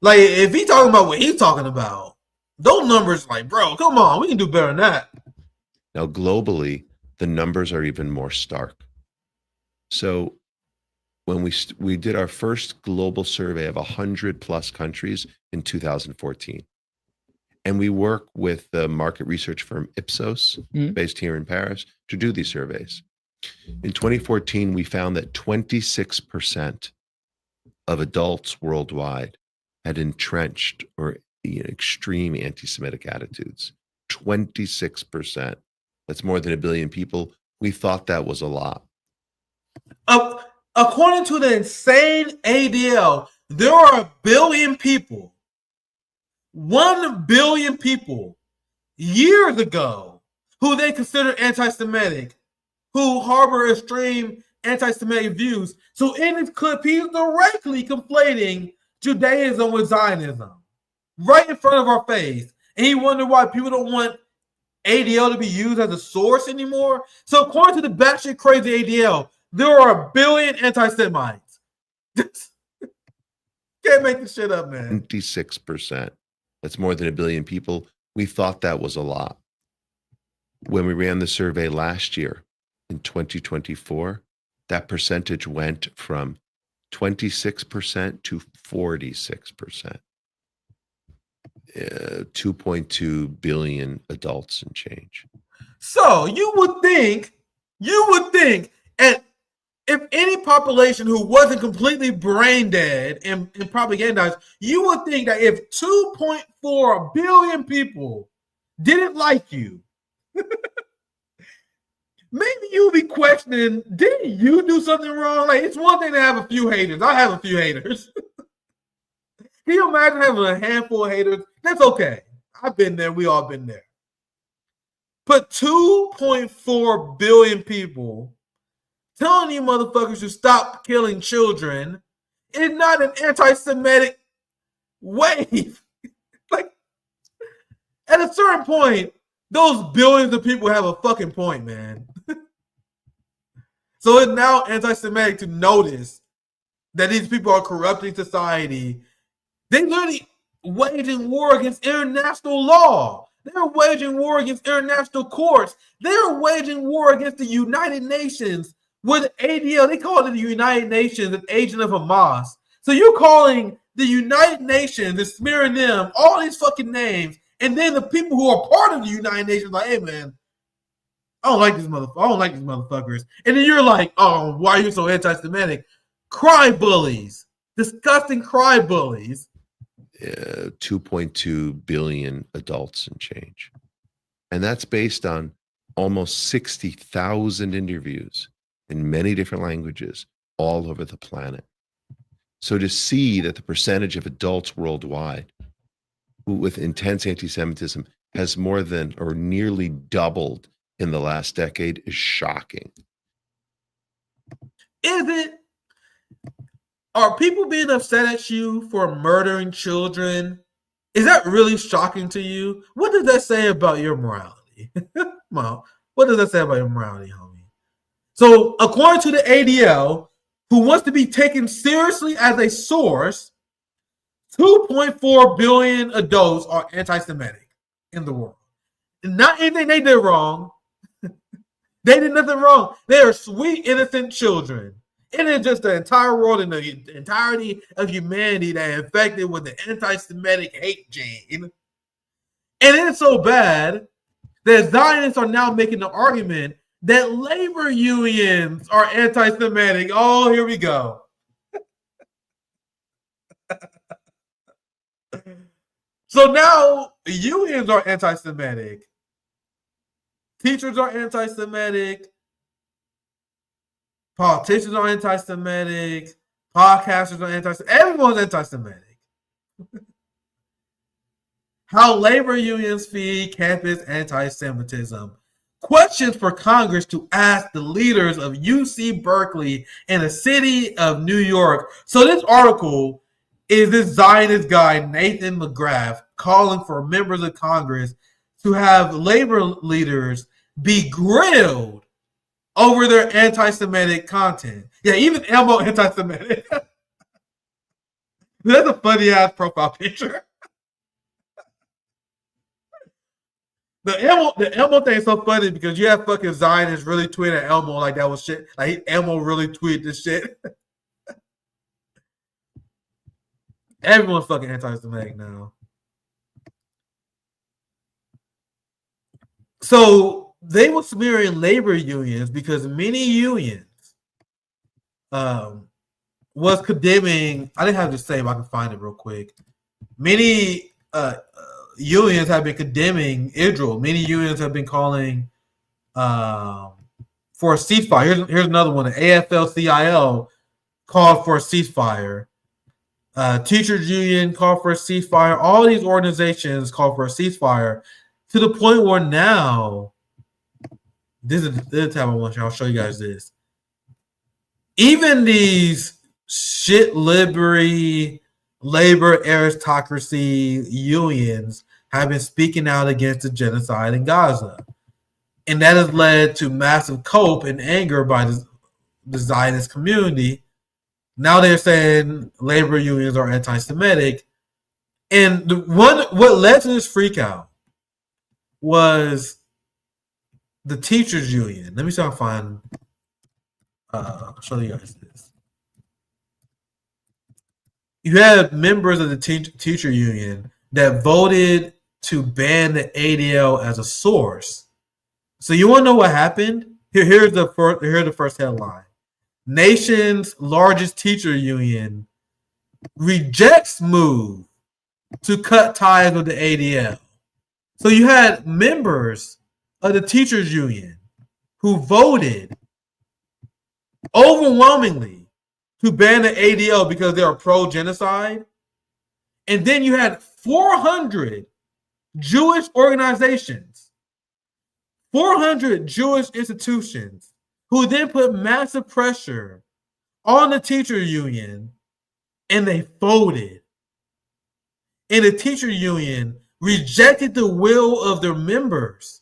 Like, if he's talking about what he's talking about, those numbers, like, bro, come on. We can do better than that. Now, globally, the numbers are even more stark. So when we did our first global survey of 100 plus countries in 2014, and we work with the market research firm Ipsos, based here in Paris, to do these surveys. In 2014, we found that 26% of adults worldwide had entrenched or extreme anti-Semitic attitudes. 26%. That's more than 1 billion people. We thought that was a lot. According to the insane ADL, there are 1 billion people, 1 billion people years ago who they consider anti-Semitic, who harbor extreme anti-Semitic views. So in this clip, he's directly conflating Judaism with Zionism right in front of our face. And he wondered why people don't want ADL to be used as a source anymore. So according to the batshit crazy ADL, there are 1 billion anti-Semites. Can't make this shit up, man. 26%. That's more than 1 billion people. We thought that was a lot. When we ran the survey last year in 2024, that percentage went from 26% to 46%. 2.2 billion adults and change. So you would think, and if any population who wasn't completely brain dead and propagandized, you would think that if 2.4 billion people didn't like you, maybe you'll be questioning, didn't you do something wrong? Like, it's one thing to have a few haters. I have a few haters. Can you imagine having a handful of haters? That's okay. I've been there. We all been there. But 2.4 billion people telling you motherfuckers to stop killing children is not an anti-Semitic wave. Like, at a certain point, those billions of people have a fucking point, man. So it's now anti-Semitic to notice that these people are corrupting society. They're literally waging war against international law. They're waging war against international courts. They're waging war against the United Nations with ADL. They call it the United Nations an agent of Hamas. So you're calling the United Nations and smearing them all these fucking names, and then the people who are part of the United Nations like, hey man, I don't like these motherfuckers. And then you're like, oh, why are you so anti-Semitic? Cry bullies. Disgusting cry bullies. 2.2 billion adults and change. And that's based on almost 60,000 interviews in many different languages all over the planet. So to see that the percentage of adults worldwide with intense anti-Semitism has more than or nearly doubled in the last decade is shocking. Is it? Are people being upset at you for murdering children? Is that really shocking to you? What does that say about your morality? Well, what does that say about your morality, homie? So, according to the ADL, who wants to be taken seriously as a source, 2.4 billion adults are anti-Semitic in the world. Not anything they did wrong. They did nothing wrong. They are sweet, innocent children. It is just the entire world and the entirety of humanity that is infected with the anti-Semitic hate gene. And it's so bad that Zionists are now making the argument that labor unions are anti-Semitic. Oh, here we go. So now unions are anti-Semitic. Teachers are anti-Semitic. Politicians are anti-Semitic. Podcasters are anti-Semitic. Everyone's anti-Semitic. How labor unions feed campus anti-Semitism. Questions for Congress to ask the leaders of UC Berkeley and the city of New York. So this article is this Zionist guy, Nathan McGrath, calling for members of Congress to have labor leaders be grilled over their anti-Semitic content. Yeah, even Elmo anti-Semitic. That's a funny ass profile picture. The Elmo thing is so funny because you have fucking Zionists really tweeting at Elmo like that was shit. Like Elmo really tweeted this shit. Everyone's fucking anti-Semitic now. So they were smearing labor unions because many unions was condemning. I didn't have to say, but I can find it real quick. Many unions have been condemning Israel. Many unions have been calling for a ceasefire. Here's another one. The AFL-CIO called for a ceasefire. Teachers union called for a ceasefire. All these organizations called for a ceasefire to the point where now, this is the time I want you. I'll show you guys this. Even these shit liberty, labor aristocracy unions have been speaking out against the genocide in Gaza. And that has led to massive cope and anger by the Zionist community. Now they're saying labor unions are anti-Semitic. And what led to this freak out was the teachers union. Let me see if I can find, I'll show you guys this. You had members of the teacher union that voted to ban the ADL as a source. So you want to know what happened? Here's the first headline. Nation's largest teacher union rejects move to cut ties with the ADL. So you had members of the teachers union who voted overwhelmingly to ban the ADL because they are pro-genocide. And then you had 400 Jewish organizations, 400 Jewish institutions who then put massive pressure on the teacher union, and they folded. And the teacher union rejected the will of their members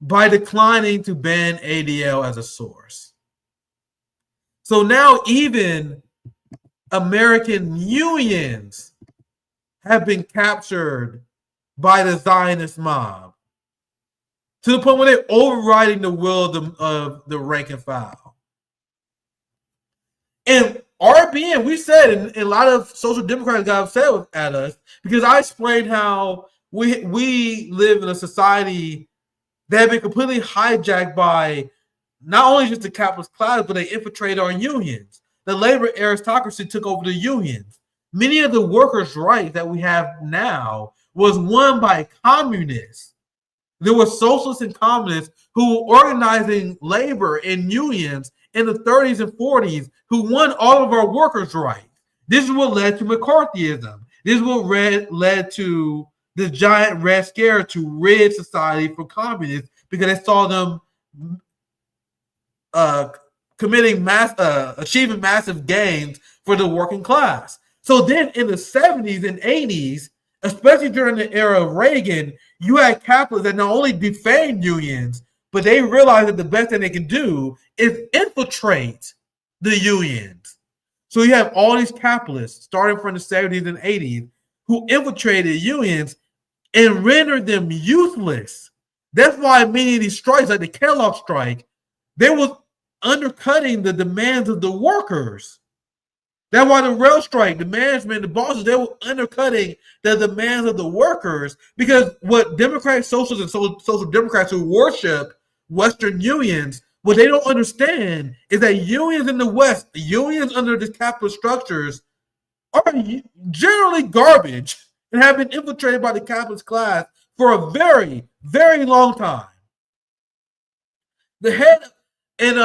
by declining to ban ADL as a source. So now even American unions have been captured by the Zionist mob to the point where they're overriding the will of the rank and file. And RBN, we said, and a lot of social democrats got upset at us because I explained how we live in a society that have been completely hijacked by not only just the capitalist class, but they infiltrated our unions. The labor aristocracy took over the unions. Many of the workers' rights that we have now was won by communists. There were socialists and communists who were organizing labor in unions in the 30s and 40s who won all of our workers' rights. This is what led to McCarthyism. This is what led to the giant Red Scare to rid society from communists because they saw them achieving massive gains for the working class. So then in the 70s and 80s, especially during the era of Reagan, you had capitalists that not only defamed unions, but they realized that the best thing they can do is infiltrate the unions. So you have all these capitalists starting from the 70s and 80s who infiltrated unions and rendered them useless. That's why many of these strikes, like the Kellogg strike, they was undercutting the demands of the workers. That's why the rail strike, the management, the bosses, they were undercutting the demands of the workers because what Democratic socialists and social democrats who worship Western unions, what they don't understand is that unions in the West, unions under these capitalist structures, are generally garbage and have been infiltrated by the capitalist class for a very, very long time. The head and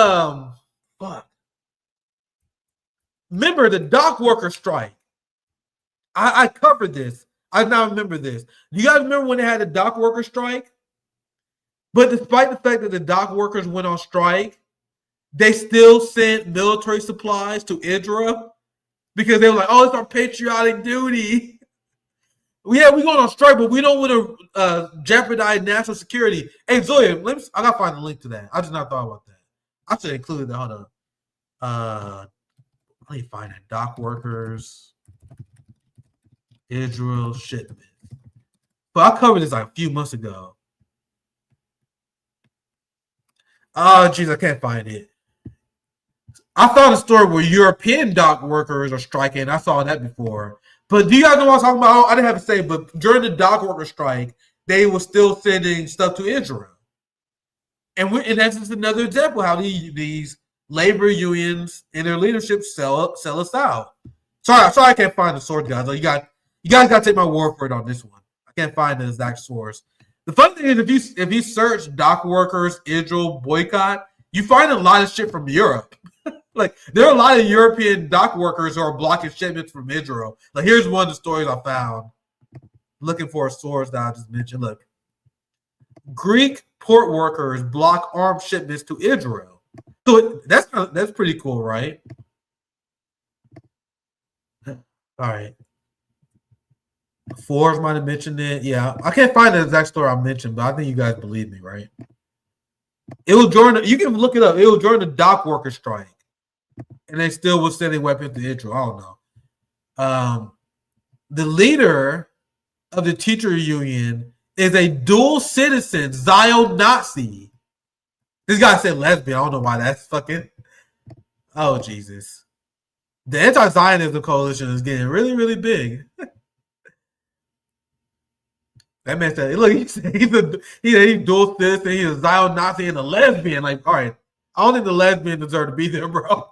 remember the dock worker strike. I covered this. I now remember this. Do you guys remember when they had the dock worker strike? But despite the fact that the dock workers went on strike, they still sent military supplies to Israel because they were like, "Oh, it's our patriotic duty." Yeah, we're going on strike, but we don't want to jeopardize national security. Hey, Zoya, I gotta find a link to that. I just not thought about that. I should include that. Hold up. Let me find it. Dock workers, Israel shipment. But I covered this like a few months ago. Oh, geez, I can't find it. I found a story where European dock workers are striking. I saw that before. But do you guys know what I'm talking about? I didn't have to say, but during the dock worker strike, they were still sending stuff to Israel. And that's just another example how these labor unions and their leadership sell us out. Sorry, I can't find the source, guys. You guys got to take my word for it on this one. can't find the exact source. The funny thing is, if you search dock workers Israel boycott, you find a lot of shit from Europe. Like, there are a lot of European dock workers who are blocking shipments from Israel. Like, here's one of the stories I found. Looking for a source that I just mentioned. Look, Greek port workers block armed shipments to Israel. So that's pretty cool, right? All right. Forbes might have mentioned it. Yeah, I can't find the exact story I mentioned, but I think you guys believe me, right? It was during you can look it up. It was during the dock worker strike, and they still was sending weapons to Israel. I don't know. The leader of the teacher union is a dual citizen, Zion-Nazi. This guy said lesbian. I don't know why that's fucking. Oh, Jesus. The anti-Zionism coalition is getting really, really big. That man said, look, he's dual citizen, he's a Zion-Nazi and a lesbian. Like, all right, I don't think the lesbian deserve to be there, bro.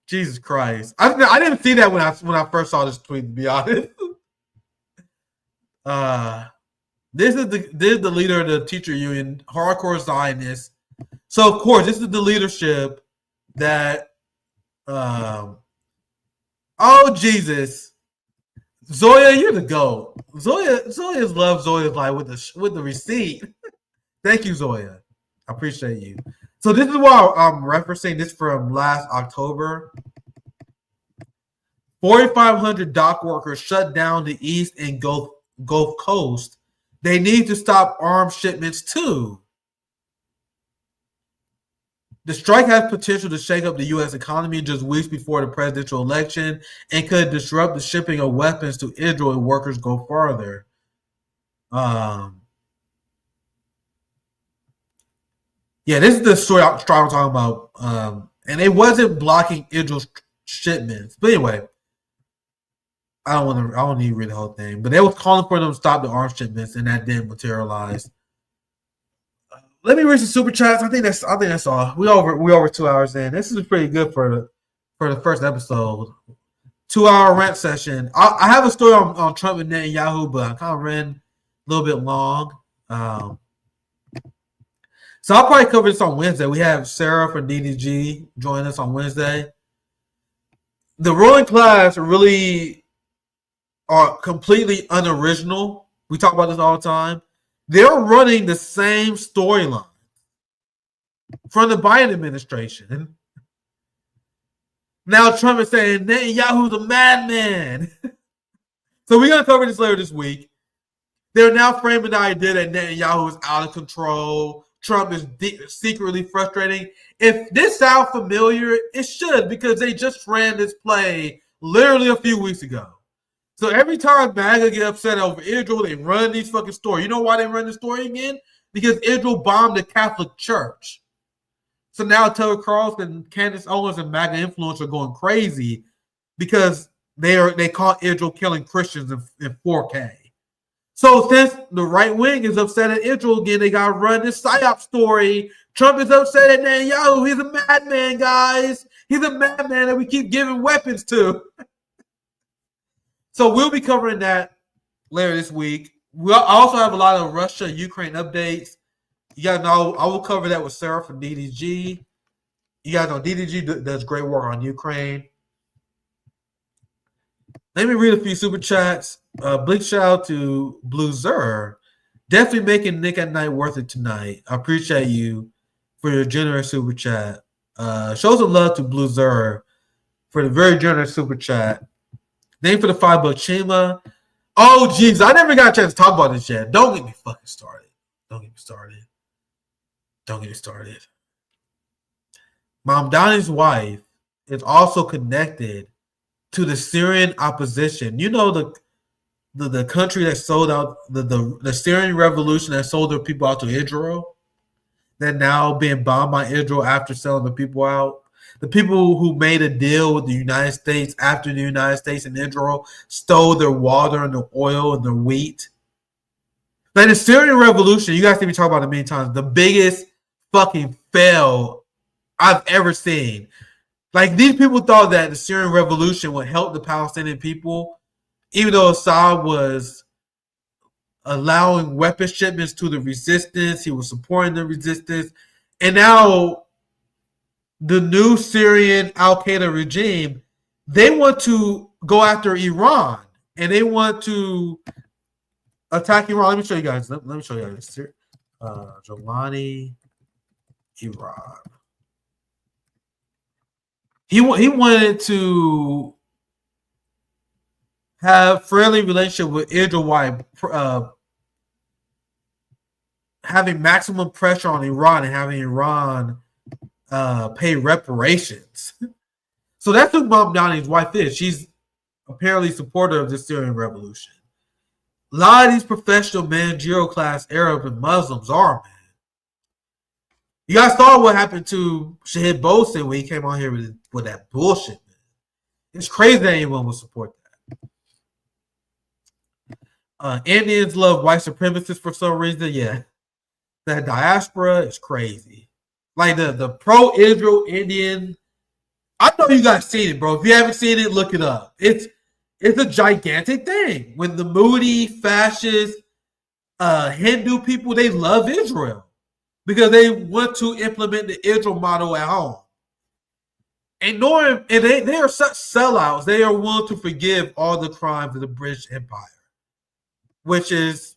Jesus Christ. I didn't see that when I first saw this tweet, to be honest. This is the leader of the teacher union, hardcore Zionist. So of course, this is the leadership that oh Jesus. Zoya, you're the GOAT. Zoya's love Zoya's life with the receipt. Thank you, Zoya. I appreciate you. So this is why I'm referencing this from last October. 4,500 dock workers shut down the East and Gulf Coast. They need to stop arms shipments too. The strike has potential to shake up the U.S. economy just weeks before the presidential election and could disrupt the shipping of weapons to Israel if workers go farther. Yeah, this is the story I'm talking about. And it wasn't blocking Israel's shipments. But anyway, I don't need to read the whole thing. But they was calling for them to stop the arms shipments, and that didn't materialize. Let me read some super chats. I think that's all. We over 2 hours in. This is pretty good for the first episode. 2-hour rant session. I have a story on Trump and Netanyahu, but I kind of ran a little bit long. So I'll probably cover this on Wednesday. We have Sarah from DDG join us on Wednesday. The ruling class really are completely unoriginal. We talk about this all the time. They're running the same storyline from the Biden administration. Now Trump is saying Netanyahu's a madman. So we're going to cover this later this week. They're now framing the idea that Netanyahu is out of control. Trump is secretly frustrating. If this sounds familiar, it should, because they just ran this play literally a few weeks ago. So every time MAGA get upset over Israel, they run these fucking stories. You know why they run the story again? Because Israel bombed the Catholic Church. So now Tucker Carlson, Candace Owens, and MAGA influence are going crazy because they caught Israel killing Christians in 4K. So since the right wing is upset at Israel again, they got to run this PSYOP story. Trump is upset at Netanyahu. He's a madman, guys. He's a madman that we keep giving weapons to. So we'll be covering that later this week. We'll also have a lot of Russia-Ukraine updates. You guys know I will cover that with Sarah from DDG. You guys know DDG does great work on Ukraine. Let me read a few super chats. Big shout out to Blue Zer. Definitely making Nick at Night worth it tonight. I appreciate you for your generous super chat. Show some love to Blue Zer for the very generous super chat. Name for the $5 Chima. Oh, jeez. I never got a chance to talk about this yet. Don't get me fucking started. Don't get me started. Mamdani's wife is also connected to the Syrian opposition. You know, the country that sold out, the Syrian revolution that sold their people out to Israel, that now being bombed by Israel after selling the people out. The people who made a deal with the United States after the United States and Israel stole their water and their oil and their wheat. Like the Syrian revolution, you guys see me talk about it many times, the biggest fucking fail I've ever seen. Like these people thought that the Syrian revolution would help the Palestinian people even though Assad was allowing weapon shipments to the resistance, he was supporting the resistance, and now the new Syrian Al-Qaeda regime, they want to go after Iran, and they want to attack Iran. Let me show you guys. Let me show you guys. Jelani, Iran. He wanted to have friendly relationship with Israel while having maximum pressure on Iran and having Iran pay reparations. So that's who Mamdani's wife is. She's apparently supporter of the Syrian revolution. A lot of these professional managerial class Arab and Muslims are, man. You guys saw what happened to Shahid Bosin when he came on here with that bullshit, man. It's crazy that anyone would support that. Indians love white supremacists for some reason. Yeah. That diaspora is crazy. Like the pro-Israel Indian. I know you guys seen it, bro. If you haven't seen it, look it up. It's a gigantic thing. When the moody, fascist, Hindu people, they love Israel because they want to implement the Israel model at home. And they are such sellouts. They are willing to forgive all the crimes of the British Empire, which is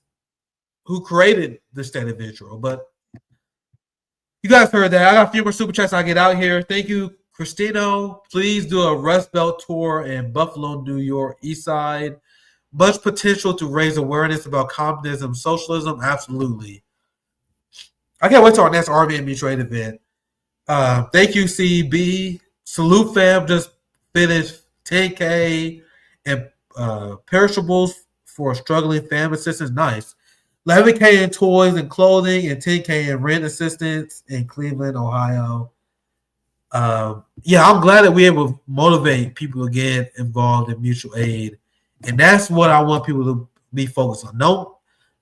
who created the state of Israel. But you guys heard that. I got a few more super chats. I'll get out here. Thank you, Christino. Please do a Rust Belt tour in Buffalo, New York, East Side. Much potential to raise awareness about communism, socialism. Absolutely. I can't wait till our next RBN Mutual Aid event. Thank you, CB. Salute fam just finished 10K and perishables for struggling family assistance. Nice. 11K in toys and clothing and 10K in rent assistance in Cleveland, Ohio. Yeah, I'm glad that we're able to motivate people to get involved in mutual aid. And that's what I want people to be focused on.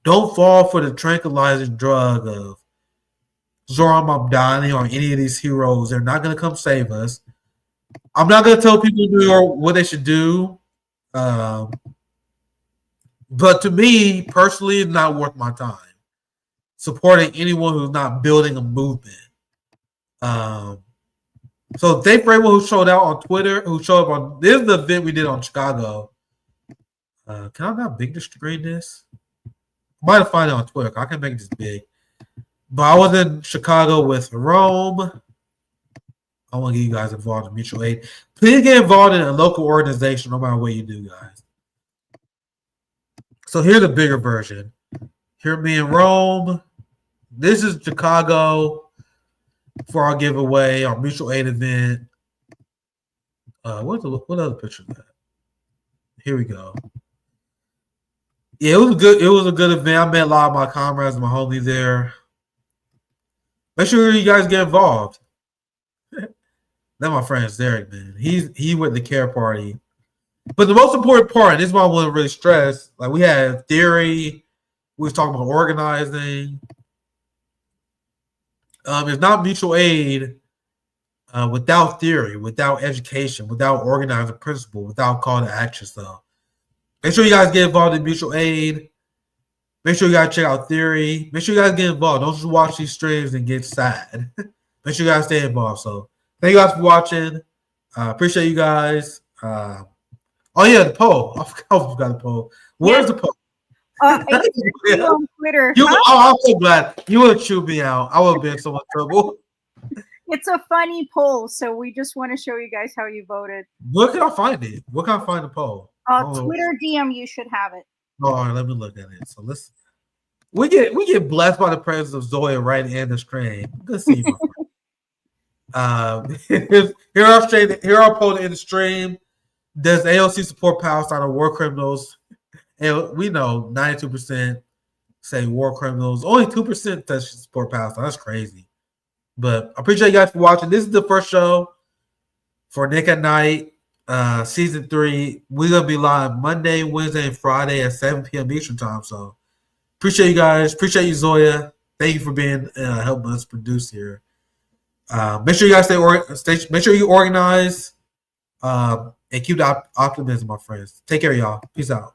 Don't fall for the tranquilizing drug of Zohran Mamdani or any of these heroes. They're not going to come save us. I'm not going to tell people in New York what they should do. But to me, personally, it's not worth my time supporting anyone who's not building a movement. So thank for everyone who showed out on Twitter, who showed up on this is the event we did on Chicago. Can I not big the screen this? I might have found it on Twitter. I can make this big. But I was in Chicago with Rome. I want to get you guys involved in mutual aid. Please get involved in a local organization, no matter what you do, guys. So here's a bigger version. Here, me in Rome. This is Chicago for our giveaway, our mutual aid event. What other picture is that? Here we go. Yeah, it was a good event. I met a lot of my comrades and my homies there. Make sure you guys get involved. That's my friend Derek, man. He with the care party. But the most important part, this is what I want to really stress, like we had theory, we was talking about organizing. It's not mutual aid without theory, without education, without organizing principle, without call to action stuff. Make sure you guys get involved in mutual aid. Make sure you guys check out theory. Make sure you guys get involved. Don't just watch these streams and get sad. Make sure you guys stay involved. So thank you guys for watching. Appreciate you guys. Oh yeah, the poll. I forgot the poll. Where's the poll? It's on Twitter. I'm so glad you would chew me out. I would have been in so much trouble. It's a funny poll, so we just want to show you guys how you voted. Where can I find it? Where can I find the poll? Twitter DM, you should have it. Oh, all right, let me look at it. So we get blessed by the presence of Zoya right in the stream. Good to see you. Here our poll in the stream. Does AOC support Palestine or war criminals? And we know 92% say war criminals. Only 2% that support Palestine. That's crazy. But I appreciate you guys for watching. This is the first show for Nick at Night, season 3. We're gonna be live Monday, Wednesday, and Friday at 7 p.m. Eastern time. So appreciate you guys. Appreciate you, Zoya. Thank you for being helping us produce here. Make sure you guys make sure you organize. And keep the optimism, my friends. Take care, y'all. Peace out.